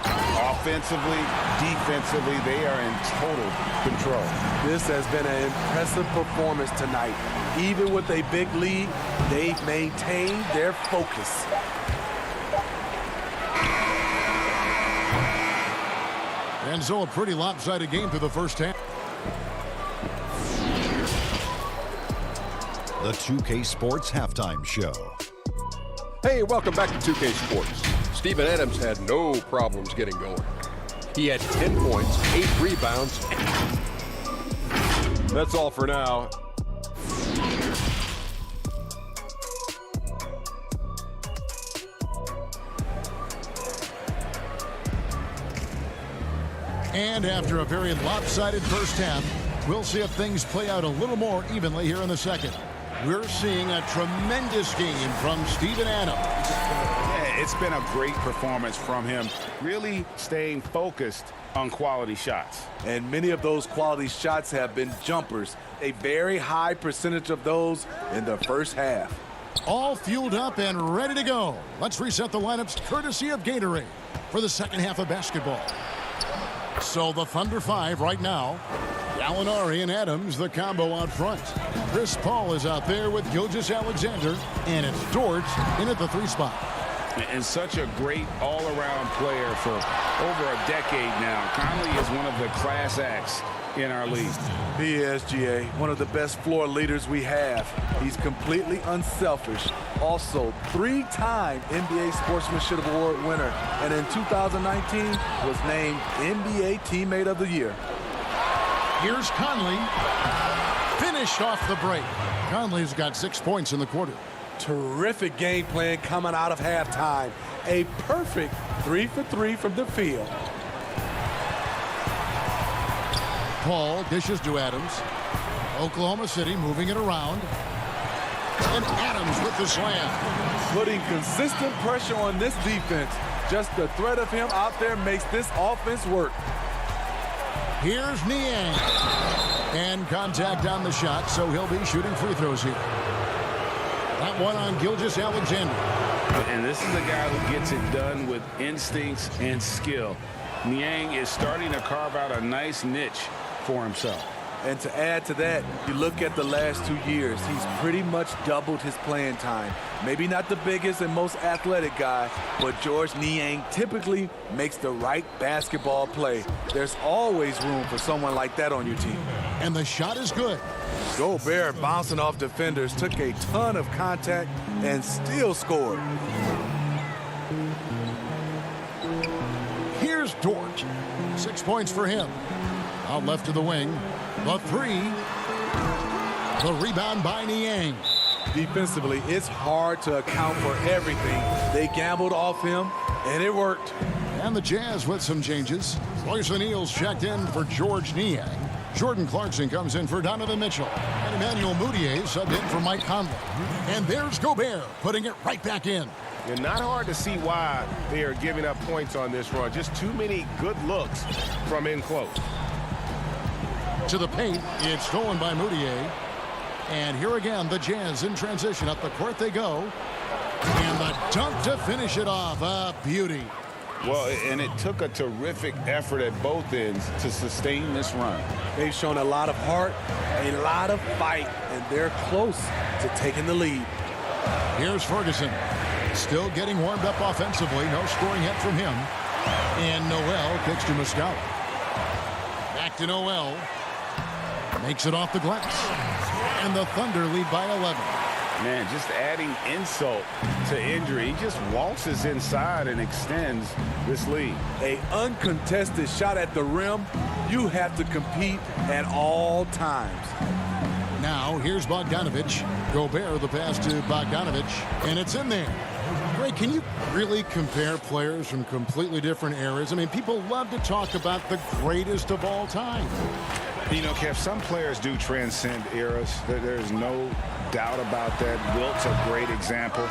[SPEAKER 3] Offensively, defensively, they are in total control.
[SPEAKER 14] This has been an impressive performance tonight. Even with a big lead, they've maintained their focus.
[SPEAKER 1] And so a pretty lopsided game through the first half.
[SPEAKER 5] The 2K Sports Halftime Show.
[SPEAKER 6] Hey, welcome back to 2K Sports. Steven Adams had no problems getting going. He had 10 points, 8 rebounds. That's all for now.
[SPEAKER 1] And after a very lopsided first half, we'll see if things play out a little more evenly here in the second. We're seeing a tremendous game from Steven Adams.
[SPEAKER 3] Yeah, it's been a great performance from him, really staying focused on quality shots.
[SPEAKER 14] And many of those quality shots have been jumpers. A very high percentage of those in the first half.
[SPEAKER 1] All fueled up and ready to go. Let's reset the lineups courtesy of Gatorade for the second half of basketball. So the Thunder 5 right now. Gallinari and Adams, the combo out front. Chris Paul is out there with Gilgeous-Alexander, and it's Dort in at the 3 spot.
[SPEAKER 3] And such a great all-around player for over a decade now. Conley is one of the class acts in our league.
[SPEAKER 14] He is, GA, one of the best floor leaders we have. He's completely unselfish. Also, 3-time NBA Sportsmanship Award winner, and in 2019 was named NBA Teammate of the Year.
[SPEAKER 1] Here's Conley. Finished off the break. Conley's got 6 points in the quarter.
[SPEAKER 14] Terrific game plan coming out of halftime. A perfect 3 for 3 from the field.
[SPEAKER 1] Paul dishes to Adams. Oklahoma City moving it around. And Adams with the slam.
[SPEAKER 14] Putting consistent pressure on this defense. Just the threat of him out there makes this offense work.
[SPEAKER 1] Here's Niang. And contact on the shot, so he'll be shooting free throws here. That one on Gilgeous-Alexander.
[SPEAKER 3] And this is a guy who gets it done with instincts and skill. Niang is starting to carve out a nice niche for himself.
[SPEAKER 14] And to add to that, you look at the last 2 years, he's pretty much doubled his playing time. Maybe not the biggest and most athletic guy, but George Niang typically makes the right basketball play. There's always room for someone like that on your team.
[SPEAKER 1] And the shot is good.
[SPEAKER 14] Gobert bouncing off defenders, took a ton of contact and still scored.
[SPEAKER 1] Here's Dort. 6 points for him. Out left to the wing. The three. The rebound by Niang.
[SPEAKER 14] Defensively, it's hard to account for everything. They gambled off him, and it worked.
[SPEAKER 1] And the Jazz with some changes. Royce O'Neal's checked in for George Niang. Jordan Clarkson comes in for Donovan Mitchell. And Emmanuel Mudiay subbed in for Mike Conley. And there's Gobert putting it right back in.
[SPEAKER 11] And not hard to see why they are giving up points on this run. Just too many good looks from in close.
[SPEAKER 1] To the paint, it's stolen by Mudiay. And here again, the Jazz in transition. Up the court they go. And the dunk to finish it off. A beauty.
[SPEAKER 3] Well, and it took a terrific effort at both ends to sustain this run.
[SPEAKER 14] They've shown a lot of heart, a lot of fight, and they're close to taking the lead.
[SPEAKER 1] Here's Ferguson. Still getting warmed up offensively. No scoring yet from him. And Noel kicks to Muscala. Back to Noel. Makes it off the glass. And the Thunder lead by 11.
[SPEAKER 3] Man, just adding insult to injury. He just waltzes inside and extends this lead.
[SPEAKER 14] An uncontested shot at the rim. You have to compete at all times.
[SPEAKER 1] Now, here's Bogdanovich. Gobert, the pass to Bogdanovich. And it's in there. Ray, can you really compare players from completely different eras? I mean, people love to talk about the greatest of all time.
[SPEAKER 3] You know, Kev, some players do transcend eras. There's no doubt about that. Wilt's a great example,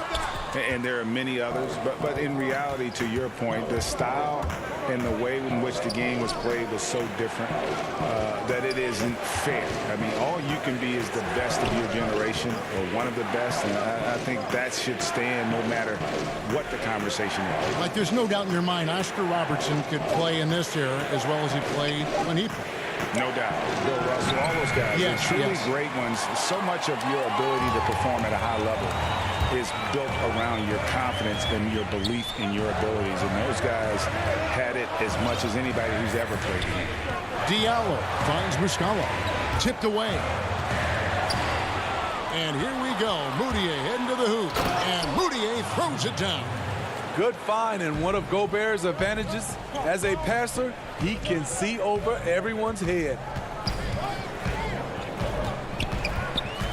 [SPEAKER 3] and there are many others. But in reality, to your point, the style and the way in which the game was played was so different that it isn't fair. I mean, all you can be is the best of your generation or one of the best, and I think that should stand no matter what the conversation is.
[SPEAKER 1] Like, there's no doubt in your mind Oscar Robertson could play in this era as well as he played when he played.
[SPEAKER 3] No doubt. Bill Russell, all those guys,
[SPEAKER 1] yes,
[SPEAKER 3] truly great ones. So much of your ability to perform at a high level is built around your confidence and your belief in your abilities. And those guys had it as much as anybody who's ever played the game.
[SPEAKER 1] Diallo finds Muscala. Tipped away. And here we go. Mudiay heading to the hoop. And Mudiay throws it down.
[SPEAKER 14] Good find, and one of Gobert's advantages as a passer, he can see over everyone's head.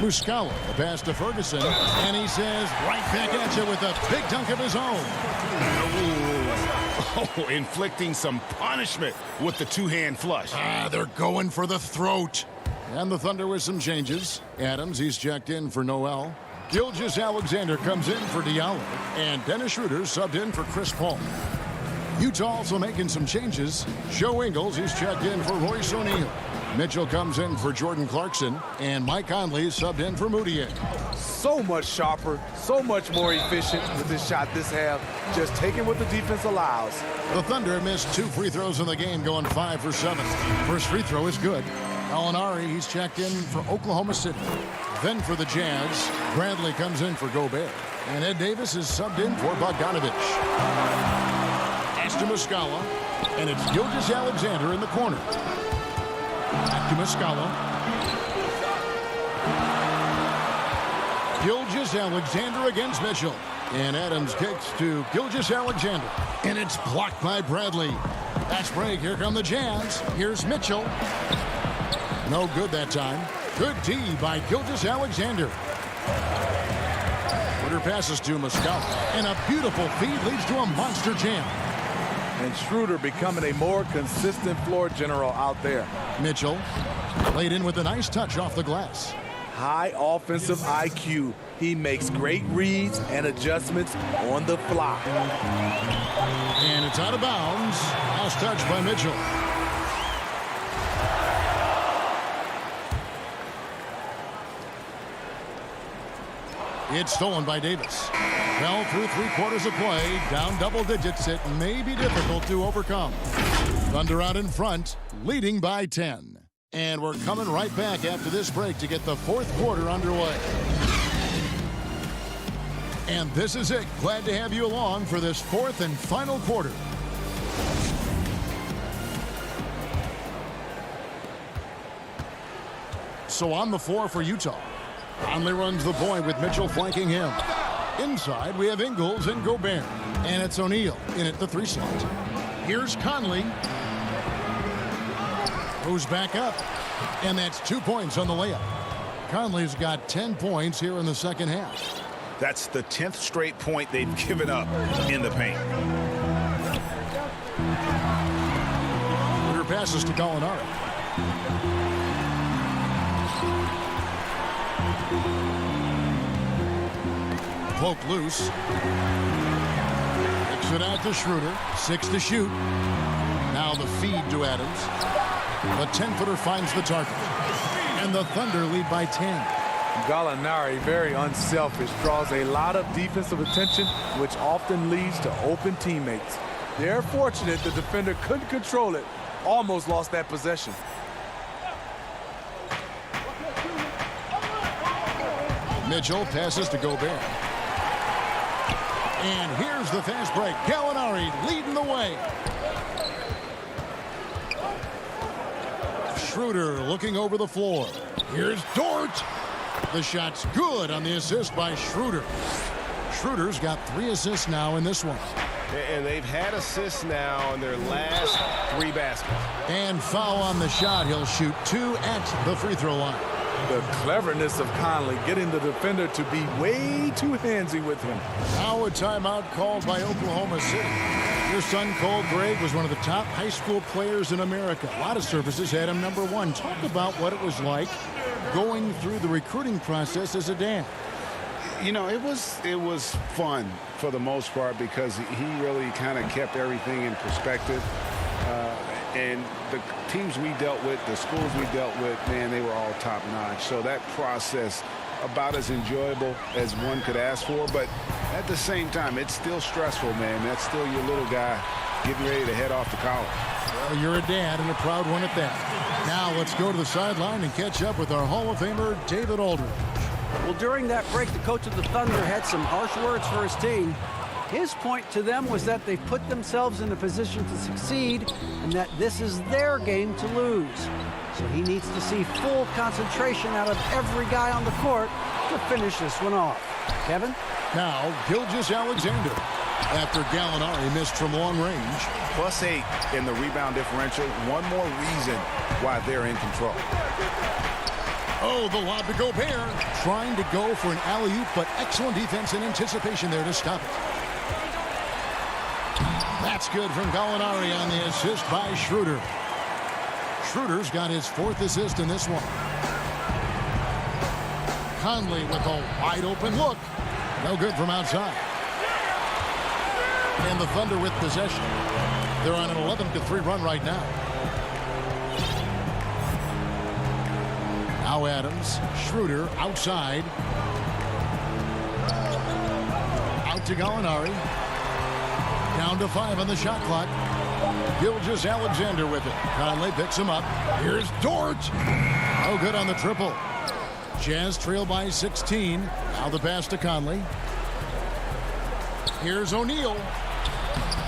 [SPEAKER 1] Muscala, the pass to Ferguson, and he says right back at you with a big dunk of his own.
[SPEAKER 3] Oh, inflicting some punishment with the two-hand flush.
[SPEAKER 1] They're going for the throat. And the Thunder with some changes. Adams, he's checked in for Noel. Gilgeous-Alexander comes in for Diallo. And Dennis Schroeder subbed in for Chris Paul. Utah also making some changes. Joe Ingles, he's checked in for Royce O'Neal. Mitchell comes in for Jordan Clarkson. And Mike Conley subbed in for Mudiay.
[SPEAKER 14] So much sharper, so much more efficient with this shot this half. Just taking what the defense allows.
[SPEAKER 1] The Thunder missed 2 free throws in the game, going 5 for 7. First free throw is good. Alinari, he's checked in for Oklahoma City. Then for the Jazz, Bradley comes in for Gobert. And Ed Davis is subbed in for Bogdanovich. Pass to Muscala. And it's Gilgeous-Alexander in the corner. Back to Muscala. Gilgeous-Alexander against Mitchell. And Adams kicks to Gilgeous-Alexander. And it's blocked by Bradley. Fast break. Here come the Jazz. Here's Mitchell. No good that time. Good D by Gilgeous-Alexander. Schroeder passes to Muscala. And a beautiful feed leads to a monster jam.
[SPEAKER 14] And Schroeder becoming a more consistent floor general out there.
[SPEAKER 1] Mitchell laid in with a nice touch off the glass.
[SPEAKER 14] High offensive IQ. He makes great reads and adjustments on the fly.
[SPEAKER 1] And it's out of bounds. Last touch by Mitchell. It's stolen by Davis. Well, through 3/4 of play, down double digits. It may be difficult to overcome. Thunder out in front, leading by 10. And we're coming right back after this break to get the 4th quarter underway. And this is it. Glad to have you along for this 4th and final quarter. So on the floor for Utah. Conley runs the point with Mitchell flanking him. Inside, we have Ingles and Gobert. And it's O'Neal in at the 3 slot. Here's Conley. Goes back up. And that's 2 points on the layup. Conley's got 10 points here in the second half.
[SPEAKER 3] That's the 10th straight point they've given up in the paint.
[SPEAKER 1] Schroeder passes to Gallinari. Poke loose. Kicks it out to Schroeder. 6 to shoot. Now the feed to Adams. The 10-footer finds the target. And the Thunder lead by 10.
[SPEAKER 14] Gallinari, very unselfish, draws a lot of defensive attention, which often leads to open teammates. They're fortunate the defender couldn't control it. Almost lost that possession.
[SPEAKER 1] Mitchell passes to Gobert. And here's the fast break. Gallinari leading the way. Schroeder looking over the floor. Here's Dort. The shot's good on the assist by Schroeder. Schroeder's got 3 assists now in this one.
[SPEAKER 11] And they've had assists now on their last 3 baskets.
[SPEAKER 1] And foul on the shot. He'll shoot 2 at the free throw line.
[SPEAKER 14] The cleverness of Conley getting the defender to be way too handsy with him.
[SPEAKER 1] Now a timeout called by Oklahoma City. Your son, Cole Gregg, was one of the top high school players in America. A lot of services had him number 1. Talk about what it was like going through the recruiting process as a dad.
[SPEAKER 3] You know, it was fun for the most part because he really kind of kept everything in perspective. And the teams we dealt with, the schools we dealt with, man, they were all top-notch. So that process, about as enjoyable as one could ask for. But at the same time, it's still stressful, man. That's still your little guy getting ready to head off to college.
[SPEAKER 1] Well, you're a dad and a proud one at that. Now let's go to the sideline and catch up with our Hall of Famer, David Aldridge.
[SPEAKER 9] Well, during that break, the coach of the Thunder had some harsh words for his team. His point to them was that they've put themselves in a position to succeed and that this is their game to lose. So he needs to see full concentration out of every guy on the court to finish this one off. Kevin?
[SPEAKER 1] Now, Gilgeous-Alexander. After Gallinari missed from long range.
[SPEAKER 3] +8 in the rebound differential. One more reason why they're in control.
[SPEAKER 1] Oh, the lob to Gobert. Trying to go for an alley-oop, but excellent defense and anticipation there to stop it. That's good from Gallinari on the assist by Schroeder. Schroeder's got his 4th assist in this one. Conley with a wide-open look. No good from outside. And the Thunder with possession. They're on an 11-3 run right now. Now Adams, Schroeder outside. Out to Gallinari. Down to 5 on the shot clock. Gilgeous-Alexander with it. Conley picks him up. Here's Dort. No good on the triple. Jazz trail by 16. Now the pass to Conley. Here's O'Neal.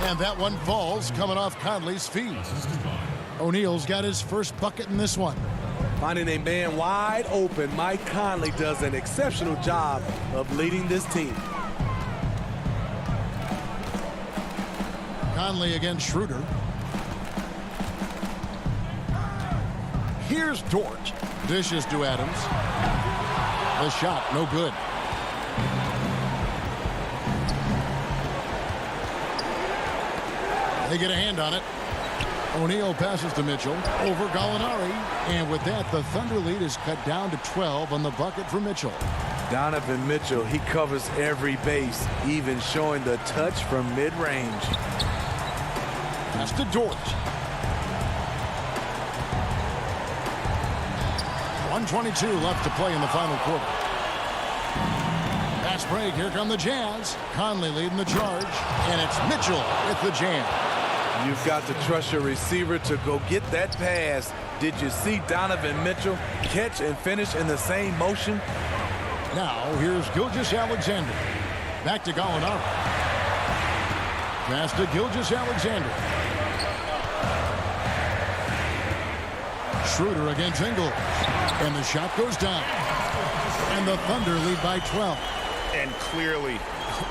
[SPEAKER 1] And that one falls coming off Conley's feet. O'Neal's got his first bucket in this one.
[SPEAKER 14] Finding a man wide open, Mike Conley does an exceptional job of leading this team.
[SPEAKER 1] Conley against Schroeder. Here's Dort. Dishes to Adams. The shot, no good. They get a hand on it. O'Neal passes to Mitchell over Gallinari. And with that, the Thunder lead is cut down to 12 on the bucket for Mitchell.
[SPEAKER 14] Donovan Mitchell, he covers every base, even showing the touch from mid-range.
[SPEAKER 1] Pass to Dort. 1:22 left to play in the final quarter. Fast break. Here come the Jazz. Conley leading the charge. And it's Mitchell with the jam.
[SPEAKER 14] You've got to trust your receiver to go get that pass. Did you see Donovan Mitchell catch and finish in the same motion?
[SPEAKER 1] Now, here's Gilgeous-Alexander. Back to Gallinari. Pass to Gilgeous-Alexander. Schroeder against Ingles. And the shot goes down. And the Thunder lead by 12.
[SPEAKER 3] And clearly,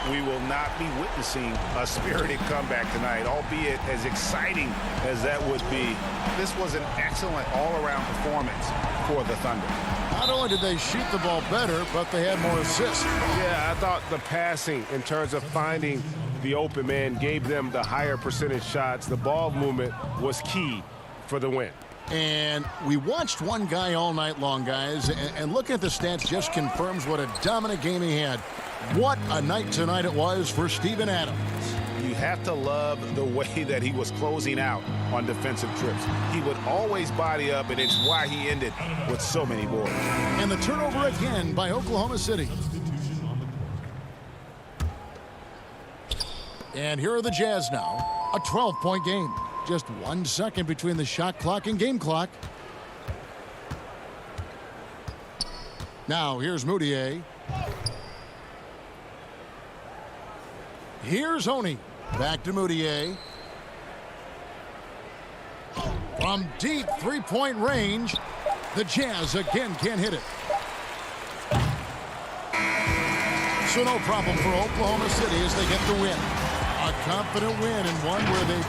[SPEAKER 3] we will not be witnessing a spirited comeback tonight, albeit as exciting as that would be. This was an excellent all-around performance for the Thunder.
[SPEAKER 1] Not only did they shoot the ball better, but they had more assists.
[SPEAKER 11] Yeah, I thought the passing in terms of finding the open man gave them the higher percentage shots. The ball movement was key for the win.
[SPEAKER 1] And we watched one guy all night long, guys, and looking at the stats just confirms what a dominant game he had. What a night tonight it was for Steven Adams.
[SPEAKER 3] You have to love the way that he was closing out on defensive trips. He would always body up, and it's why he ended with so many boards.
[SPEAKER 1] And the turnover again by Oklahoma City. And here are the Jazz now. A 12-point game. Just 1 second between the shot clock and game clock. Now here's Moutier. Here's Honey. Back to Moutier. From deep three-point range, the Jazz again can't hit it. So no problem for Oklahoma City as they get the win. A confident win and one where they...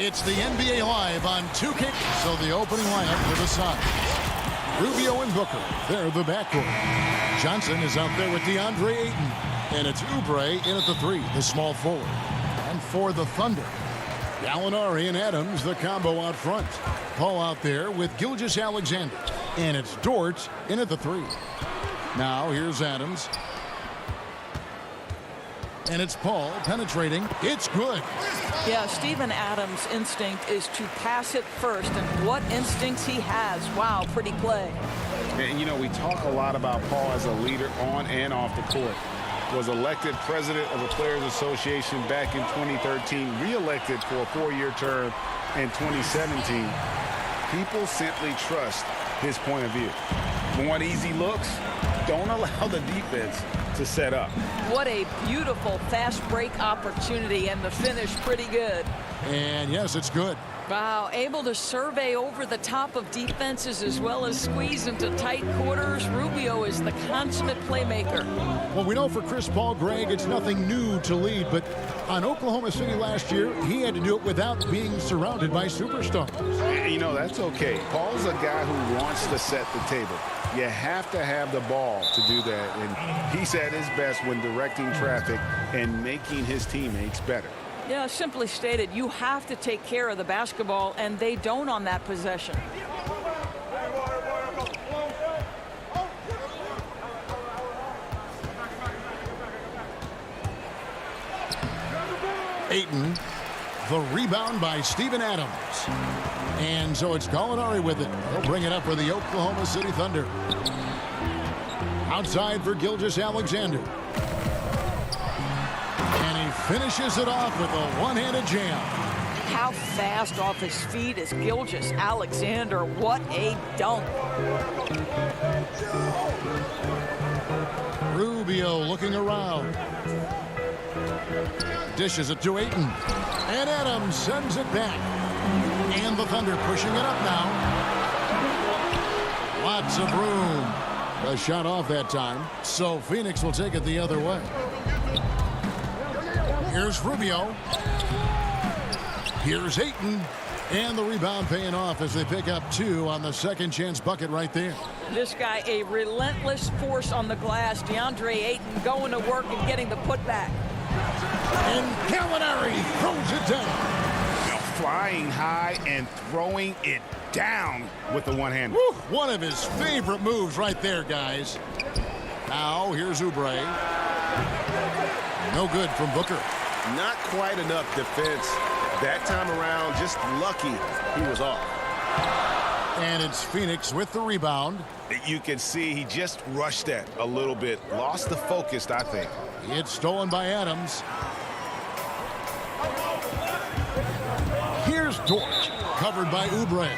[SPEAKER 1] It's the NBA Live on 2K. So the opening lineup for the Suns. Rubio and Booker, they're the backcourt. Johnson is out there with DeAndre Ayton. And it's Oubre in at the 3, the small forward. And for the Thunder, Gallinari and Adams, the combo out front. Paul out there with Gilgeous-Alexander. And it's Dort in at the 3. Now here's Adams. And it's Paul penetrating. It's good.
[SPEAKER 4] Yeah, Steven Adams' instinct is to pass it first, and what instincts he has. Wow, pretty play.
[SPEAKER 3] And, you know, we talk a lot about Paul as a leader on and off the court. Was elected president of the Players Association back in 2013, re-elected for a 4-year term in 2017. People simply trust his point of view. Want easy looks? Don't allow the defense to set up.
[SPEAKER 4] What a beautiful fast break opportunity, and the finish pretty good.
[SPEAKER 1] And yes, it's good.
[SPEAKER 4] Wow, able to survey over the top of defenses as well as squeeze into tight quarters. Rubio is the consummate playmaker.
[SPEAKER 1] Well, we know for Chris Paul, Greg, it's nothing new to lead, but on Oklahoma City last year, he had to do it without being surrounded by superstars.
[SPEAKER 3] You know, that's okay. Paul's a guy who wants to set the table. You have to have the ball to do that, and he's at his best when directing traffic and making his teammates better.
[SPEAKER 4] Yeah, simply stated, you have to take care of the basketball, and they don't on that possession.
[SPEAKER 1] Ayton, the rebound by Steven Adams. And so it's Gallinari with it. He'll bring it up for the Oklahoma City Thunder. Outside for Gilgeous-Alexander. And he finishes it off with a one-handed jam.
[SPEAKER 4] How fast off his feet is Gilgeous-Alexander. What a dunk.
[SPEAKER 1] Rubio looking around. Dishes it to Ayton. And Adams sends it back. And the Thunder pushing it up now. Lots of room. A shot off that time. So Phoenix will take it the other way. Here's Rubio. Here's Ayton. And the rebound paying off as they pick up 2 on the second chance bucket right there.
[SPEAKER 4] This guy, a relentless force on the glass. DeAndre Ayton going to work and getting the putback.
[SPEAKER 1] And Gallinari throws it down.
[SPEAKER 3] Flying high and throwing it down with the one-hand.
[SPEAKER 1] One of his favorite moves right there, guys. Now here's Oubre. No good from Booker.
[SPEAKER 11] Not quite enough defense that time around. Just lucky he was off.
[SPEAKER 1] And it's Phoenix with the rebound.
[SPEAKER 11] You can see he just rushed that a little bit. Lost the focus, I think.
[SPEAKER 1] It's stolen by Adams. Here's Dort, covered by Oubre.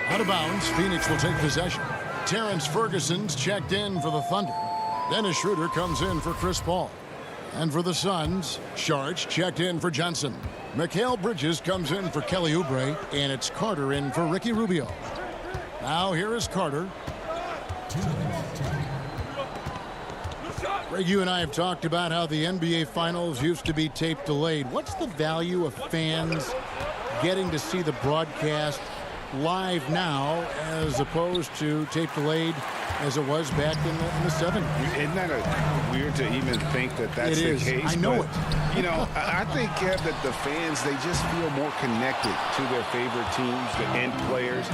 [SPEAKER 1] Out of bounds, Phoenix will take possession. Terrence Ferguson's checked in for the Thunder. Dennis Schroeder comes in for Chris Paul. And for the Suns, Sharch checked in for Johnson. Mikal Bridges comes in for Kelly Oubre, and it's Carter in for Ricky Rubio. Now here is Carter. Greg, you and I have talked about how the NBA Finals used to be tape delayed. What's the value of fans getting to see the broadcast live now as opposed to tape delayed as it was back in the 70s?
[SPEAKER 3] Isn't that weird to even think that that's the case?
[SPEAKER 1] I know it.
[SPEAKER 3] You know, I think, Kev, that the fans, they just feel more connected to their favorite teams, the end players.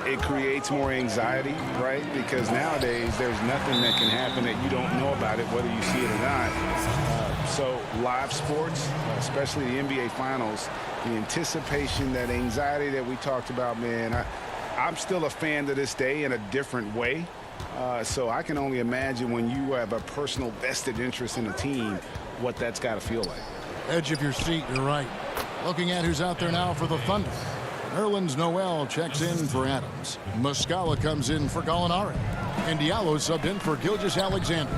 [SPEAKER 3] It creates more anxiety, right? Because nowadays there's nothing that can happen that you don't know about it, whether you see it or not. So live sports, especially the NBA Finals, the anticipation, that anxiety that we talked about, man, I'm still a fan to this day in a different way. So I can only imagine when you have a personal vested interest in a team, what that's got to feel like.
[SPEAKER 1] Edge of your seat, you're right. Looking at who's out there now for the Thunder. Nerlens Noel checks in for Adams. Muscala comes in for Gallinari. And Diallo subbed in for Gilgeous-Alexander.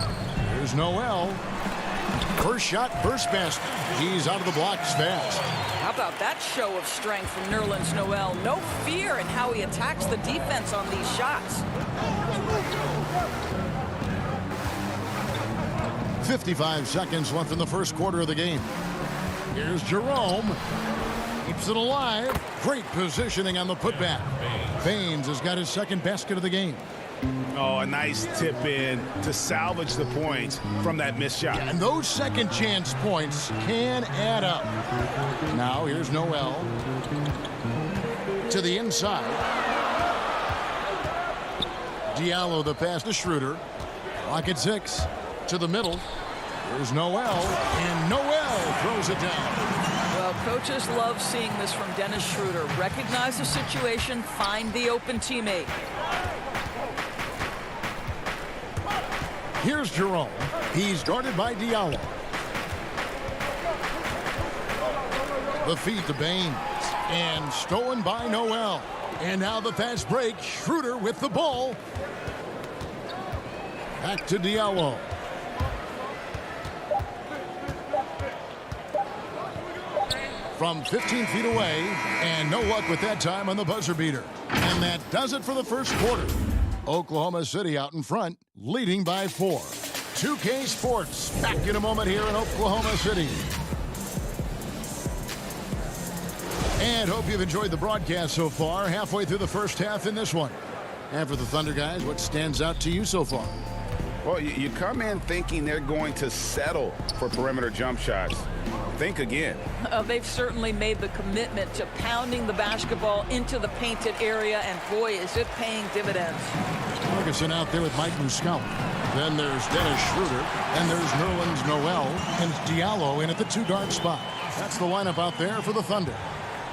[SPEAKER 1] Here's Noel. First shot, first basket. He's out of the blocks fast.
[SPEAKER 4] How about that show of strength from Nerlens Noel? No fear in how he attacks the defense on these shots.
[SPEAKER 1] 55 seconds left in the first quarter of the game. Here's Jerome. Keeps it alive. Great positioning on the putback. Baines has got his second basket of the game.
[SPEAKER 3] Oh, a nice tip in to salvage the points from that missed shot.
[SPEAKER 1] Yeah, and those second chance points can add up. Now here's Noel to the inside. Diallo the pass to Schroeder. Clock at 6 to the middle. Here's Noel, and Noel throws it down.
[SPEAKER 4] Well, coaches love seeing this from Dennis Schroeder. Recognize the situation, find the open teammate.
[SPEAKER 1] Here's Jerome. He's guarded by Diallo. The feed to Baines. And stolen by Noel. And now the fast break. Schroeder with the ball. Back to Diallo. From 15 feet away. And no luck with that time on the buzzer beater. And that does it for the first quarter. Oklahoma City out in front, leading by 4. 2K Sports back in a moment here in Oklahoma City. And hope you've enjoyed the broadcast so far. Halfway through the first half in this one. And for the Thunder guys, what stands out to you so far?
[SPEAKER 3] Well, you come in thinking they're going to settle for perimeter jump shots. Think again.
[SPEAKER 4] They've certainly made the commitment to pounding the basketball into the painted area, and boy, is it paying dividends.
[SPEAKER 1] Ferguson out there with Mike Muscala. Then there's Dennis Schroeder. And there's Nerlens Noel. And Diallo in at the 2-guard spot. That's the lineup out there for the Thunder.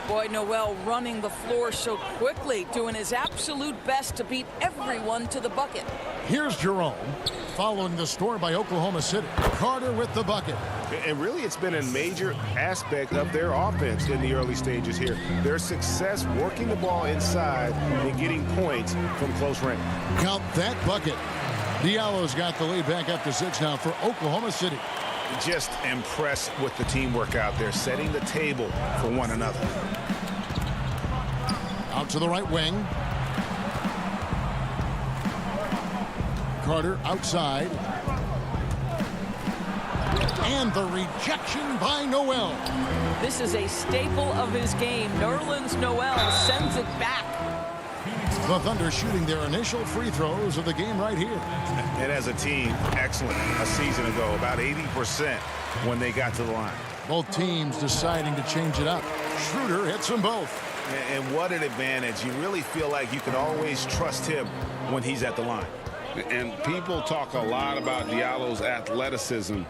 [SPEAKER 4] Boy, Noel running the floor so quickly, doing his absolute best to beat everyone to the bucket.
[SPEAKER 1] Here's Jerome, following the score by Oklahoma City. Carter with the bucket.
[SPEAKER 11] And really, it's been a major aspect of their offense in the early stages here. Their success working the ball inside and getting points from close range.
[SPEAKER 1] Count that bucket. Diallo's got the lead back up to 6 now for Oklahoma City.
[SPEAKER 3] Just impressed with the teamwork out there, setting the table for one another.
[SPEAKER 1] Out to the right wing. Carter outside. And the rejection by Noel.
[SPEAKER 4] This is a staple of his game. Nerlens Noel sends it back.
[SPEAKER 1] The Thunder shooting their initial free throws of the game right here.
[SPEAKER 3] And as a team, excellent a season ago, about 80% when they got to the line.
[SPEAKER 1] Both teams deciding to change it up. Schroeder hits them both.
[SPEAKER 3] And what an advantage. You really feel like you can always trust him when he's at the line. And people talk a lot about Diallo's athleticism,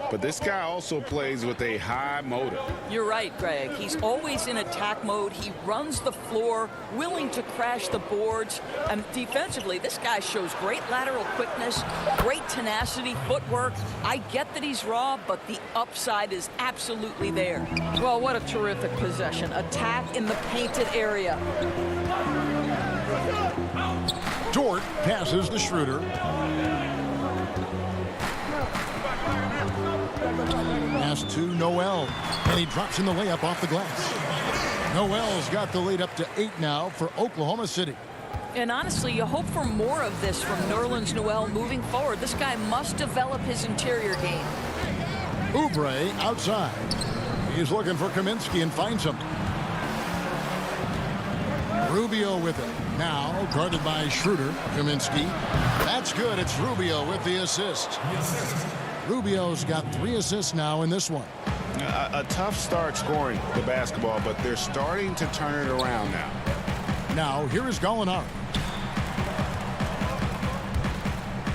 [SPEAKER 3] but this guy also plays with a high motor.
[SPEAKER 4] You're right, Greg. He's always in attack mode. He runs the floor, willing to crash the boards. And defensively, this guy shows great lateral quickness, great tenacity, footwork. I get that he's raw, but the upside is absolutely there. Well, what a terrific possession. Attack in the painted area.
[SPEAKER 1] Dort passes to Schroeder. Pass to Noel. And he drops in the layup off the glass. Noel's got the lead up to 8 now for Oklahoma City.
[SPEAKER 4] And honestly, you hope for more of this from Nerlens Noel moving forward. This guy must develop his interior game.
[SPEAKER 1] Oubre outside. He's looking for Kaminsky and finds him. Rubio with it. Now guarded by Schroeder. Kaminsky. That's good. It's Rubio with the assist. Rubio's got 3 assists now in this one.
[SPEAKER 3] A tough start scoring the basketball, but they're starting to turn it around now.
[SPEAKER 1] Now here is Gallinari.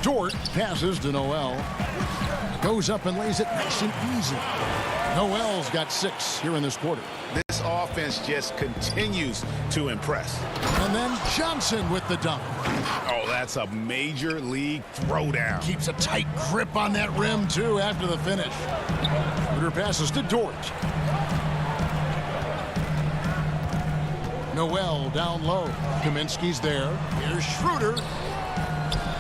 [SPEAKER 1] Dort passes to Noel. Goes up and lays it nice and easy. Noel's got 6 here in this quarter.
[SPEAKER 3] This offense just continues to impress.
[SPEAKER 1] And then Johnson with the dunk.
[SPEAKER 3] Oh, that's a major league throwdown.
[SPEAKER 1] Keeps a tight grip on that rim, too, after the finish. Schroeder passes to Dort. Noel down low. Kaminsky's there. Here's Schroeder.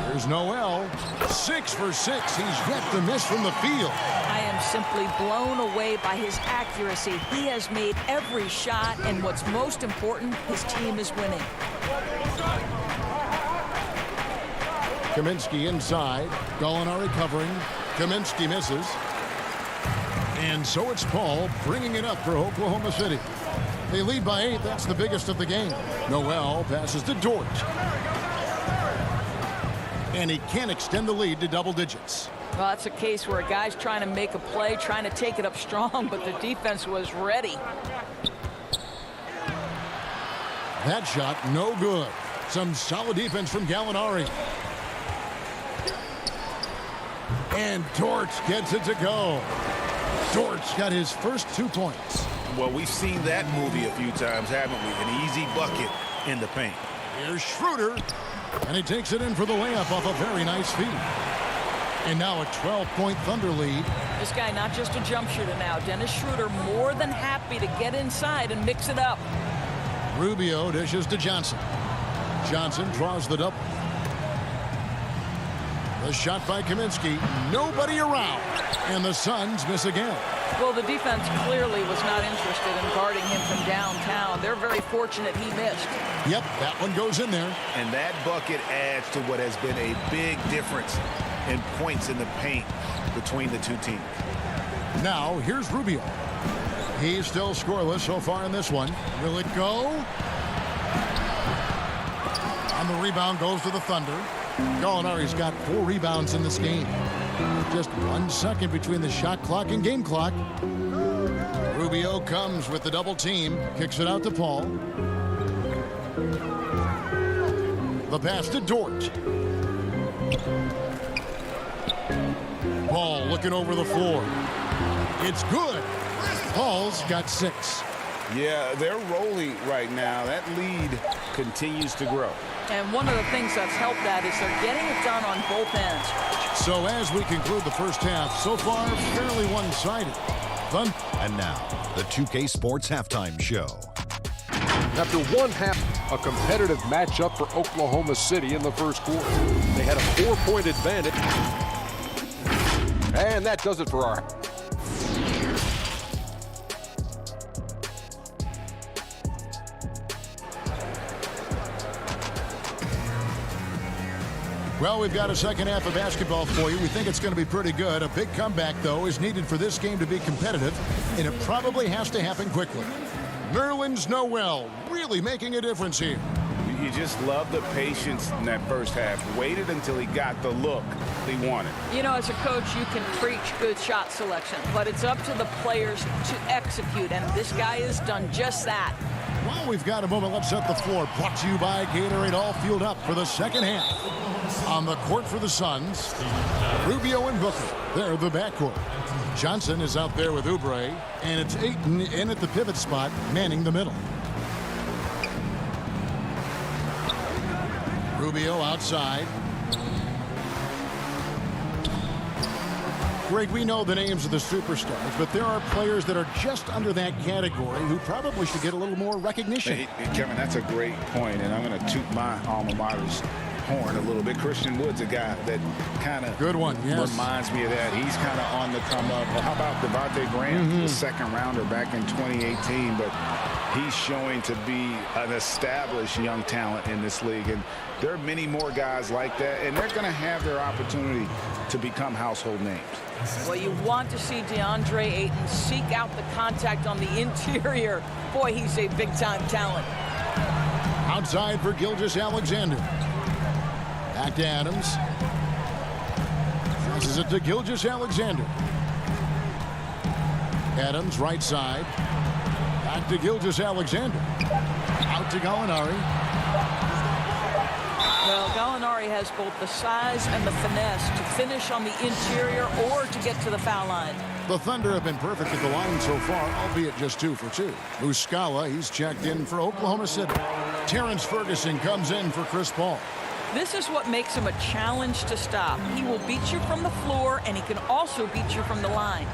[SPEAKER 1] Here's Noel. 6 for 6. He's yet to miss from the field.
[SPEAKER 4] I am simply blown away by his accuracy. He has made every shot, and what's most important, his team is winning.
[SPEAKER 1] Kaminsky inside. Gallinari covering. Kaminsky misses. And so it's Paul bringing it up for Oklahoma City. They lead by 8. That's the biggest of the game. Noel passes to Dort. And he can't extend the lead to double digits.
[SPEAKER 4] Well, that's a case where a guy's trying to make a play, trying to take it up strong, but the defense was ready.
[SPEAKER 1] That shot, no good. Some solid defense from Gallinari. And Dort gets it to go. Dort's got his first 2 points.
[SPEAKER 3] Well, we've seen that movie a few times, haven't we? An easy bucket in the paint.
[SPEAKER 1] Here's Schroeder. And he takes it in for the layup off a very nice feed. And now a 12-point Thunder lead.
[SPEAKER 4] This guy not just a jump shooter now. Dennis Schroeder more than happy to get inside and mix it up.
[SPEAKER 1] Rubio dishes to Johnson. Johnson draws the double. The shot by Kaminsky. Nobody around. And the Suns miss again.
[SPEAKER 4] Well, the defense clearly was not interested in guarding him from downtown. They're very fortunate he missed.
[SPEAKER 1] Yep, that one goes in there.
[SPEAKER 3] And that bucket adds to what has been a big difference in points in the paint between the two teams.
[SPEAKER 1] Now, here's Rubio. He's still scoreless so far in this one. Will it go? And the rebound goes to the Thunder. Gallinari's got 4 rebounds in this game. Just 1 second between the shot clock and game clock. Rubio comes with the double team. Kicks it out to Paul. The pass to Dort. Paul looking over the floor. It's good. Paul's got 6.
[SPEAKER 3] Yeah, they're rolling right now. That lead continues to grow.
[SPEAKER 4] And one of the things that's helped that is they're getting it done on both ends.
[SPEAKER 1] So as we conclude the first half, so far fairly one-sided.
[SPEAKER 5] And now, the 2K Sports Halftime Show.
[SPEAKER 6] After 1 half, a competitive matchup for Oklahoma City in the first quarter. They had a 4-point advantage. And that does it for our...
[SPEAKER 1] Well, we've got a second half of basketball for you. We think it's going to be pretty good. A big comeback, though, is needed for this game to be competitive, and it probably has to happen quickly. Nerlens Noel really making a difference here.
[SPEAKER 3] You just love the patience in that first half. Waited until he got the look he wanted.
[SPEAKER 4] You know, as a coach, you can preach good shot selection, but it's up to the players to execute, and this guy has done just that.
[SPEAKER 1] Well, we've got a moment. Let's set the floor. Brought to you by Gatorade, all fueled up for the second half. On the court for the Suns, Rubio and Booker. They're the backcourt. Johnson is out there with Oubre, and it's Ayton in at the pivot spot, manning the middle. Rubio outside. Greg, we know the names of the superstars, but there are players that are just under that category who probably should get a little more recognition.
[SPEAKER 3] Hey, Kevin, that's a great point, and I'm going to toot my alma mater's horn a little bit. Christian Wood's a guy that kind of
[SPEAKER 1] good one, yes,
[SPEAKER 3] reminds me of that. He's kind of on the come up. How about Devontae Graham, the second rounder back in 2018, but he's showing to be an established young talent in this league, and there are many more guys like that, and they're going to have their opportunity to become household names.
[SPEAKER 4] Well, you want to see DeAndre Ayton seek out the contact on the interior. Boy, he's a big-time talent.
[SPEAKER 1] Outside for Gilgeous-Alexander. Back to Adams. Passes it to Gilgeous-Alexander. Adams right side. Back to Gilgeous-Alexander. Out to Gallinari.
[SPEAKER 4] Well, Gallinari has both the size and the finesse to finish on the interior or to get to the foul line.
[SPEAKER 1] The Thunder have been perfect at the line so far, albeit just 2 for 2. Muscala, he's checked in for Oklahoma City. Terrence Ferguson comes in for Chris Paul.
[SPEAKER 4] This is what makes him a challenge to stop. He will beat you from the floor, and he can also beat you from the line.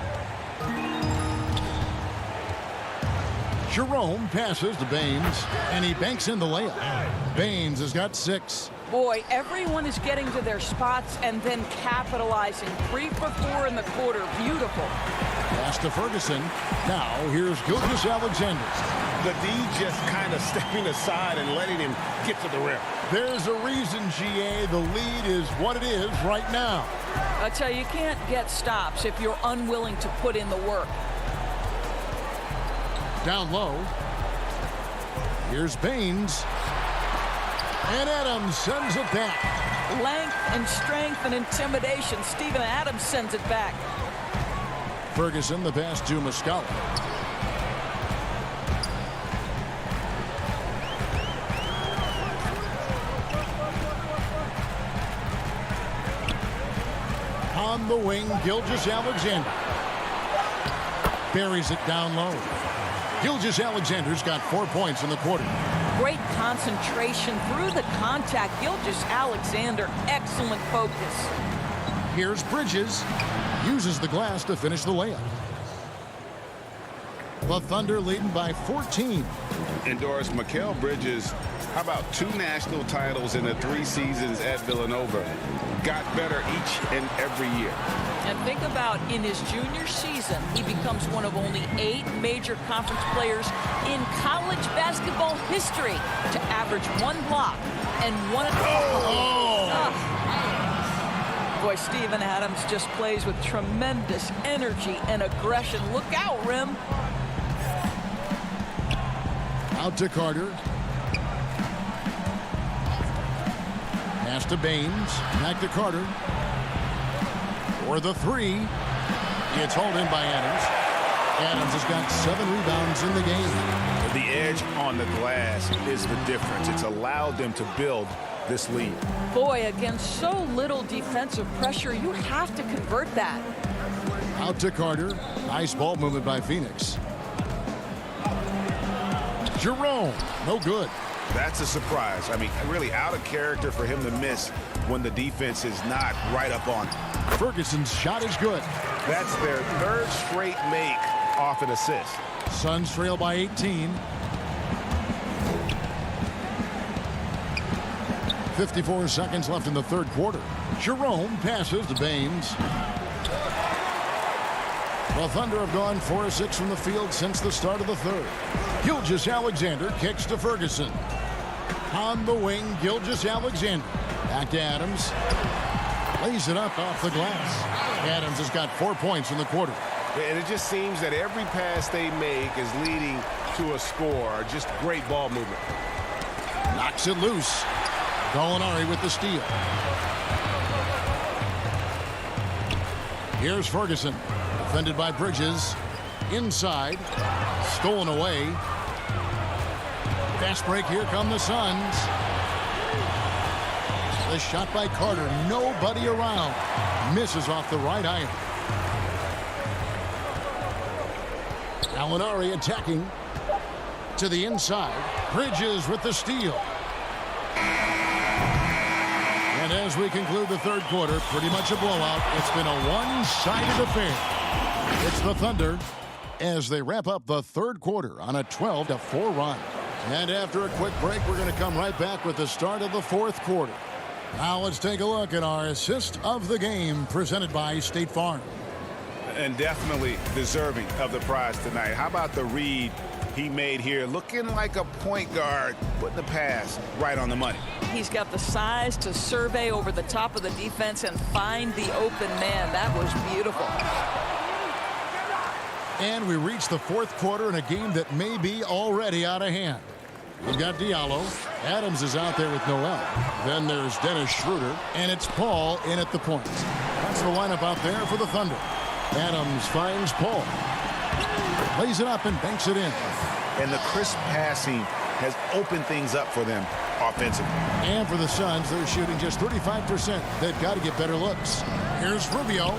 [SPEAKER 1] Jerome passes to Baines, and he banks in the layup. Baines has got 6.
[SPEAKER 4] Boy, everyone is getting to their spots and then capitalizing. 3 for 4 in the quarter. Beautiful.
[SPEAKER 1] Pass to Ferguson. Now here's Gilgeous-Alexander.
[SPEAKER 11] The D just kind of stepping aside and letting him get to the rim.
[SPEAKER 1] There's a reason, GA, the lead is what it is right now.
[SPEAKER 4] I tell you can't get stops if you're unwilling to put in the work.
[SPEAKER 1] Down low. Here's Baines. And Adams sends it back.
[SPEAKER 4] Length and strength and intimidation. Steven Adams sends it back.
[SPEAKER 1] Ferguson, the pass to Muscala. On the wing, Gilgeous-Alexander. Buries it down low. Gilgeous-Alexander's got 4 points in the quarter.
[SPEAKER 4] Great concentration through the contact. Gilgeous-Alexander, excellent focus.
[SPEAKER 1] Here's Bridges. Uses the glass to finish the layup. The Thunder leading by 14.
[SPEAKER 3] And Doris, Mikal Bridges, how about 2 national titles in the 3 seasons at Villanova? Got better each and every year.
[SPEAKER 4] And think about in his junior season, he becomes one of only 8 major conference players in college basketball history to average 1 block and 1. Boy, Steven Adams just plays with tremendous energy and aggression. Look out, Rim.
[SPEAKER 1] Out to Carter. Pass to Baines. Back to Carter. For the 3. It's hauled in by Adams. Adams has got 7 rebounds in the game.
[SPEAKER 3] The edge on the glass is the difference. It's allowed them to build this lead.
[SPEAKER 4] Boy, against so little defensive pressure, you have to convert that.
[SPEAKER 1] Out to Carter. Nice ball movement by Phoenix. Jerome, no good.
[SPEAKER 3] That's a surprise. I mean, really out of character for him to miss when the defense is not right up on him.
[SPEAKER 1] Ferguson's shot is good.
[SPEAKER 3] That's their 3rd straight make off an assist.
[SPEAKER 1] Suns trail by 18. 54 seconds left in the 3rd quarter. Jerome passes to Baines. The Thunder have gone 4 of 6 from the field since the start of the 3rd. Gilgeous-Alexander kicks to Ferguson. On the wing, Gilgeous-Alexander. Back to Adams. Lays it up off the glass. Adams has got 4 points in the quarter.
[SPEAKER 11] And it just seems that every pass they make is leading to a score. Just great ball movement.
[SPEAKER 1] Knocks it loose. Gallinari with the steal. Here's Ferguson. Defended by Bridges. Inside. Stolen away. Fast break. Here come the Suns. The shot by Carter. Nobody around. Misses off the right iron. Gallinari attacking. To the inside. Bridges with the steal. And as we conclude the 3rd quarter, pretty much a blowout. It's been a one-sided affair. It's the Thunder as they wrap up the 3rd quarter on a 12-4 run. And after a quick break, we're going to come right back with the start of the 4th quarter. Now let's take a look at our assist of the game presented by State Farm.
[SPEAKER 3] And definitely deserving of the prize tonight. How about the read he made here? Looking like a point guard, putting the pass right on the money.
[SPEAKER 4] He's got the size to survey over the top of the defense and find the open man. That was beautiful.
[SPEAKER 1] And we reach the 4th quarter in a game that may be already out of hand. We've got Diallo. Adams is out there with Noel. Then there's Dennis Schroeder. And it's Paul in at the point. That's the lineup out there for the Thunder. Adams finds Paul. Lays it up and banks it in.
[SPEAKER 3] And the crisp passing has opened things up for them. offensively.
[SPEAKER 1] And for the Suns, they're shooting just 35%. They've got to get better looks. Here's Rubio.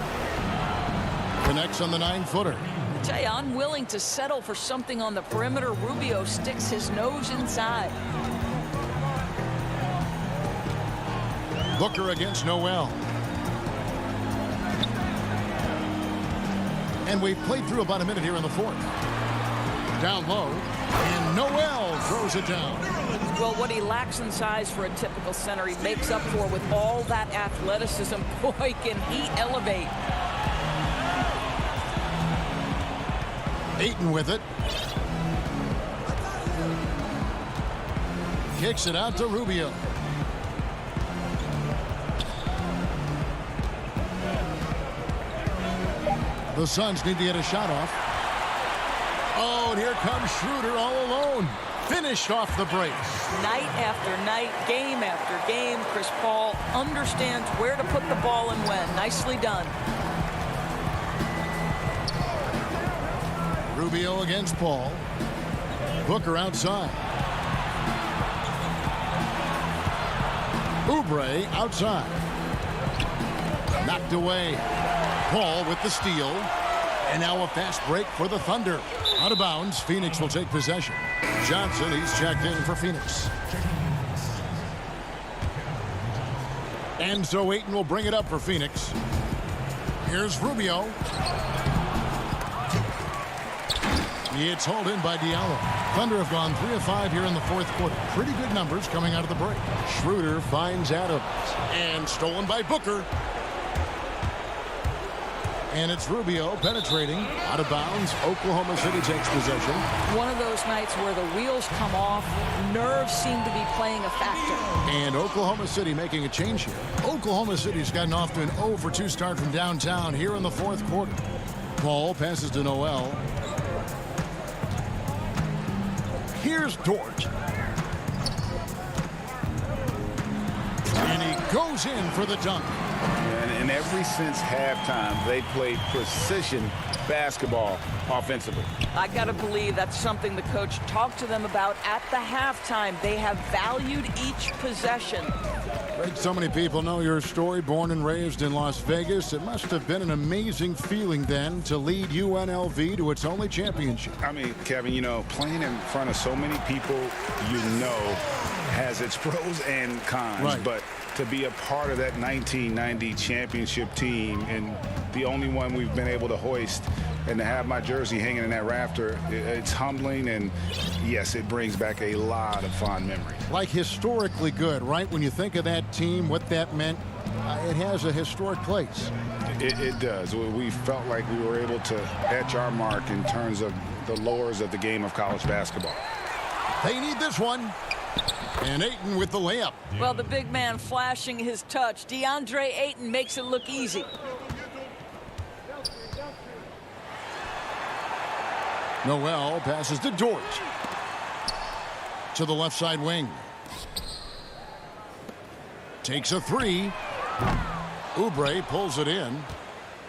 [SPEAKER 1] Connects on the 9-footer.
[SPEAKER 4] I tell you, I'm willing to settle for something on the perimeter. Rubio sticks his nose inside.
[SPEAKER 1] Booker against Noel. And we've played through about a minute here in the fourth. Down low, and Noel throws it down.
[SPEAKER 4] Well, what he lacks in size for a typical center, he makes up for with all that athleticism. Boy, can he elevate.
[SPEAKER 1] Ayton with it. Kicks it out to Rubio. The Suns need to get a shot off. Oh, and here comes Schroeder all alone. Finished off the break.
[SPEAKER 4] Night after night, game after game, Chris Paul understands where to put the ball and when. Nicely done.
[SPEAKER 1] Rubio against Paul. Booker outside. Oubre outside. Knocked away. Paul with the steal. And now a fast break for the Thunder. Out of bounds, Phoenix will take possession. Johnson, he's checked in for Phoenix. And so Ayton will bring it up for Phoenix. Here's Rubio. It's hauled in by Diallo. Thunder have gone 3 of 5 here in the fourth quarter. Pretty good numbers coming out of the break. Schroeder finds Adams. And stolen by Booker. And it's Rubio penetrating. Out of bounds. Oklahoma City takes possession.
[SPEAKER 4] One of those nights where the wheels come off. Nerves seem to be playing a factor.
[SPEAKER 1] And Oklahoma City making a change here. Oklahoma City's gotten off to an 0 for 2 start from downtown here in the fourth quarter. Paul passes to Noel. Here's Dort. And he goes in for the dunk.
[SPEAKER 3] And ever since halftime, they played precision basketball offensively.
[SPEAKER 4] I got to believe that's something the coach talked to them about at the halftime. They have valued each possession.
[SPEAKER 1] Greg, so many people know your story. Born and raised in Las Vegas. It must have been an amazing feeling then to lead UNLV to its only championship.
[SPEAKER 3] I mean, Kevin, you know, playing in front of so many people you know has its pros and cons.
[SPEAKER 1] Right.
[SPEAKER 3] But to be a part of that 1990 championship team and the only one we've been able to hoist and to have my jersey hanging in that rafter, it's humbling, and yes, it brings back a lot of fond memories.
[SPEAKER 1] Like historically good, right? When you think of that team, what that meant, it has a historic place.
[SPEAKER 3] It does. We felt like we were able to etch our mark in terms of the lures of the game of college basketball.
[SPEAKER 1] They need this one. And Ayton with the layup.
[SPEAKER 4] Well, the big man flashing his touch. DeAndre Ayton makes it look easy.
[SPEAKER 1] Noel passes to Dort. To the left side wing. Takes a three. Oubre pulls it in.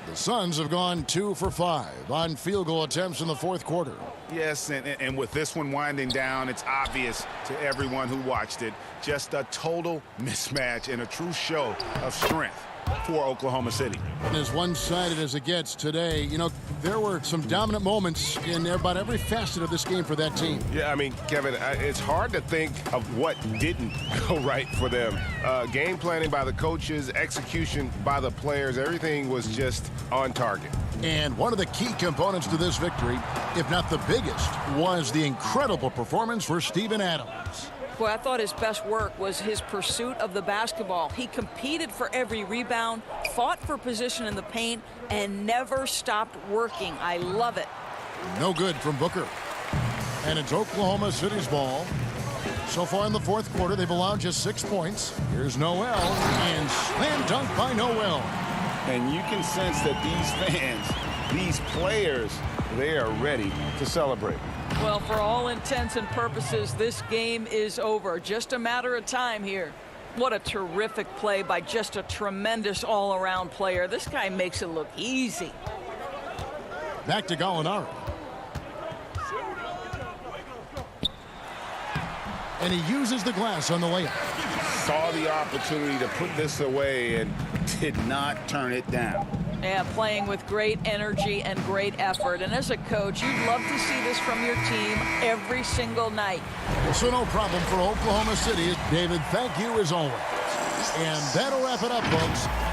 [SPEAKER 1] The Suns have gone 2 for 5 on field goal attempts in the fourth quarter.
[SPEAKER 3] Yes, and with this one winding down, it's obvious to everyone who watched it. Just a total mismatch and a true show of strength for Oklahoma City.
[SPEAKER 1] And as one-sided as it gets today, you know, there were some dominant moments in about every facet of this game for that team.
[SPEAKER 11] Yeah, I mean, Kevin, it's hard to think of what didn't go right for them. Game planning by the coaches, execution by the players, everything was just on target.
[SPEAKER 1] And one of the key components to this victory, if not the biggest, was the incredible performance for Steven Adams.
[SPEAKER 4] Boy, I thought his best work was his pursuit of the basketball. He competed for every rebound, fought for position in the paint, and never stopped working. I love it.
[SPEAKER 1] No good from Booker. And it's Oklahoma City's ball. So far in the fourth quarter, they've allowed just 6 points. Here's Noel, and slam dunk by Noel.
[SPEAKER 11] And you can sense that these fans, these players, they are ready to celebrate.
[SPEAKER 4] Well, for all intents and purposes, this game is over. Just a matter of time here. What a terrific play by just a tremendous all-around player. This guy makes it look easy.
[SPEAKER 1] Back to Gallinari. And he uses the glass on the layup.
[SPEAKER 3] Saw the opportunity to put this away and did not turn it down.
[SPEAKER 4] Yeah, playing with great energy and great effort. And as a coach, you'd love to see this from your team every single night.
[SPEAKER 1] So no problem for Oklahoma City. David, thank you as always. And that'll wrap it up, folks.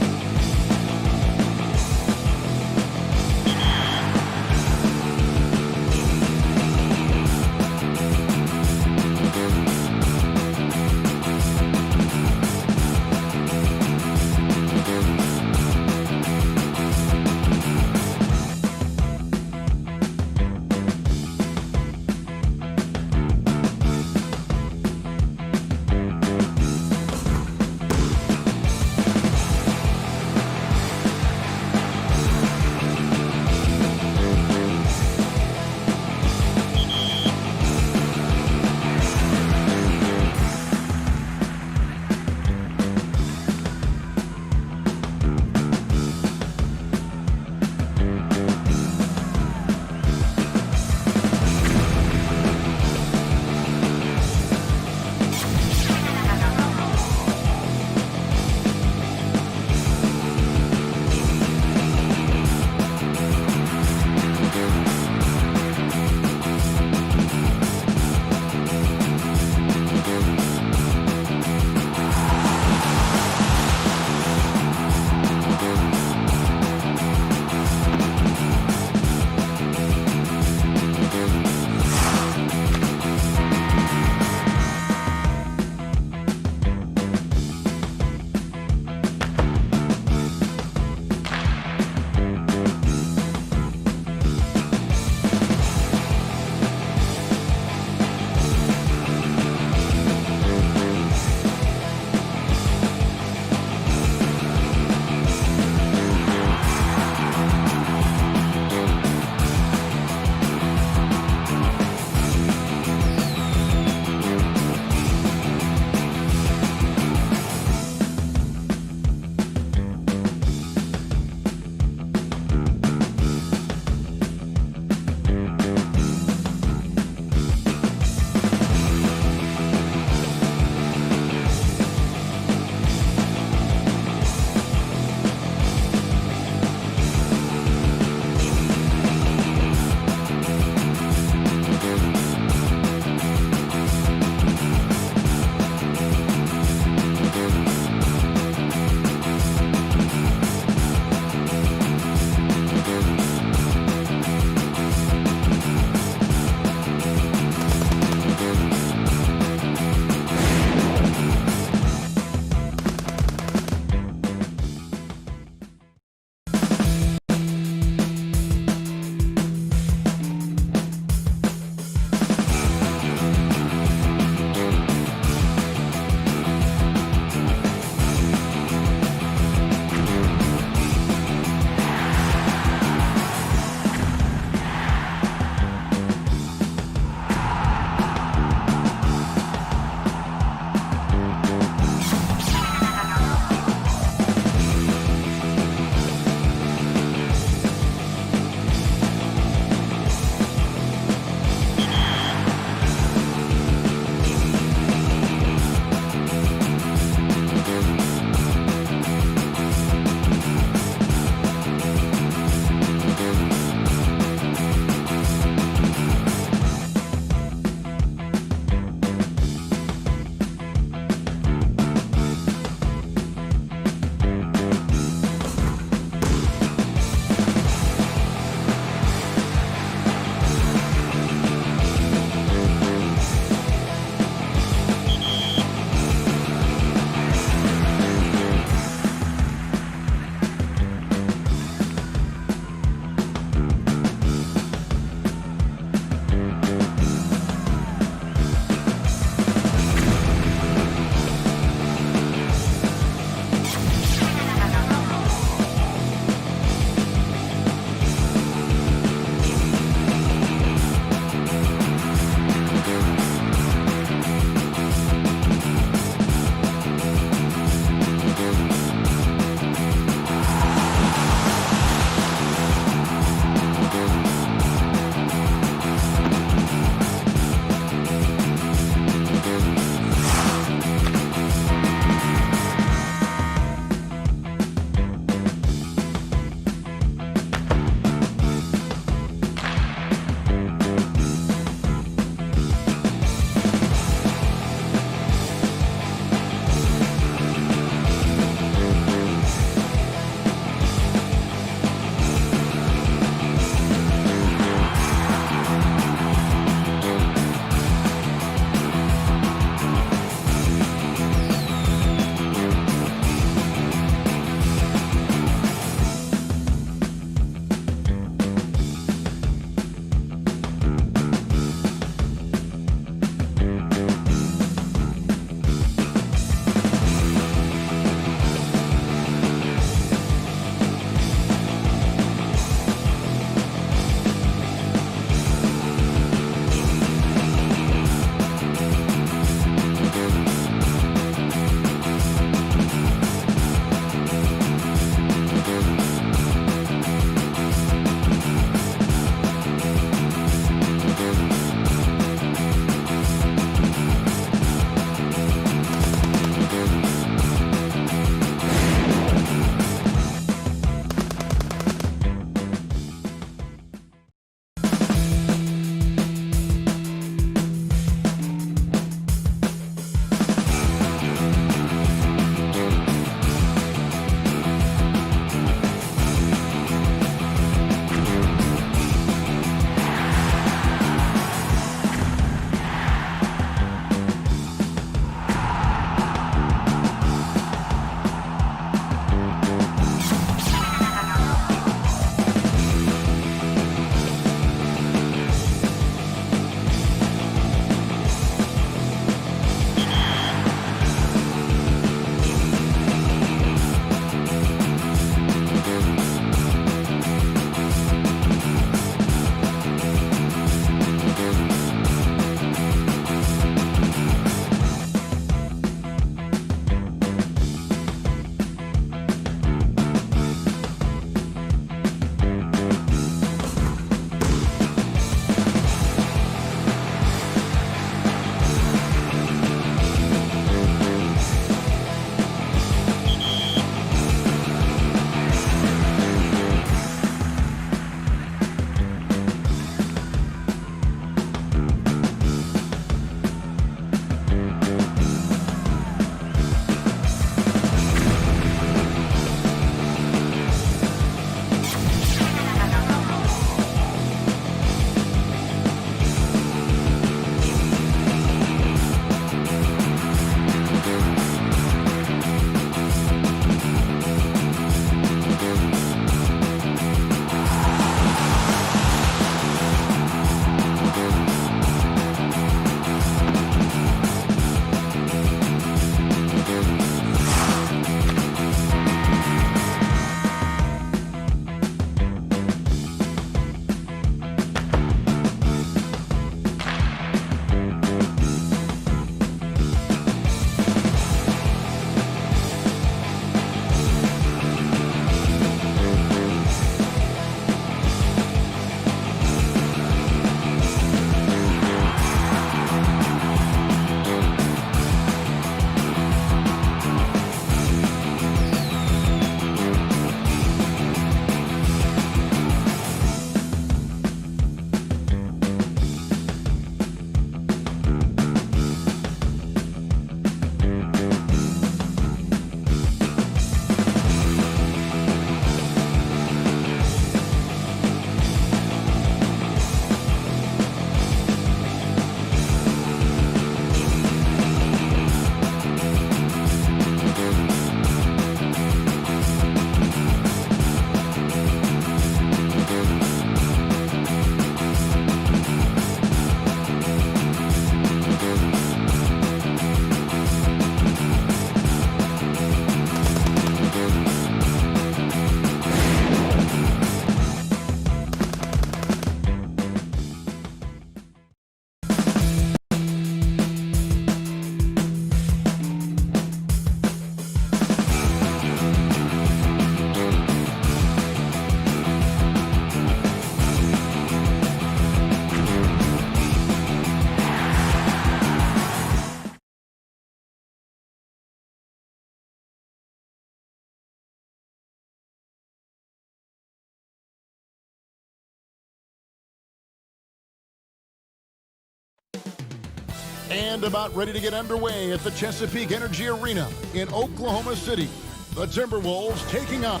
[SPEAKER 1] And about ready to get underway at the Chesapeake Energy Arena in Oklahoma City. The Timberwolves taking on.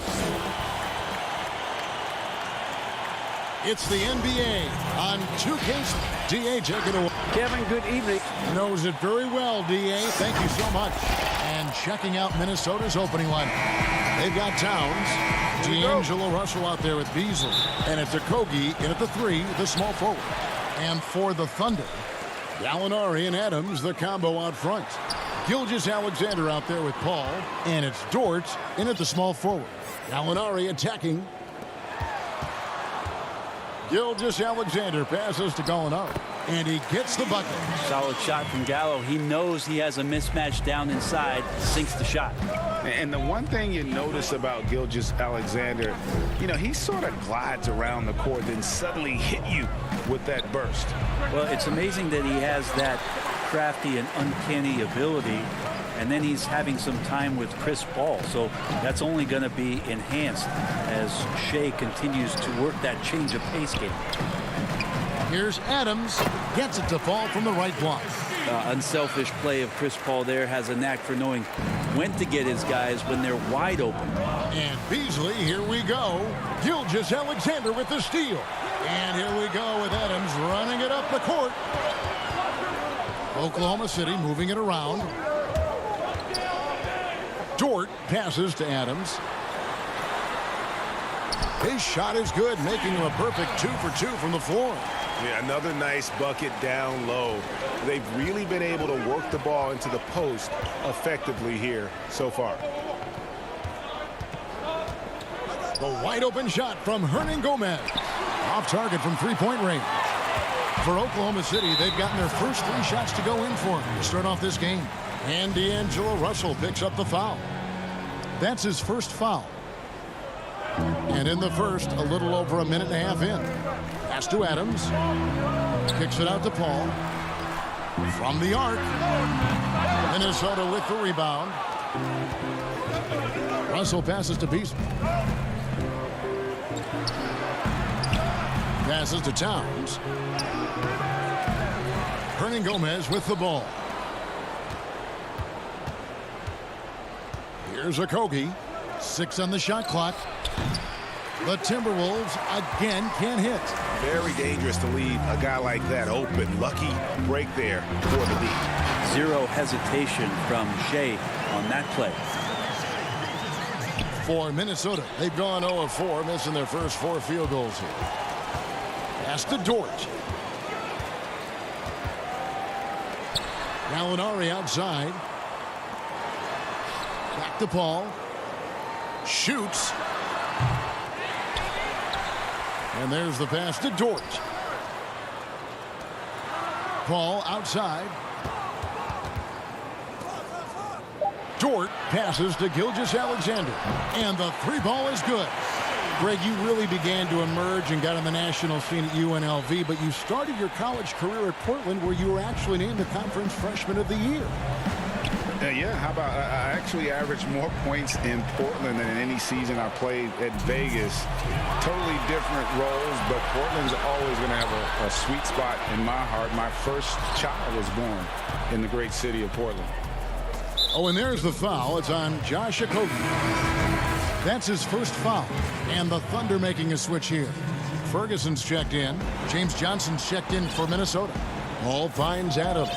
[SPEAKER 1] It's the NBA on 2K. D.A., take it away.
[SPEAKER 9] Kevin, good evening.
[SPEAKER 1] Knows it very well, D.A. Thank you so much. And checking out Minnesota's opening lineup. They've got Towns, D'Angelo Russell out there with Beasley. And it's Okogie in at the 3, the small forward. And for the Thunder, Gallinari and Adams, the combo out front. Gilgeous-Alexander out there with Paul. And it's Dort in at the small forward. Gallinari attacking. Gilgeous-Alexander passes to Gallinari. And he gets the bucket.
[SPEAKER 10] Solid shot from Gallo. He knows he has a mismatch down inside. Sinks the shot.
[SPEAKER 3] And the one thing you notice about Gilgeous-Alexander, he sort of glides around the court, then suddenly hit you with that burst.
[SPEAKER 10] Well, it's amazing that he has that crafty and uncanny ability, and then he's having some time with Chris Paul. So that's only going to be enhanced as Shea continues to work that change of pace game.
[SPEAKER 1] Here's Adams. Gets it to fall from the right block.
[SPEAKER 10] Unselfish play of Chris Paul there. Has a knack for knowing when to get his guys when they're wide open.
[SPEAKER 1] And Beasley, here we go. Gilgeous-Alexander with the steal. And here we go with Adams running it up the court. Oklahoma City moving it around. Dort passes to Adams. His shot is good, making him a perfect 2 for 2 from the floor.
[SPEAKER 11] Yeah, another nice bucket down low. They've really been able to work the ball into the post effectively here so far.
[SPEAKER 1] The wide open shot from Hernan Gomez. Off target from three-point range. For Oklahoma City, they've gotten their first 3 shots to go in for him to start off this game. And D'Angelo Russell picks up the foul. That's his first foul. And in the first, a little over a minute and a half in. Pass to Adams. Kicks it out to Paul. From the arc. Minnesota with the rebound. Russell passes to Beasley. Passes to Towns. Hernan Gomez with the ball. Here's Okogie. 6 on the shot clock. The Timberwolves again can't hit.
[SPEAKER 11] Very dangerous to leave a guy like that open. Lucky break there for the lead.
[SPEAKER 10] Zero hesitation from Shea on that play.
[SPEAKER 1] For Minnesota, they've gone 0 of 4, missing their first 4 field goals here. Pass to Dort. Gallinari outside. Back to Paul. Shoots. And there's the pass to Dort. Paul outside. Dort passes to Gilgeous-Alexander. And the 3 ball is good. Greg, you really began to emerge and got on the national scene at UNLV, but you started your college career at Portland, where you were actually named the Conference Freshman of the Year.
[SPEAKER 3] Yeah, how about I actually averaged more points in Portland than in any season I played at Vegas. Totally different roles, but Portland's always going to have a sweet spot in my heart. My first child was born in the great city of Portland.
[SPEAKER 1] Oh, and there's the foul. It's on Josh Okogie. That's his first foul. And the Thunder making a switch here. Ferguson's checked in. James Johnson's checked in for Minnesota. Paul finds Adams.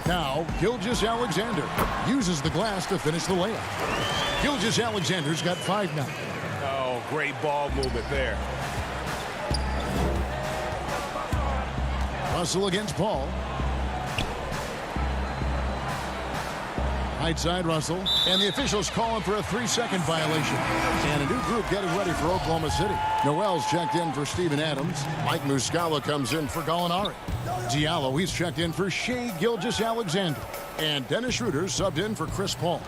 [SPEAKER 1] Now, Gilgeous-Alexander uses the glass to finish the layup. Gilgeous-Alexander's got 5 now.
[SPEAKER 11] Oh, great ball movement there.
[SPEAKER 1] Russell against Paul. Right side Russell. And the officials calling for a 3-second violation. And a new group getting ready for Oklahoma City. Noel's checked in for Steven Adams. Mike Muscala comes in for Gallinari. Diallo, he's checked in for Shea Gilgeous-Alexander. And Dennis Schroeder subbed in for Chris Paul.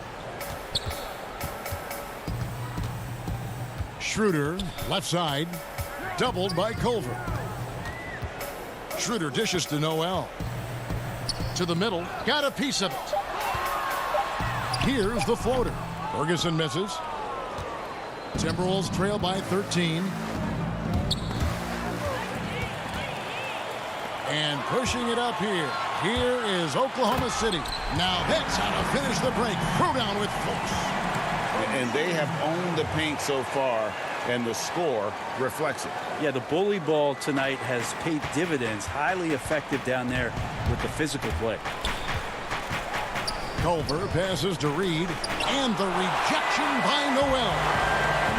[SPEAKER 1] Schroeder, left side, doubled by Culver. Schroeder dishes to Noel. To the middle, got a piece of it. Here's the floater. Ferguson misses. Timberwolves trail by 13. And pushing it up here. Here is Oklahoma City. Now that's how to finish the break. Throw down with force.
[SPEAKER 3] And they have owned the paint so far, and the score reflects it.
[SPEAKER 10] Yeah, the bully ball tonight has paid dividends. Highly effective down there with the physical play.
[SPEAKER 1] Culver passes to Reed, and the rejection by Noel.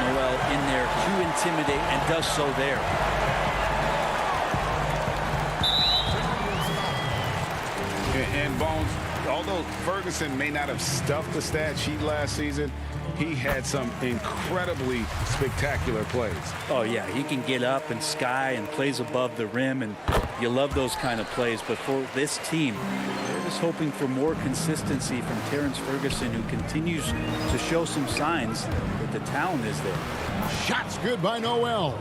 [SPEAKER 10] Noel in there to intimidate, and does so there.
[SPEAKER 3] And Bones, although Ferguson may not have stuffed the stat sheet last season, he had some incredibly spectacular plays.
[SPEAKER 10] Oh, yeah, he can get up and sky and plays above the rim, and you love those kind of plays. But for this team, they're just hoping for more consistency from Terrence Ferguson, who continues to show some signs that the talent is there.
[SPEAKER 1] Shots good by Noel.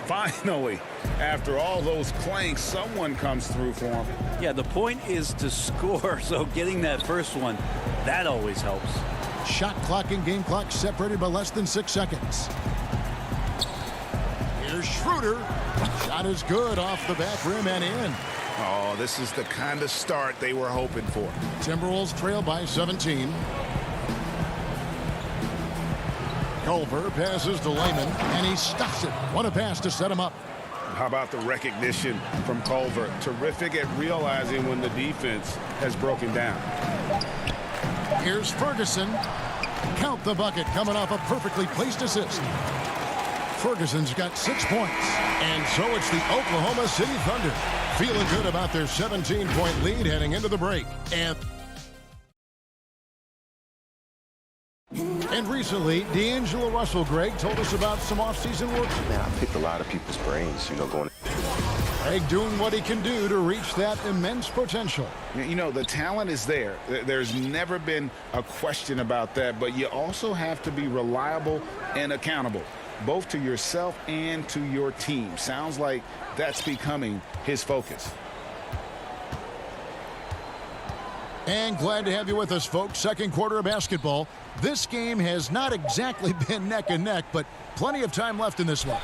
[SPEAKER 3] Finally, after all those clanks, someone comes through for him.
[SPEAKER 10] Yeah, the point is to score, so getting that first one, that always helps.
[SPEAKER 1] Shot clock and game clock separated by less than 6 seconds. Here's Schroeder. Shot is good off the back rim and in.
[SPEAKER 3] Oh, this is the kind of start they were hoping for.
[SPEAKER 1] Timberwolves trail by 17. Culver passes to Lehman, and he stuffs it. What a pass to set him up.
[SPEAKER 3] How about the recognition from Culver? Terrific at realizing when the defense has broken down.
[SPEAKER 1] Here's Ferguson. Count the bucket coming off a perfectly placed assist. Ferguson's got 6 points. And so it's the Oklahoma City Thunder feeling good about their 17-point lead heading into the break. And recently, D'Angelo Russell, Greg, told us about some offseason work.
[SPEAKER 2] Man, I picked a lot of people's brains, going.
[SPEAKER 1] Greg doing what he can do to reach that immense potential.
[SPEAKER 3] You know, the talent is there. There's never been a question about that, but you also have to be reliable and accountable, both to yourself and to your team. Sounds like that's becoming his focus.
[SPEAKER 1] And glad to have you with us, folks. Second quarter of basketball. This game has not exactly been neck and neck, but plenty of time left in this one.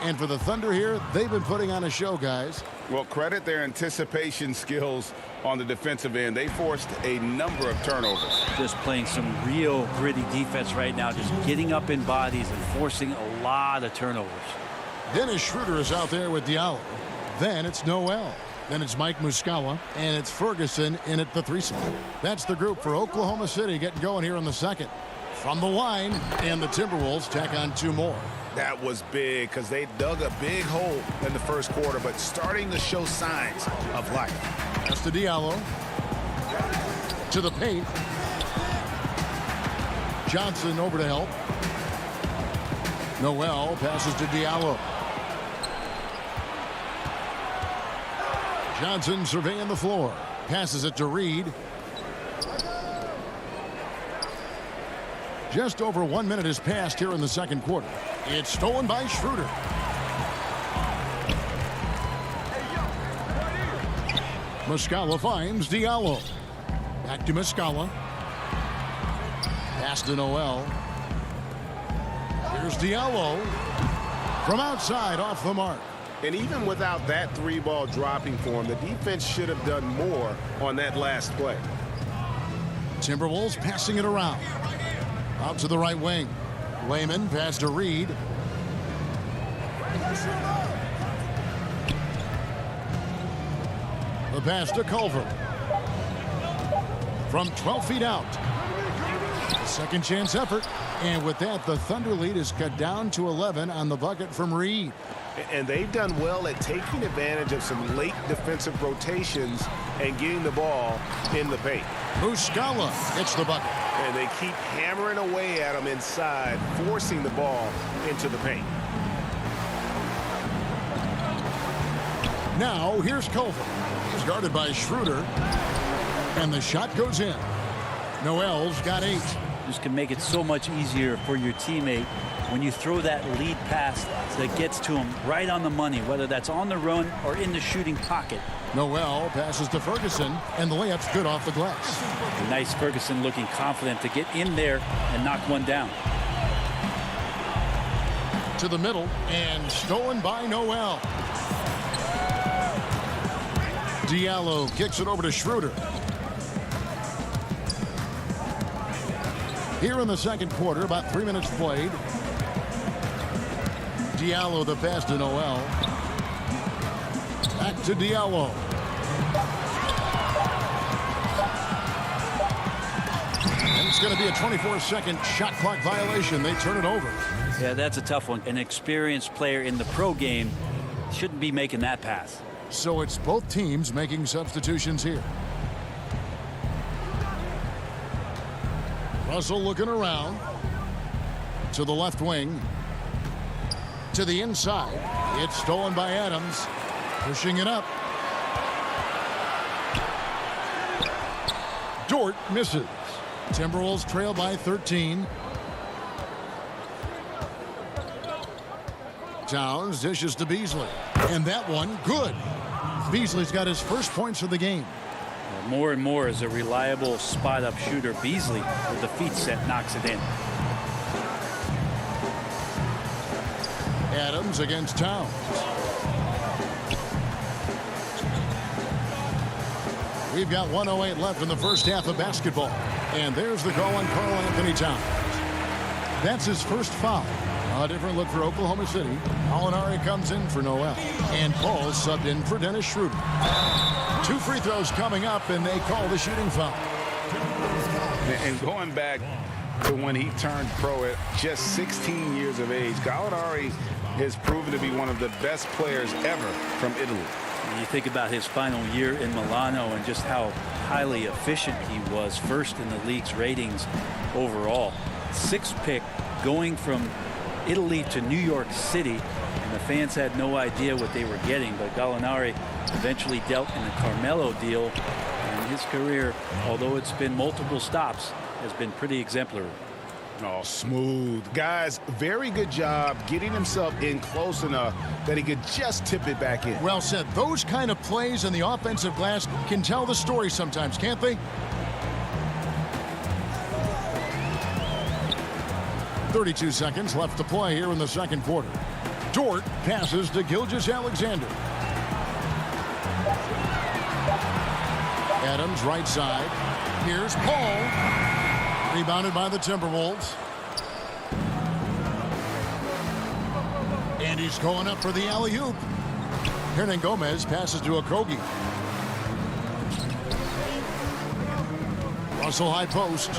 [SPEAKER 1] And for the Thunder here, they've been putting on a show, guys.
[SPEAKER 3] Well, credit their anticipation skills on the defensive end. They forced a number of turnovers.
[SPEAKER 10] Just playing some real gritty defense right now, just getting up in bodies and forcing a lot of turnovers.
[SPEAKER 1] Dennis Schroeder is out there with Diallo. Then it's Noel. Then it's Mike Muscala, and it's Ferguson in at the 3 spot. That's the group for Oklahoma City getting going here in the second. From the line, and the Timberwolves tack on 2 more.
[SPEAKER 3] That was big because they dug a big hole in the first quarter, but starting to show signs of life.
[SPEAKER 1] That's to Diallo. To the paint. Johnson over to help. Noel passes to Diallo. Johnson surveying the floor. Passes it to Reed. Just over 1 minute has passed here in the second quarter. It's stolen by Schroeder. Muscala finds Diallo. Back to Muscala. Pass to Noel. Here's Diallo. From outside, off the mark.
[SPEAKER 11] And even without that 3-ball dropping for him, the defense should have done more on that last play.
[SPEAKER 1] Timberwolves passing it around. Out to the right wing. Lehman pass to Reed. The pass to Culver. From 12 feet out. A second chance effort. And with that, the Thunder lead is cut down to 11 on the bucket from Reed.
[SPEAKER 11] And they've done well at taking advantage of some late defensive rotations and getting the ball in the paint.
[SPEAKER 1] Muscala hits the bucket.
[SPEAKER 11] And they keep hammering away at him inside, forcing the ball into the paint.
[SPEAKER 1] Now, here's Culver. He's guarded by Schroeder. And the shot goes in. Noel's got 8.
[SPEAKER 10] Just can make it so much easier for your teammate when you throw that lead pass that gets to him right on the money, whether that's on the run or in the shooting pocket.
[SPEAKER 1] Noel passes to Ferguson, and the layup's good off the glass.
[SPEAKER 10] Nice Ferguson looking confident to get in there and knock one down.
[SPEAKER 1] To the middle, and stolen by Noel. Diallo kicks it over to Schroeder. Here in the second quarter, about 3 minutes played. Diallo the pass to Noel. Back to Diallo. And it's going to be a 24-second shot clock violation. They turn it over.
[SPEAKER 10] Yeah, that's a tough one. An experienced player in the pro game shouldn't be making that pass.
[SPEAKER 1] So it's both teams making substitutions here. Russell looking around to the left wing, to the inside. It's stolen by Adams, pushing it up. Dort misses. Timberwolves trail by 13. Towns dishes to Beasley, and that one good. Beasley's got his first points of the game.
[SPEAKER 10] More and more as a reliable spot-up shooter. Beasley, with the feet set, knocks it in.
[SPEAKER 1] Adams against Towns. We've got 1:08 left in the first half of basketball. And there's the call on Karl Anthony Towns. That's his first foul. A different look for Oklahoma City. Gallinari comes in for Noel. And Paul subbed in for Dennis Schroeder. 2 free throws coming up, and they call the shooting foul.
[SPEAKER 3] And going back to when he turned pro at just 16 years of age, Gallinari has proven to be one of the best players ever from Italy.
[SPEAKER 10] You think about his final year in Milano and just how highly efficient he was, first in the league's ratings overall. 6th pick, going from Italy to New York City, and the fans had no idea what they were getting, but Gallinari eventually dealt in the Carmelo deal, and his career, although it's been multiple stops, has been pretty exemplary.
[SPEAKER 3] Oh, smooth. Guys, very good job getting himself in close enough that he could just tip it back in.
[SPEAKER 1] Well said. Those kind of plays in the offensive glass can tell the story sometimes, can't they? 32 seconds left to play here in the second quarter. Dort passes to Gilgeous-Alexander. Adams right side. Here's Paul. Rebounded by the Timberwolves. And he's going up for the alley-oop. Hernan Gomez passes to Okogie. Russell high post.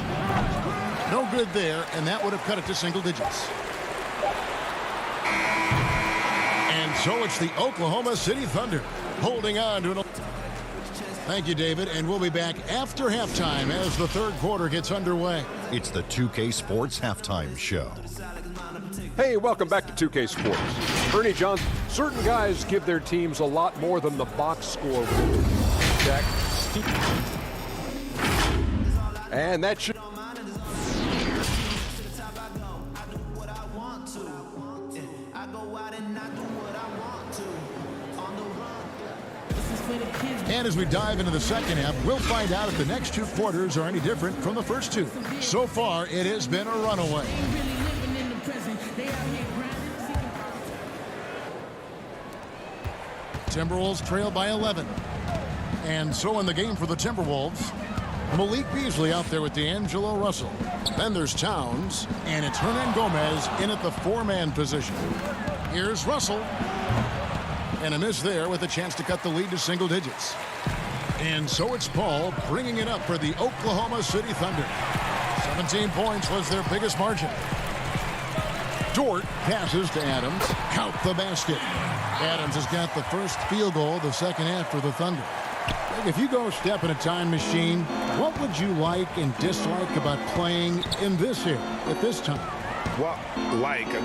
[SPEAKER 1] No good there, and that would have cut it to single digits. And so it's the Oklahoma City Thunder holding on to an... Thank you, David, and we'll be back after halftime as the third quarter gets underway.
[SPEAKER 5] It's the 2K Sports Halftime Show.
[SPEAKER 6] Hey, welcome back to 2K Sports. Ernie Johnson. Certain guys give their teams a lot more than the box score. Jack. And that should...
[SPEAKER 1] And as we dive into the second half, we'll find out if the next 2 quarters are any different from the first 2. So far, it has been a runaway. Timberwolves trail by 11. And so in the game for the Timberwolves, Malik Beasley out there with D'Angelo Russell. Then there's Towns, and it's Hernan Gomez in at the 4-man position. Here's Russell. And a miss there with a chance to cut the lead to single digits. And so it's Paul bringing it up for the Oklahoma City Thunder. 17 points was their biggest margin. Dort passes to Adams. Count the basket. Adams has got the first field goal of the second half for the Thunder. If you go step in a time machine, what would you like and dislike about playing in this era at this time?
[SPEAKER 3] Well,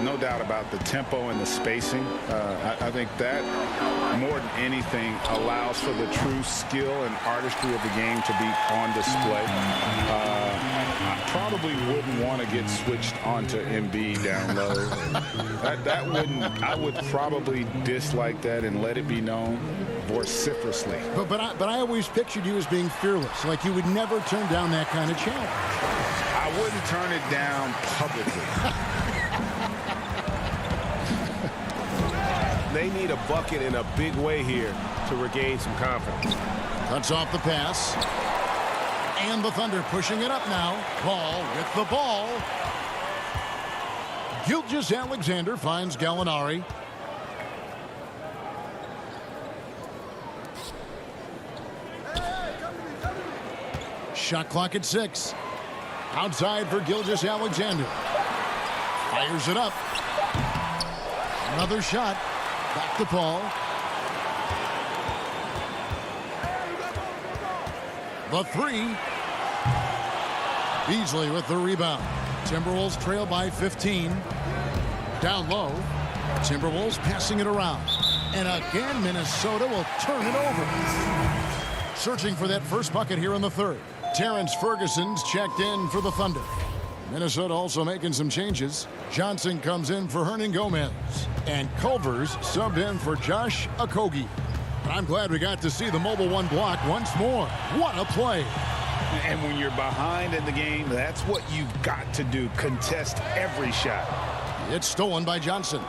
[SPEAKER 3] no doubt about the tempo and the spacing. I think that more than anything allows for the true skill and artistry of the game to be on display. I probably wouldn't want to get switched onto Embiid down low. that wouldn't. I would probably dislike that and let it be known vociferously.
[SPEAKER 1] But I always pictured you as being fearless, like you would never turn down that kind of challenge.
[SPEAKER 3] I wouldn't turn it down publicly.
[SPEAKER 11] they need a bucket in a big way here to regain some confidence.
[SPEAKER 1] Cuts off the pass. And the Thunder pushing it up now. Ball with the ball. Gilgeous-Alexander finds Gallinari. Shot clock at 6. Outside for Gilgeous-Alexander. Fires it up. Another shot. Back to Paul. The 3. Beasley with the rebound. Timberwolves trail by 15. Down low. Timberwolves passing it around. And again, Minnesota will turn it over. Searching for that first bucket here in the third. Terrence Ferguson's checked in for the Thunder. Minnesota also making some changes. Johnson comes in for Hernan Gomez. And Culver's subbed in for Josh Okogie. I'm glad we got to see the mobile one block once more. What a play.
[SPEAKER 3] And when you're behind in the game, that's what you've got to do. Contest every shot.
[SPEAKER 1] It's stolen by Johnson.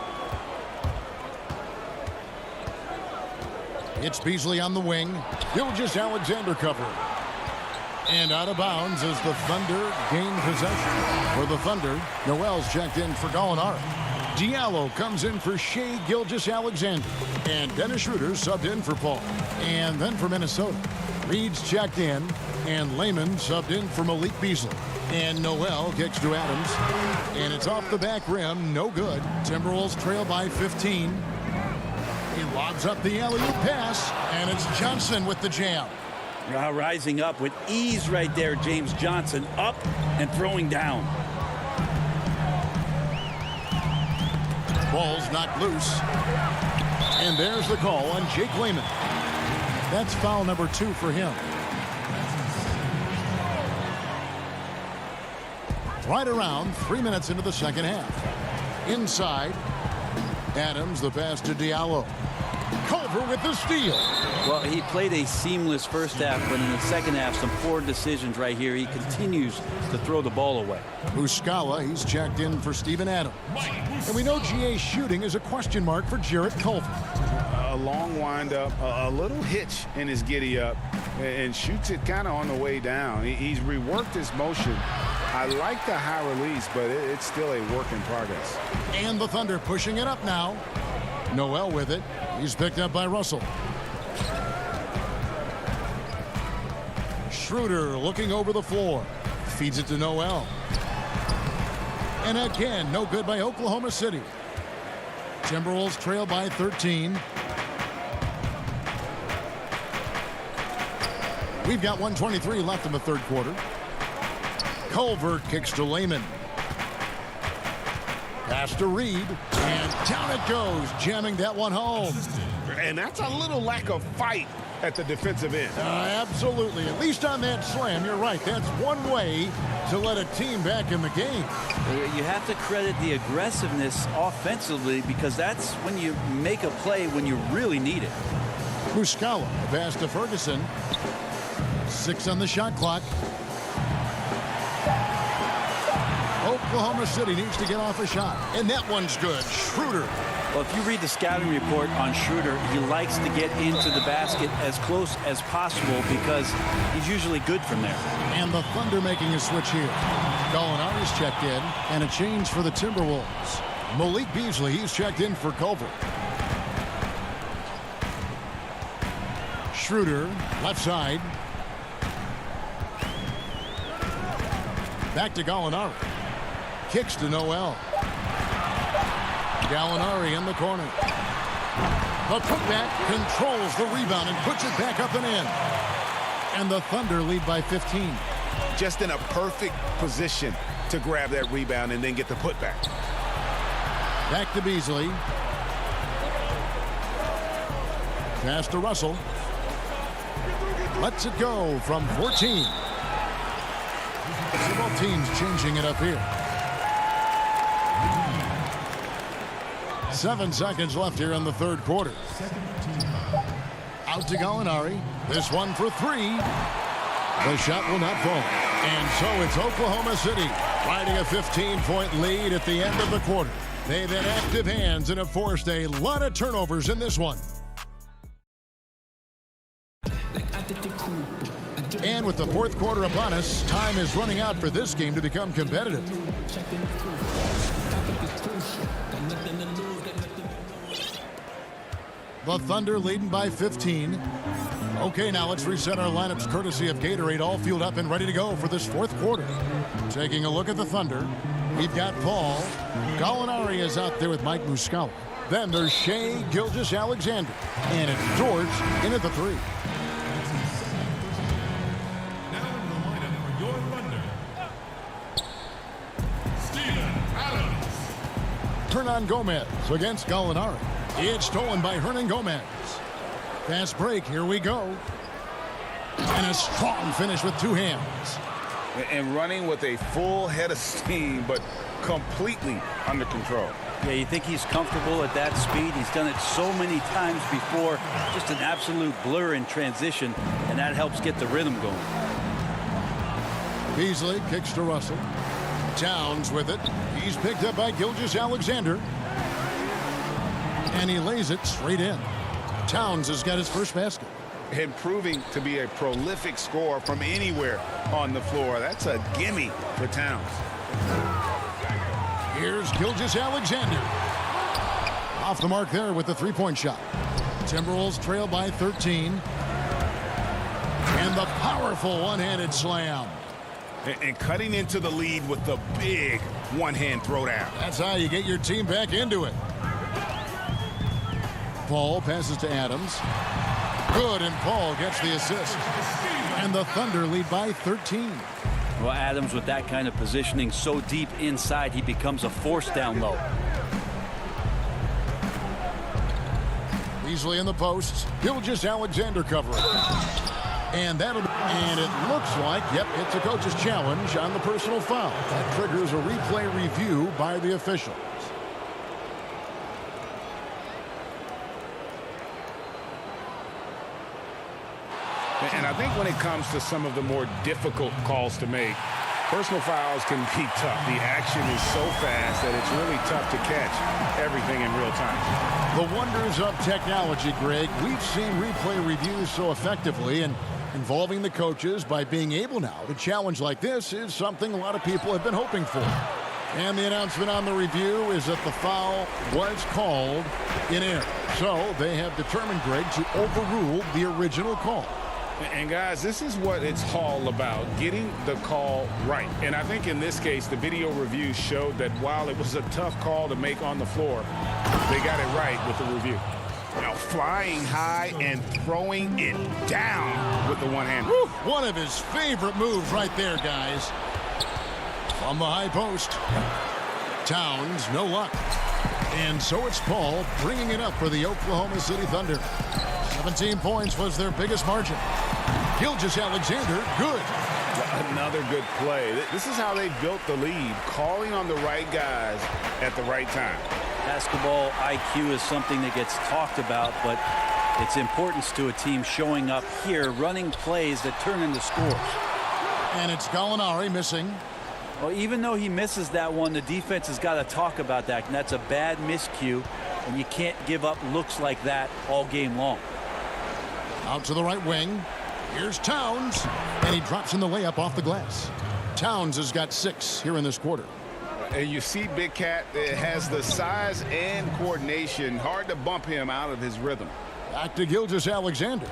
[SPEAKER 1] It's Beasley on the wing. Gilgeous-Alexander cover. And out of bounds as the Thunder gain possession. For the Thunder, Noel's checked in for Gallinari. Diallo comes in for Shai Gilgeous-Alexander. And Dennis Schroeder subbed in for Paul. And then for Minnesota, Reed's checked in. And Layman subbed in for Malik Beasley. And Noel kicks to Adams. And it's off the back rim. No good. Timberwolves trail by 15. He lobs up the alley-oop pass. And it's Johnson with the jam.
[SPEAKER 10] Rising up with ease right there, James Johnson up and throwing down.
[SPEAKER 1] Ball's knocked loose. And there's the call on Jake Layman. That's foul number 2 for him. Right around 3 minutes into the second half. Inside, Adams, the pass to Diallo. Culver with the steal.
[SPEAKER 10] Well, he played a seamless first half, but in the second half, some poor decisions right here. He continues to throw the ball away.
[SPEAKER 1] Muscala, he's checked in for Steven Adams. And we know GA's shooting is a question mark for Jarrett Culver.
[SPEAKER 3] A long windup, a little hitch in his giddy up, and shoots it kind of on the way down. He's reworked his motion. I like the high release, but it's still a work in progress.
[SPEAKER 1] And the Thunder pushing it up now. Noel with it. He's picked up by Russell. Schroeder looking over the floor. Feeds it to Noel. And again, no good by Oklahoma City. Timberwolves trail by 13. We've got 1:23 left in the third quarter. Culver kicks to Layman. Pass to Reed, and down it goes, jamming that one home.
[SPEAKER 11] And that's a little lack of fight at the defensive end.
[SPEAKER 1] Absolutely. At least on that slam, you're right. That's one way to let a team back in the game.
[SPEAKER 10] You have to credit the aggressiveness offensively, because that's when you make a play when you really need it.
[SPEAKER 1] Muscala, pass to Ferguson. 6 on the shot clock. Oklahoma City needs to get off a shot, and that one's good. Schroeder.
[SPEAKER 10] Well, if you read the scouting report on Schroeder, he likes to get into the basket as close as possible because he's usually good from there.
[SPEAKER 1] And the Thunder making a switch here. Gallinari's checked in, and a change for the Timberwolves. Malik Beasley, he's checked in for Culver. Schroeder, left side. Back to Gallinari. Kicks to Noel. Gallinari in the corner. The putback controls the rebound and puts it back up and in. And the Thunder lead by 15.
[SPEAKER 3] Just in a perfect position to grab that rebound and then get the putback.
[SPEAKER 1] Back to Beasley. Pass to Russell. Lets it go from 14. So both teams changing it up here. 7 seconds left here in the third quarter. Out to Gallinari. This one for 3. The shot will not fall. And so it's Oklahoma City riding a 15-point lead at the end of the quarter. They've had active hands and have forced a lot of turnovers in this one. And with the fourth quarter upon us, time is running out for this game to become competitive. The Thunder leading by 15. Okay, now let's reset our lineups courtesy of Gatorade, all fueled up and ready to go for this fourth quarter. Taking a look at the Thunder, we've got Paul. Gallinari is out there with Mike Muscala. Then there's Shea Gilgeous-Alexander. And it's George in at the 3.
[SPEAKER 8] Now in the lineup for your Thunder, Steven Adams.
[SPEAKER 1] Hernan Gomez against Gallinari. It's stolen by Hernan Gomez. Fast break, here we go. And a strong finish with 2 hands.
[SPEAKER 3] And running with a full head of steam, but completely under control.
[SPEAKER 10] Yeah, you think he's comfortable at that speed. He's done it so many times before. Just an absolute blur in transition, and that helps get the rhythm going.
[SPEAKER 1] Beasley kicks to Russell. Towns with it. He's picked up by Gilgeous-Alexander. And he lays it straight in. Towns has got his first basket.
[SPEAKER 3] And proving to be a prolific scorer from anywhere on the floor. That's a gimme for Towns.
[SPEAKER 1] Here's Gilgeous-Alexander. Off the mark there with the 3-point shot. Timberwolves trail by 13. And the powerful one-handed slam.
[SPEAKER 3] And cutting into the lead with the big one-hand throwdown.
[SPEAKER 1] That's how you get your team back into it. Paul passes to Adams. Good, and Paul gets the assist. And the Thunder lead by 13.
[SPEAKER 10] Well, Adams, with that kind of positioning so deep inside, he becomes a force down low.
[SPEAKER 1] Beasley in the post. Gilgeous-Alexander covering. And it looks like, yep, it's a coach's challenge on the personal foul. That triggers a replay review by the officials.
[SPEAKER 3] And I think when it comes to some of the more difficult calls to make, personal fouls can be tough. The action is so fast that it's really tough to catch everything in real time.
[SPEAKER 1] The wonders of technology, Greg. We've seen replay reviews so effectively, and involving the coaches by being able now to challenge like this is something a lot of people have been hoping for. And the announcement on the review is that the foul was called in error. So they have determined, Greg, to overrule the original call.
[SPEAKER 3] And guys, this is what it's all about, getting the call right. And I think in this case, the video review showed that while it was a tough call to make on the floor, they got it right with the review. Now flying high and throwing it down with the one hand.
[SPEAKER 1] Woo, one of his favorite moves right there, guys. From the high post. Towns, no luck. And so it's Paul bringing it up for the Oklahoma City Thunder. 17 points was their biggest margin. Gilgeous-Alexander, good.
[SPEAKER 3] Another good play. This is how they built the lead, calling on the right guys at the right time.
[SPEAKER 10] Basketball IQ is something that gets talked about, but its importance to a team showing up here, running plays that turn into scores.
[SPEAKER 1] And it's Gallinari missing.
[SPEAKER 10] Well, even though he misses that one, the defense has got to talk about that, and that's a bad miscue, and you can't give up looks like that all game long.
[SPEAKER 1] Out to the right wing. Here's Towns, and he drops in the layup off the glass. Towns has got 6 here in this quarter.
[SPEAKER 3] And you see Big Cat has the size and coordination. Hard to bump him out of his rhythm.
[SPEAKER 1] Back to Gilgeous-Alexander.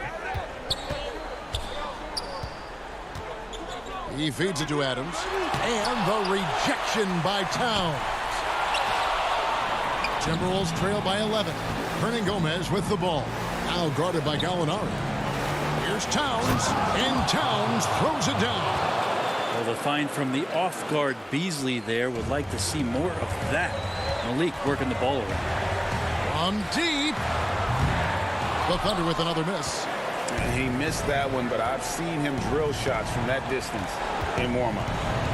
[SPEAKER 1] He feeds it to Adams. And the rejection by Towns. Timberwolves trail by 11. Hernan Gomez with the ball. Now guarded by Gallinari. Here's Towns, and Towns throws it down.
[SPEAKER 10] Well, the find from the off-guard Beasley there. Would like to see more of that. Malik working the ball around.
[SPEAKER 1] From deep. The Thunder with another miss.
[SPEAKER 3] He missed that one, but I've seen him drill shots from that distance in warm-up.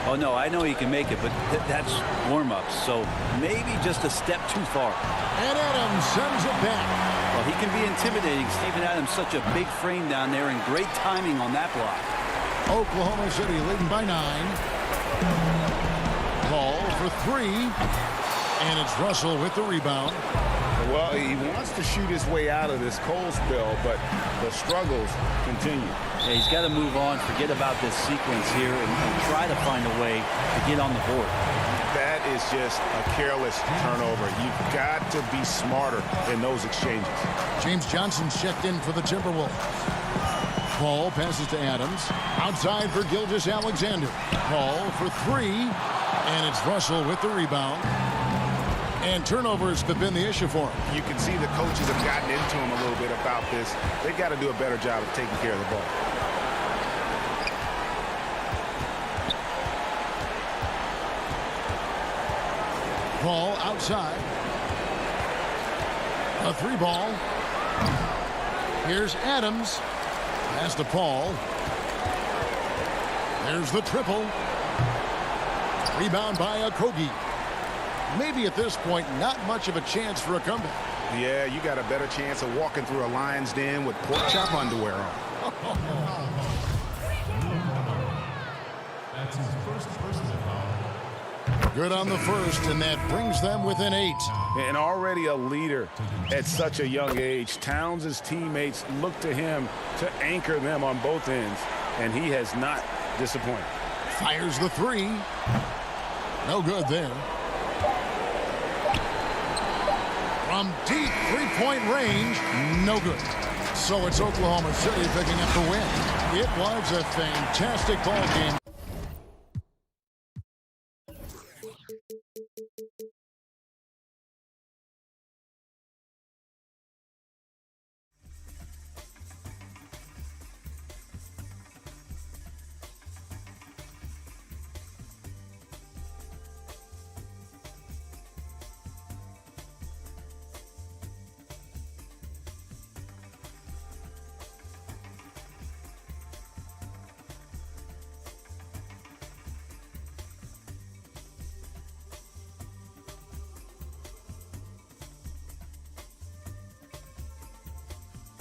[SPEAKER 10] Oh, no, I know he can make it, but that's warm-ups, so maybe just a step too far.
[SPEAKER 1] And Adams sends it back.
[SPEAKER 10] Well, he can be intimidating. Steven Adams, such a big frame down there, and great timing on that block.
[SPEAKER 1] Oklahoma City leading by 9. Ball for 3. And it's Russell with the rebound.
[SPEAKER 3] Well, he wants to shoot his way out of this cold spell, but the struggles continue.
[SPEAKER 10] Yeah, he's got to move on, forget about this sequence here, and try to find a way to get on the board.
[SPEAKER 3] That is just a careless turnover. You've got to be smarter in those exchanges.
[SPEAKER 1] James Johnson's checked in for the Timberwolves. Paul passes to Adams. Outside for Gilgeous-Alexander. Paul for three. And it's Russell with the rebound. And turnovers have been the issue for him.
[SPEAKER 3] You can see the coaches have gotten into him a little bit about this. They've got to do a better job of taking care of the ball.
[SPEAKER 1] Paul outside. A three ball. Here's Adams. Pass to Paul. There's the triple. Rebound by Okogie. Maybe at this point, not much of a chance for a comeback.
[SPEAKER 3] Yeah, you got a better chance of walking through a lion's den with pork chop underwear on.
[SPEAKER 8] That's his first personal foul.
[SPEAKER 1] Good on the first, and that brings them within 8.
[SPEAKER 3] And already a leader at such a young age. Towns' teammates look to him to anchor them on both ends, and he has not disappointed.
[SPEAKER 1] Fires the three. No good there. From deep three-point range, no good. So it's Oklahoma City picking up the win. It was a fantastic ball game.